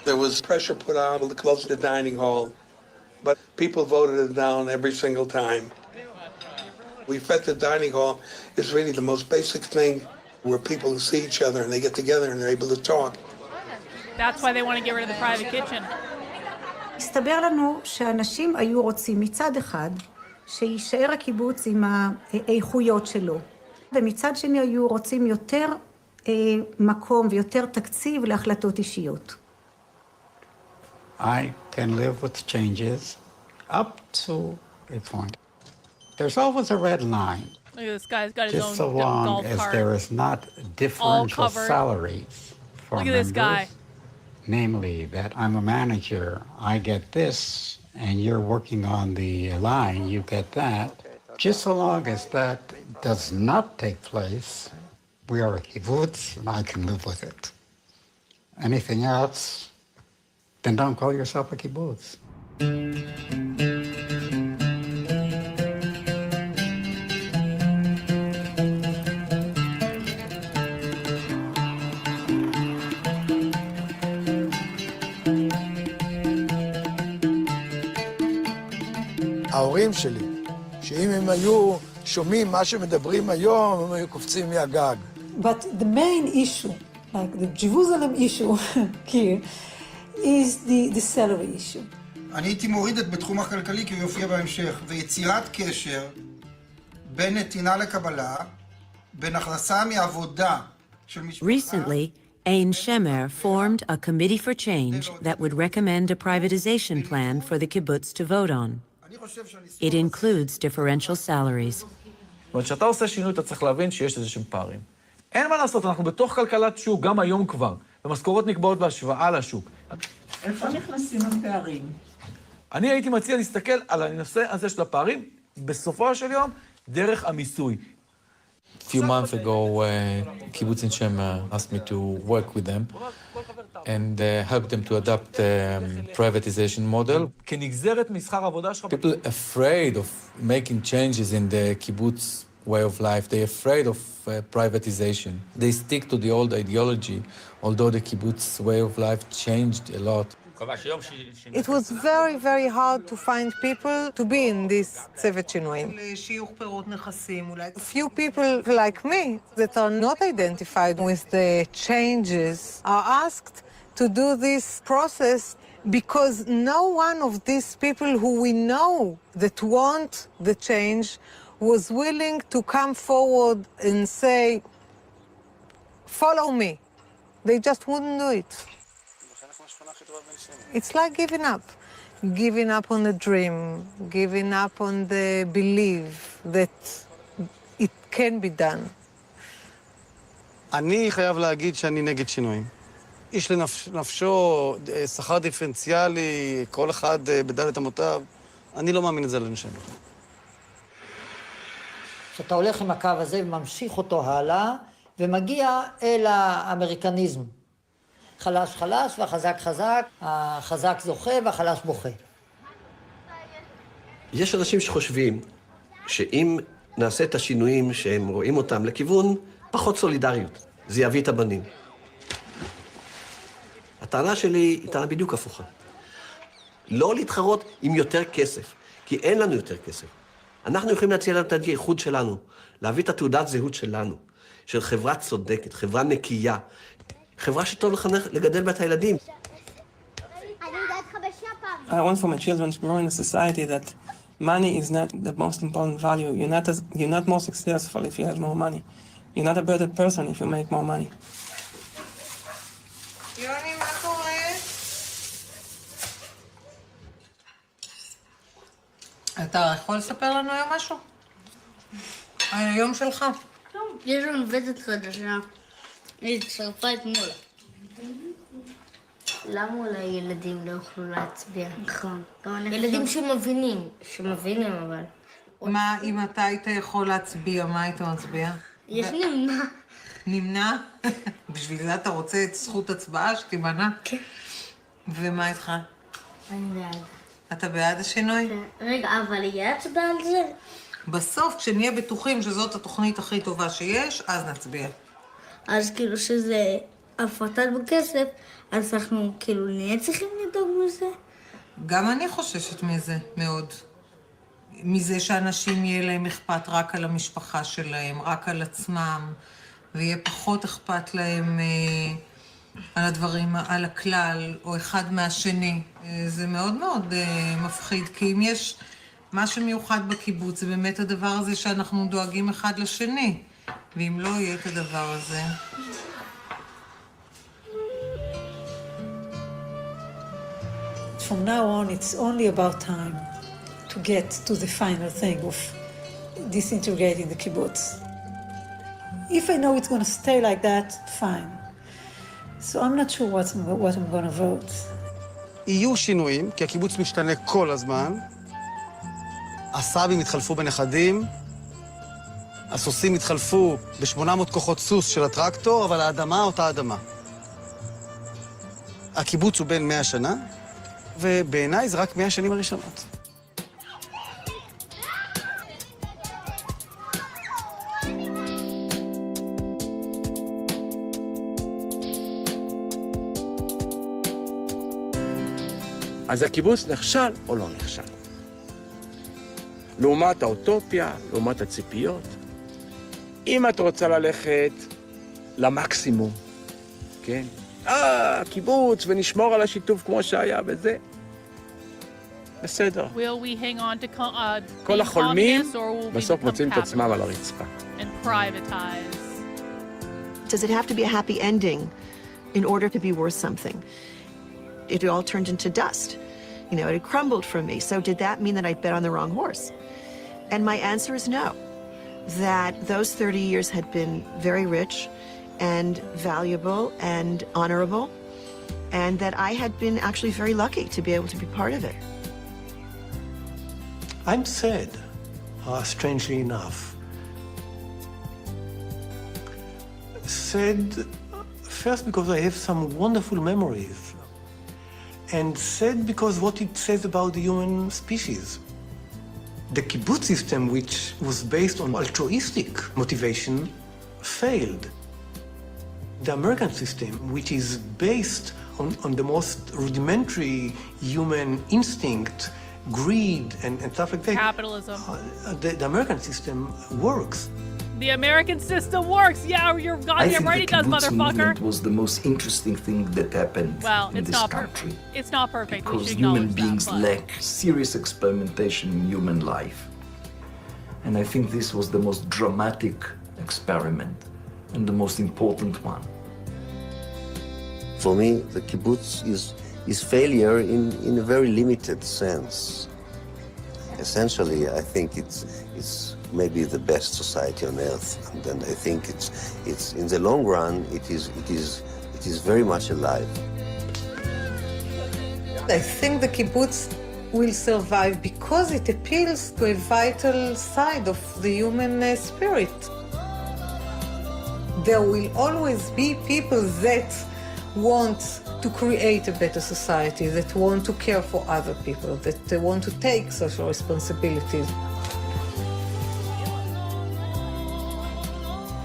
There was pressure put on to close the dining hall, but people voted it down every single time. We felt the dining hall is really the most basic thing where people see each other and they get together and they're able to talk. That's why they want to get rid of the private kitchen. הסתבר לנו שאנשים היו רוצים מצד אחד שישאר הקיבוץ עם האיכויות שלו, ומצד שני היו רוצים יותר מקום ויותר תקציב להחלטות אישיות. I can live with changes up to a point. There's always a red line. Look at this guy's got his Just own so long golf as cart. there is not differential covered. salaries for Look at members. this guy. Namely, that I'm a manager, I get this, and you're working on the line, you get that. Just so long as that does not take place, we are a kibbutz, and I can live with it. Anything else, then don't call yourself a kibbutz. ההורים שלי, שאם הם היו שומעים מה שמדברים היום, הם היו קופצים מהגג. But the main issue, like the Jerusalem issue here, is the salary issue. אני הייתי מוריד את בתחום הכלכלי כי הוא יופיע בהמשך, ויצירת קשר בין נתינה לקבלה, בין הכנסה מעבודה של משפחה. Recently, Ein Shemer formed a committee for change that would recommend a privatization plan for the kibbutz to vote on. It includes differential salaries. זאת אומרת, כשאתה עושה שינוי, אתה צריך להבין שיש איזשהם פערים. אין מה לעשות, אנחנו בתוך כלכלת שוק, גם היום כבר, ומשכורות נקבעות בהשוואה לשוק. איפה נכנסים הפערים? אני הייתי מציע להסתכל על הנושא הזה של הפערים, בסופו של יום, דרך המיסוי. A few months ago, Kibbutz in Shem asked me to work with them and help them to adopt privatization model. כנגזרת משכר עבודה שלך... People afraid of making changes in the kibbutz way of life. They're afraid of privatization. They stick to the old ideology, although the kibbutz way of life changed a lot. It was very, very hard to find people to be in this צוות שינויים. A few people like me that are not identified with the changes are asked to do this process because no one of these people who we know that want the change was willing to come forward and say, follow me. They just wouldn't do it. It's like giving up on the dream, giving up on the belief that it can be done. אני חייב להגיד שאני נגד שינויים. איש לנפשו, שכר דיפרנציאלי, כל אחד בדלת אמותיו, אני לא מאמין את זה לנשם. שאתה הולך עם הקו הזה וממשיך אותו הלאה, ומגיע אל האמריקניזם. חלש חלש והחזק חזק, החזק זוכה והחלש בוכה. יש אנשים שחושבים שאם נעשה את השינויים שהם רואים אותם לכיוון פחות סולידריות, זה יביא את הבנים. הטענה שלי היא טענה בדיוק הפוכה. לא להתחרות עם יותר כסף, כי אין לנו יותר כסף. אנחנו יכולים להציע לנו את הייחוד שלנו, להביא את התעודת זהות שלנו, של חברה צודקת, חברה נקייה, חברה שטוב לחנך, לגדל בה את הילדים. I want for my children to grow in a society that money is not the most important value. You're not more successful if you have more money. You're not a better person if you make more money. יוני, מה קורה? אתה יכול לספר לנו היום משהו? היום שלך. יש לנו עובדת חדשה. היא הצטרפה אתמול. למה אולי ילדים לא יוכלו להצביע? נכון. ילדים שמבינים אבל. מה, אם אתה היית יכול להצביע, מה היית מצביע? יש נמנע. נמנע? בשביל זה אתה רוצה את זכות הצבעה שתימנע? כן. ומה איתך? אני בעד. אתה בעד השינוי? רגע, אבל יהיה הצבעה על זה? בסוף, כשנהיה בטוחים שזאת התוכנית הכי טובה שיש, אז נצביע. אז כאילו שזה הפרטת בכסף, אז אנחנו כאילו נהיה צריכים לדאוג מזה? גם אני חוששת מזה מאוד. מזה שאנשים יהיה להם אכפת רק על המשפחה שלהם, רק על עצמם, ויהיה פחות אכפת להם על הדברים, על הכלל, או אחד מהשני. זה מאוד מאוד מפחיד, כי אם יש מה שמיוחד בקיבוץ, זה באמת הדבר הזה שאנחנו דואגים אחד לשני. ואם לא יהיה את הדבר הזה... From now on, it's only about time to get to the final thing of disintegrating the kibbutz. If I know it's going to stay like that, fine. So I'm not sure what I'm going to vote. יהיו שינויים, כי הקיבוץ משתנה כל הזמן. הסבים התחלפו בנכדים, הסוסים התחלפו ב-800 כוחות סוס של הטרקטור, אבל האדמה אותה אדמה. הקיבוץ הוא בין 100 שנה, ובעיניי זה רק 100 שנים הראשונות. אז הקיבוץ נכשל או לא נכשל? לעומת האוטופיה, לעומת הציפיות. אם את רוצה ללכת למקסימום, כן? קיבוץ, ונשמור על השיתוף כמו שהיה וזה. בסדר. Will we hang on to כל החולמים בסוף become מוצאים את עצמם על capitalist הרצפה. and privatize? Does it have to be a happy ending in order to be worth something? It all turned into dust. You know, it had crumbled from me. So did that mean that I bet on the wrong horse? And my answer is no. That those 30 years had been very rich and valuable and honorable, and that I had been actually very lucky to be able to be part of it. I'm sad, strangely enough. Sad, first because I have some wonderful memories, and sad because what it says about the human species. The kibbutz system, which was based on altruistic motivation, failed. The American system, which is based on the most rudimentary human instinct, greed and stuff like that. Capitalism. The American system works. The American system works. Yeah, you're goddamn right it does, motherfucker. It was the most interesting thing that happened in this country. It's not perfect. Because human beings lack serious experimentation in human life. And I think this was the most dramatic experiment and the most important one. For me, the kibbutz is failure in a very limited sense. Essentially, I think it's maybe the best society on earth. And I think it's in the long run, it is very much alive. I think the kibbutz will survive because it appeals to a vital side of the human spirit. There will always be people that want to create a better society, that want to care for other people, that they want to take social responsibilities.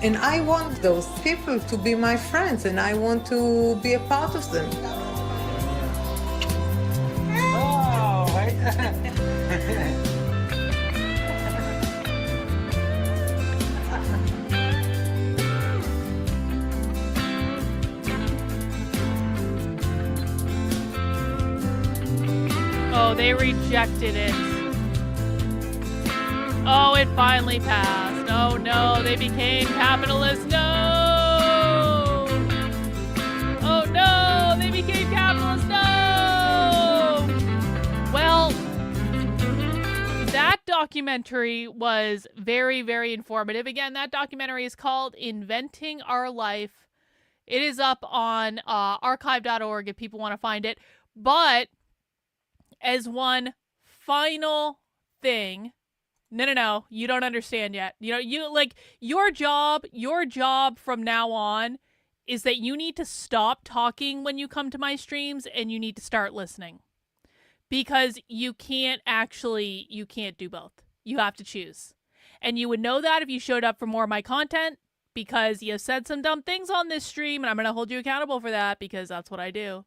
And I want those people to be my friends, and I want to be a part of them. Oh, they rejected it. Oh, it finally passed. Oh no, they became capitalists. No! Oh no, they became capitalists. No! Well, that documentary was very, very informative. Again, that documentary is called Inventing Our Life. It is up on archive.org if people want to find it. But as one final thing, no, you don't understand yet. Your job from now on is that you need to stop talking when you come to my streams and you need to start listening. Because you can't do both. You have to choose. And you would know that if you showed up for more of my content, because you said some dumb things on this stream, and I'm going to hold you accountable for that because that's what I do.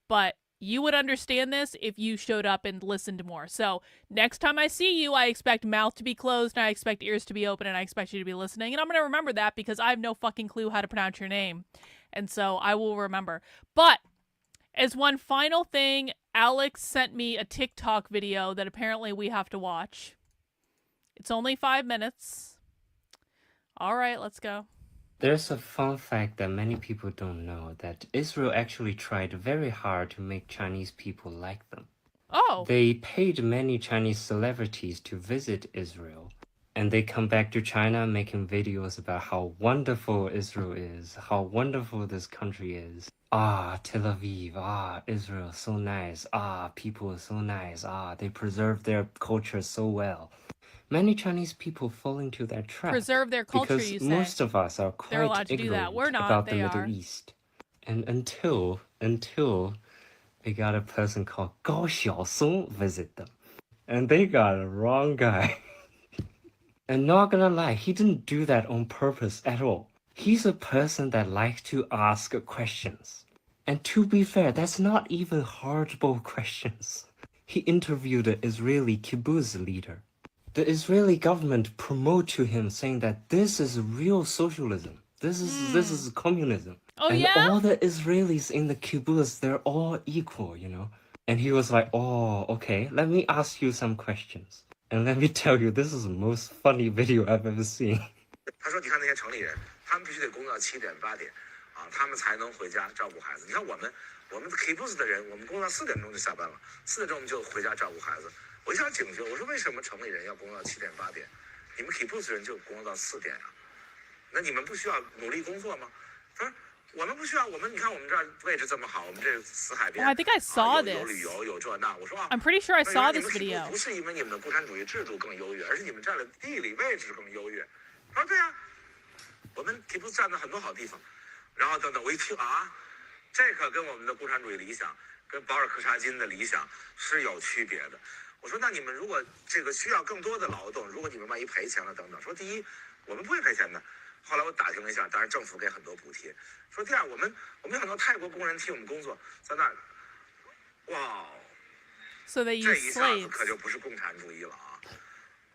But you would understand this if you showed up and listened more. So next time I see you, I expect mouth to be closed, and I expect ears to be open, and I expect you to be listening. And I'm going to remember that because I have no fucking clue how to pronounce your name. And so I will remember. But as one final thing, Alex sent me a TikTok video that apparently we have to watch. It's only 5 minutes. All right, let's go. There's a fun fact that many people don't know, that Israel actually tried very hard to make Chinese people like them. Oh. They paid many Chinese celebrities to visit Israel, and they come back to China making videos about how wonderful Israel is, how wonderful this country is. Ah, Tel Aviv, Israel, so nice. People are so nice. They preserve their culture so well. Many Chinese people fall into that trap. Preserve their culture, because you say. Most of us are They're allowed quite to do that. ignorant We're not, about the they Middle are. East. And until they got a person called Gao Xiaosong visit them. And they got a wrong guy. And not gonna lie, he didn't do that on purpose at all. He's a person that likes to ask questions. And to be fair, that's not even hardball questions. He interviewed the Israeli kibbutz leader. The Israeli government promote to him saying that this is real socialism. This is communism. Oh, and yeah? all the Israelis in the kibbutz, they're all equal, you know? And he was like, oh, okay, let me ask you some questions. And let me tell you, this is the most funny video I've ever seen. 他说：“你看那些城里人，他们必须得工作到7点8点，他们才能回家照顾孩子。你看我们 KIBBUTZ 的人，我们工作到4点钟就下班了，4点钟我们就回家照顾孩子。我一下警觉，我说为什么城里人要工作到7点8点，你们 KIBBUTZ 人就工作到4点啊？那你们不需要努力工作吗？”他说：“我们不需要，你看我们这儿位置这么好，我们这死海边。” I think I saw this. 有旅游，有这那。我说啊 I'm pretty sure I saw this video. 不是因为你们的共产主义制度更优越，而是你们占了地理位置更优越。他说对啊，我们 KIBBUTZ 占了很多好地方。然后等等，我一听这可跟我们的共产主义理想，跟保尔柯察金的理想是有区别的。我说那你们如果这个需要更多的劳动，如果你们万一赔钱了等等，说第一我们不会赔钱的。后来我打听了一下，当然政府给很多补贴。说第二，我们有很多泰国工人替我们工作，在那儿，哇， So they 这 use 一下子 slaves. 可就不是共产主义了啊！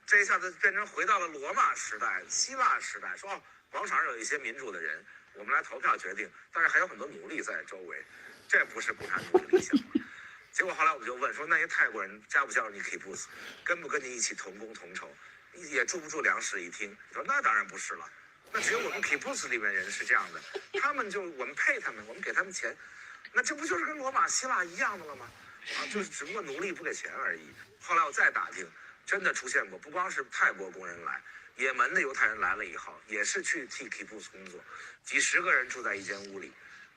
这一下子变成回到了罗马时代、希腊时代，说广场上有一些民主的人，我们来投票决定，但是还有很多奴隶在周围，这不是共产主义理想吗？结果后来我就问说，那些泰国人加不加入你 KIBBUTZ， 跟不跟你一起同工同酬，也住不住两室一厅？说那当然不是了，那只有我们 KIBBUTZ 里面人是这样的，他们就我们配他们，我们给他们钱，那这不就是跟罗马希腊一样的了吗？就是只不过奴隶不给钱而已。后来我再打听，真的出现过，不光是泰国工人来，也门的犹太人来了以后，也是去替 KIBBUTZ 工作，几十个人住在一间屋里，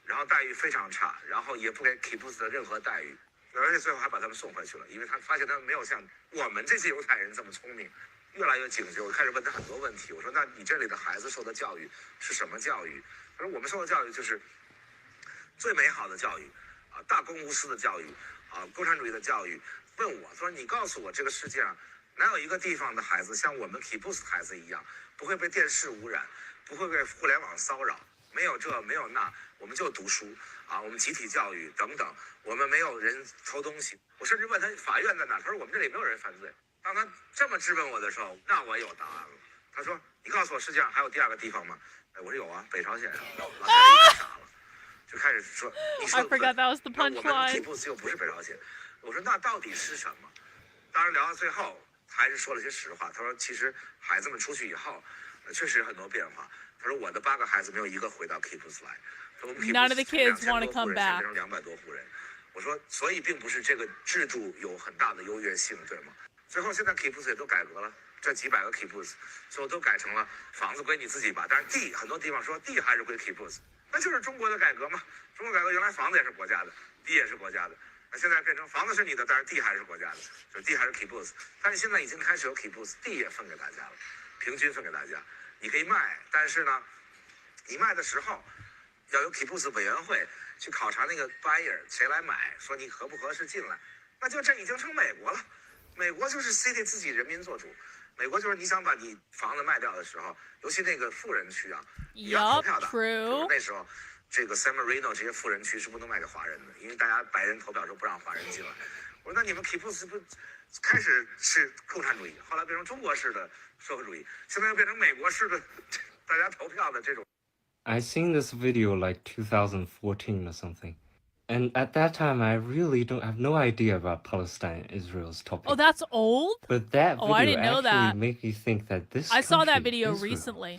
然后待遇非常差，然后也不给 KIBBUTZ 的任何待遇，而且最后还把他们送回去了，因为他发现他们没有像我们这些犹太人这么聪明，越来越警觉。我开始问他很多问题，我说那你这里的孩子受的教育是什么教育？他说我们受的教育就是最美好的教育啊，大公无私的教育啊，共产主义的教育。问我，他说你告诉我这个世界上哪有一个地方的孩子像我们 KIBBUTZ 孩子一样，不会被电视污染，不会被互联网骚扰，没有这没有那，我们就读书啊，我们集体教育等等，我们没有人偷东西。我甚至问他法院在哪，他说我们这里没有人犯罪。当他这么质问我的时候，那我有答案了。他说你告诉我世界上还有第二个地方吗？哎，我说有啊，北朝鲜。老太太一看傻了，就开始说你说 I forgot that was the punchline. 我们 KIBBUTZ 又不是北朝鲜。我说那到底是什么？当然聊到最后还是说了些实话。他说其实孩子们出去以后确实有很多变化。他说我的8个孩子没有一个回到 KIBBUTZ 来。None of the kids want to come back. 变成200多户人。我说所以并不是这个制度有很大的优越性，对吗？最后现在 KIBBUTZ 也都改革了，这几百个 KIBBUTZ 最后都改成了房子归你自己吧，但是地很多地方说地还是归 KIBBUTZ， 那就是中国的改革嘛。中国改革原来房子也是国家的，地也是国家的。现在变成房子是你的，但是地还是国家的，就是地还是 KIBBUTZ。但是现在已经开始有 KIBBUTZ， 地也分给大家了，平均分给大家。你可以卖，但是呢，你卖的时候要有 KIBBUTZ 委员会去考察那个 buyer 谁来买，说你合不合适进来。那就这已经成美国了，美国就是 city 自己人民做主。美国就是你想把你房子卖掉的时候，尤其那个富人区啊，也要投票的。True. 那时候。这个 San Marino 这些富人区是不能卖给华人的，因为大家白人投票说不让华人进来。我说那你们 KIBBUTZ 不开始是共产主义，后来变成中国式的社会主义，现在又变成美国式的大家投票的这种。I seen this video like 2014 or something, and at that time I really don't have no idea about Palestine and Israel's topic. Oh, that's old? But that video I didn't know actually that. made me think that this I saw that country, video Israel, recently.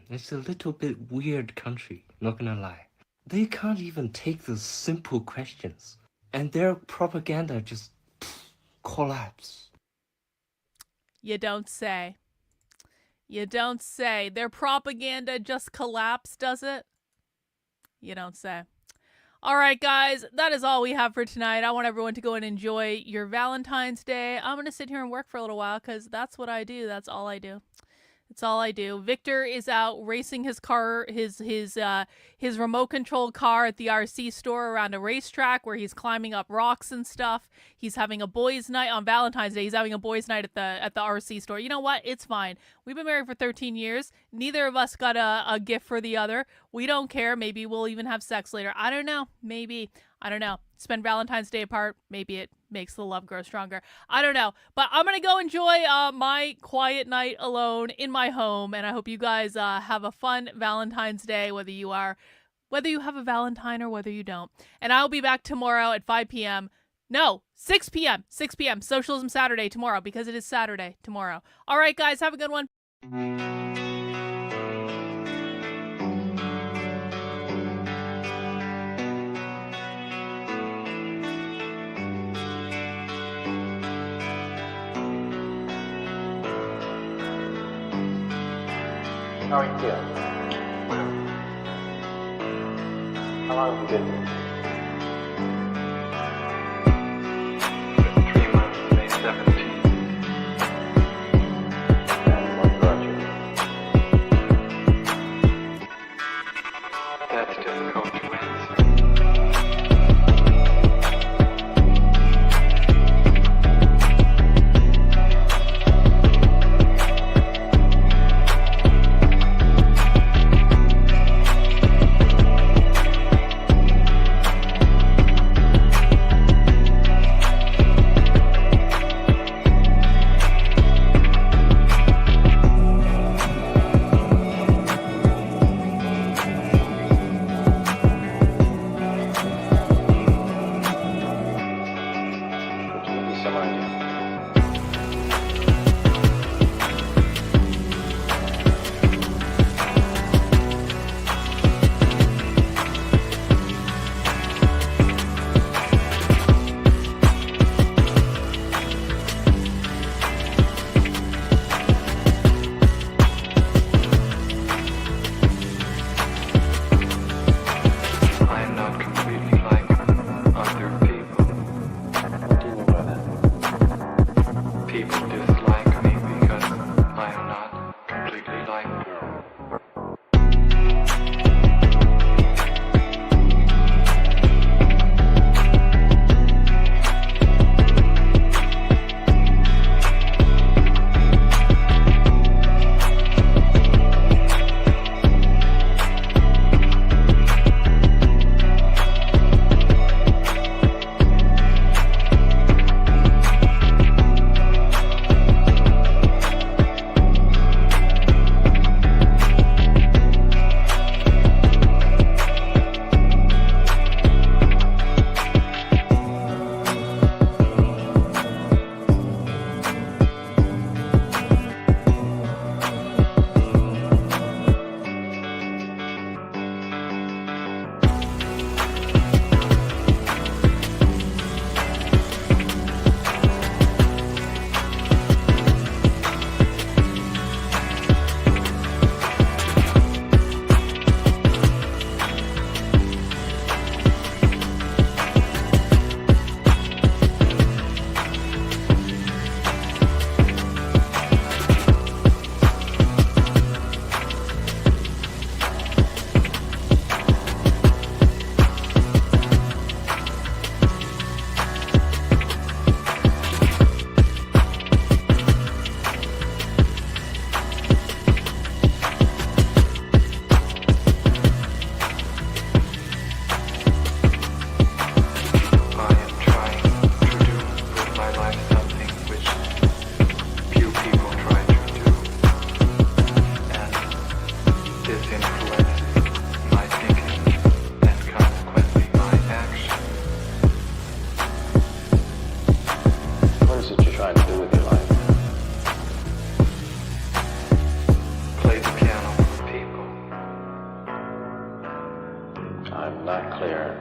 It's a little bit weird country, not gonna lie. They can't even take those simple questions, and their propaganda just collapse. You don't say. You don't say. Their propaganda just collapsed, does it? You don't say. All right, guys, that is all we have for tonight. I want everyone to go and enjoy your Valentine's Day. I'm going to sit here and work for a little while because that's what I do. That's all I do. It's all I do. Victor is out racing his car, his remote controlled car at the RC store around a racetrack where he's climbing up rocks and stuff. He's having a boys' night on Valentine's Day. He's having a boys' night at the RC store. You know what? It's fine. We've been married for 13 years. Neither of us got a gift for the other. We don't care. Maybe we'll even have sex later. I don't know. Maybe. I don't know. Spend Valentine's Day apart. Maybe it makes the love grow stronger. I don't know. But I'm going to go enjoy my quiet night alone in my home. And I hope you guys have a fun Valentine's Day, whether you have a Valentine or whether you don't. And I'll be back tomorrow at 5 p.m. No, 6 p.m. 6 p.m. Socialism Saturday tomorrow because it is Saturday tomorrow. All right, guys. Have a good one. How are you feeling? How long have you been here? 3 months, May 17th. And what brought you? That's difficult to answer. clear.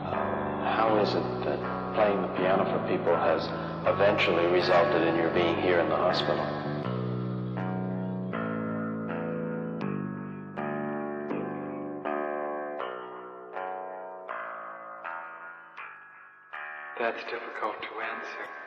How is it that playing the piano for people has eventually resulted in your being here in the hospital? That's difficult to answer.